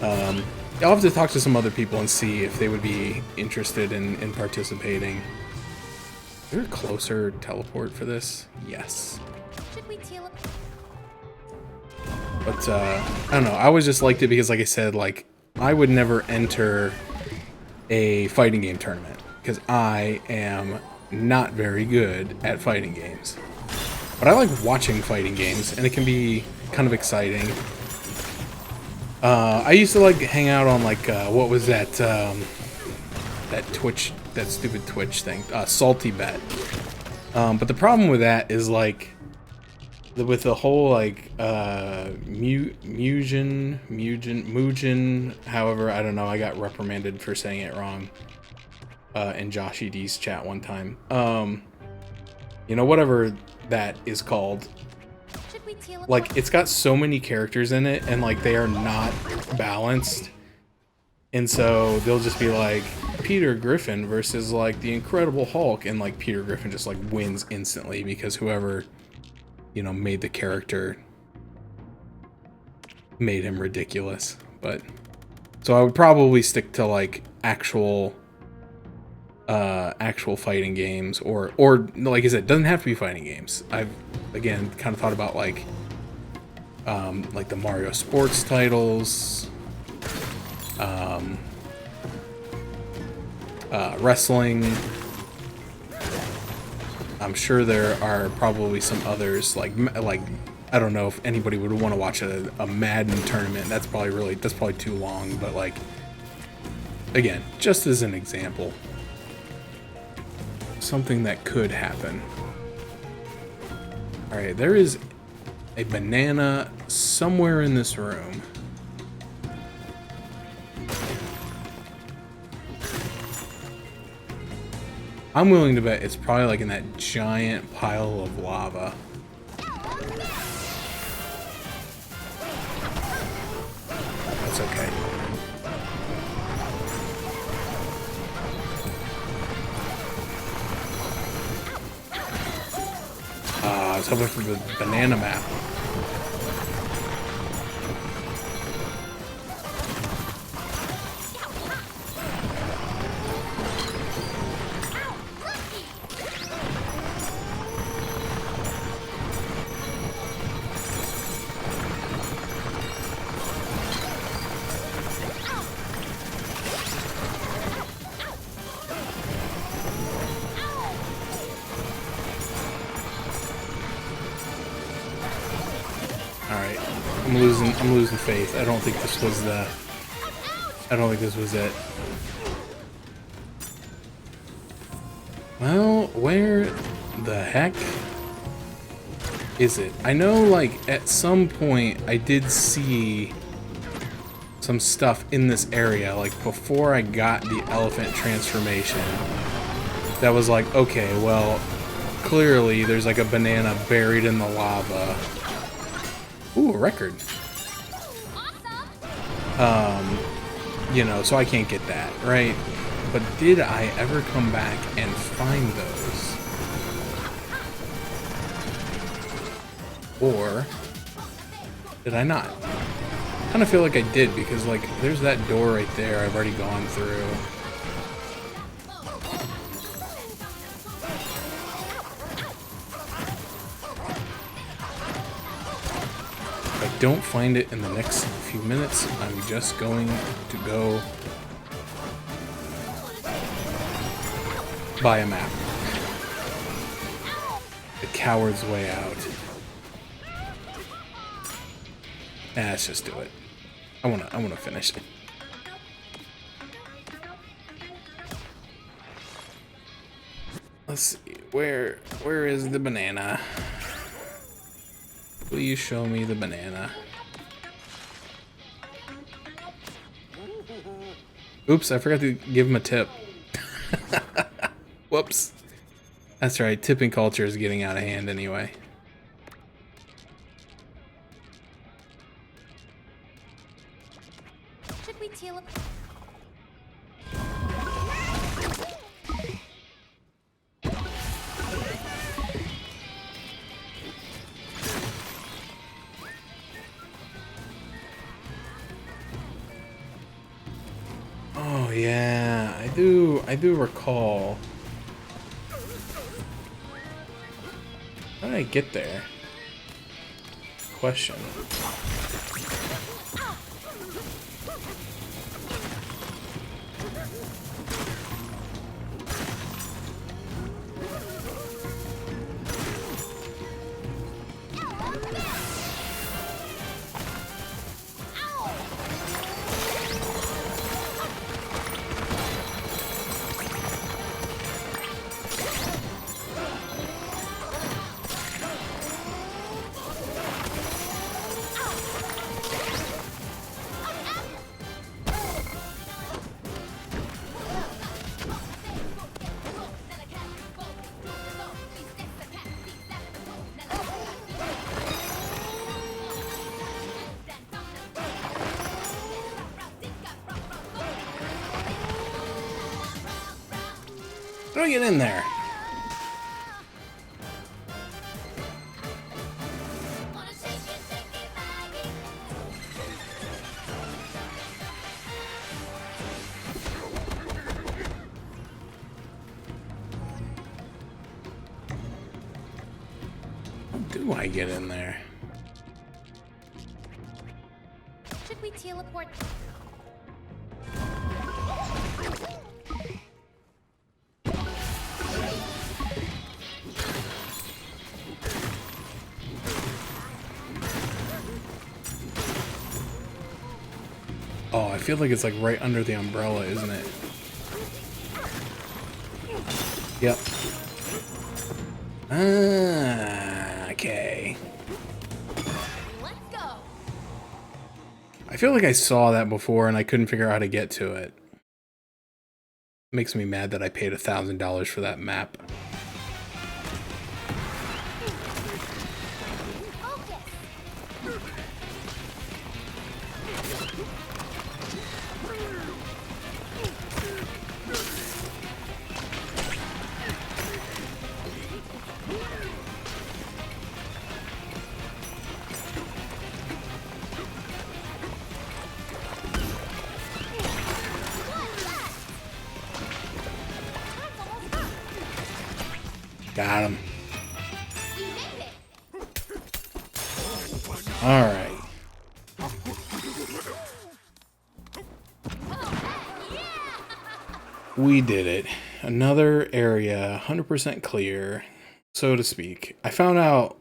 I'll have to talk to some other people and see if they would be interested in participating. Is there a closer teleport for this? Yes. Should we teal up? But I don't know. I always just liked it because, like I said, like I would never enter a fighting game tournament because I am not very good at fighting games. But I like watching fighting games, and it can be kind of exciting. I used to like hang out on like what was that that Twitch, that stupid Twitch thing, Salty Bet. But the problem with that is like with the whole like Mugen, however, I don't know, I got reprimanded for saying it wrong in Josh ED's chat one time. You know, whatever that is called. Like, it's got so many characters in it, and like they are not balanced. And so they'll just be like Peter Griffin versus like the Incredible Hulk, and like Peter Griffin just like wins instantly because whoever, you know, made the character made him ridiculous. But so I would probably stick to like actual fighting games, or like I said, it doesn't have to be fighting games. I've again kind of thought about like the Mario sports titles, wrestling. I'm sure there are probably some others like I don't know if anybody would want to watch a Madden tournament. That's probably too long, but like again, just as an example, something that could happen. All right, there is a banana somewhere in this room. I'm willing to bet it's probably like in that giant pile of lava. That's okay. I was hoping for the banana map. I'm losing faith. I don't think this was it. Well, where the heck is it? I know, like, at some point I did see some stuff in this area, like, before I got the elephant transformation. That was like, okay, well, clearly there's, like, a banana buried in the lava. Ooh, a record. You know, so I can't get that, right? But did I ever come back and find those? Or did I not? I kind of feel like I did, because like there's that door right there I've already gone through. If I don't find it in the next few minutes, I'm just going to go buy a map. The coward's way out. Let's just do it. I wanna finish it. Let's see. Where is the banana? Will you show me the banana? Oops, I forgot to give him a tip. Whoops. That's right, tipping culture is getting out of hand anyway. Should we teal up? yeah, I do recall. How did I get there? Question. How do I get in there? How do I get in there? Should we teleport? Oh, I feel like it's like right under the umbrella, isn't it? Yep. Okay. Let's go. I feel like I saw that before and I couldn't figure out how to get to it. Makes me mad that I paid $1,000 for that map. Got him. We made it. All right. We did it. Another area, 100% clear, so to speak. I found out,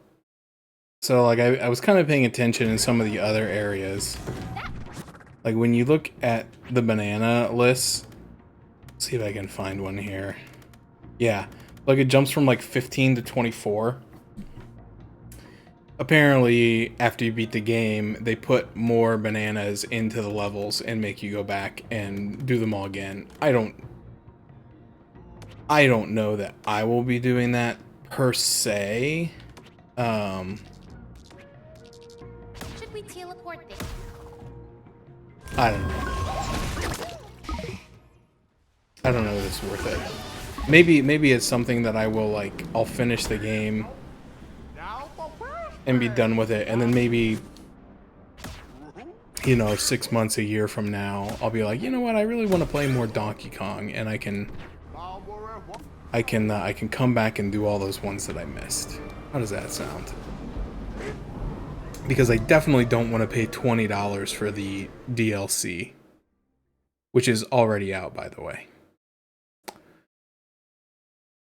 so like I was kind of paying attention in some of the other areas. Like when you look at the banana lists, let's see if I can find one here. Yeah, like it jumps from like 15 to 24. Apparently, after you beat the game, they put more bananas into the levels and make you go back and do them all again. I don't know that I will be doing that per se. Should we teleport there? I don't know. I don't know if it's worth it. Maybe it's something that I will like. I'll finish the game and be done with it, and then maybe, you know, 6 months, a year from now, I'll be like, you know what? I really want to play more Donkey Kong, and I can come back and do all those ones that I missed. How does that sound? Because I definitely don't want to pay $20 for the DLC, which is already out, by the way.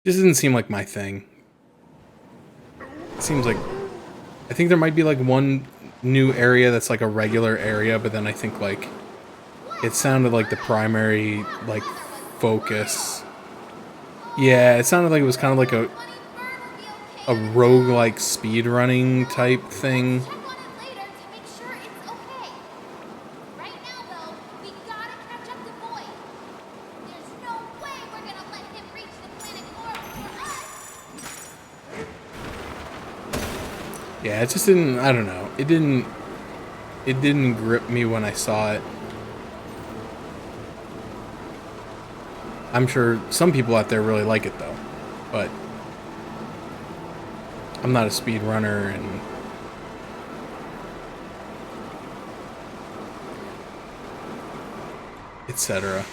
This doesn't seem like my thing. It seems like, I think there might be like one new area that's like a regular area, but then I think like it sounded like the primary like focus. Yeah, it sounded like it was kind of like a roguelike speedrunning type thing. Check on it later to make sure it's okay. Right now, though, we gotta catch up to Boy. There's no way we're gonna let him reach the planet core before us. Yeah, it just didn't, I don't know. It didn't grip me when I saw it. I'm sure some people out there really like it though, but I'm not a speedrunner and etc.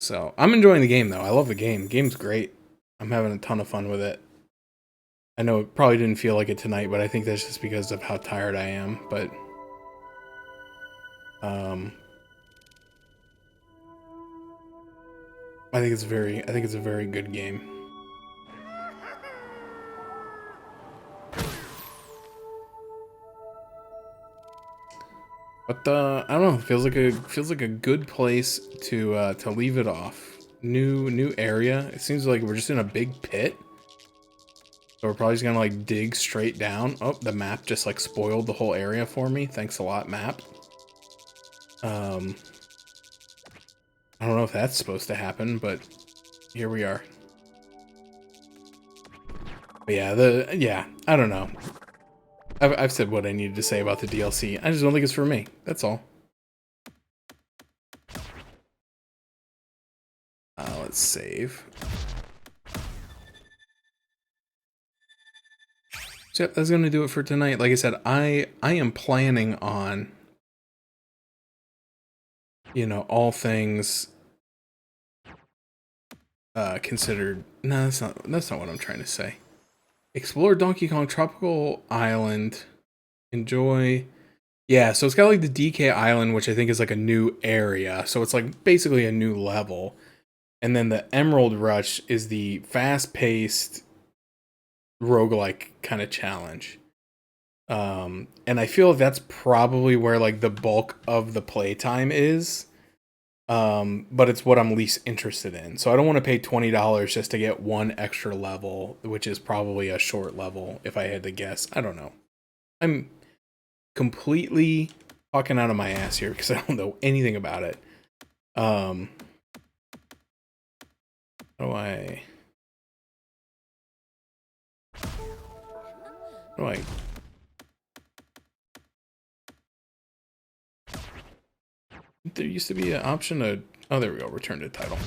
So I'm enjoying the game though. I love the game. The game's great. I'm having a ton of fun with it. I know it probably didn't feel like it tonight, but I think that's just because of how tired I am. But I think it's a very good game. But I don't know. It feels like a good place to leave it off. New area. It seems like we're just in a big pit. So we're probably just gonna like dig straight down. Oh, the map just like spoiled the whole area for me. Thanks a lot, map. I don't know if that's supposed to happen, but here we are. But yeah, I don't know. I've said what I needed to say about the DLC. I just don't think it's for me. That's all. Let's save. So that's gonna do it for tonight. Like I said, I am planning on, you know, all things considered. No, that's not what I'm trying to say. Explore Donkey Kong Tropical Island. Enjoy. Yeah, so it's got like the DK Island, which I think is like a new area. So it's like basically a new level. And then the Emerald Rush is the fast-paced roguelike kind of challenge. And I feel that's probably where like the bulk of the playtime is. But it's what I'm least interested in. So I don't want to pay $20 just to get one extra level, which is probably a short level if I had to guess. I don't know. I'm completely talking out of my ass here because I don't know anything about it. How do I there used to be an option to, oh, there we go, return to title.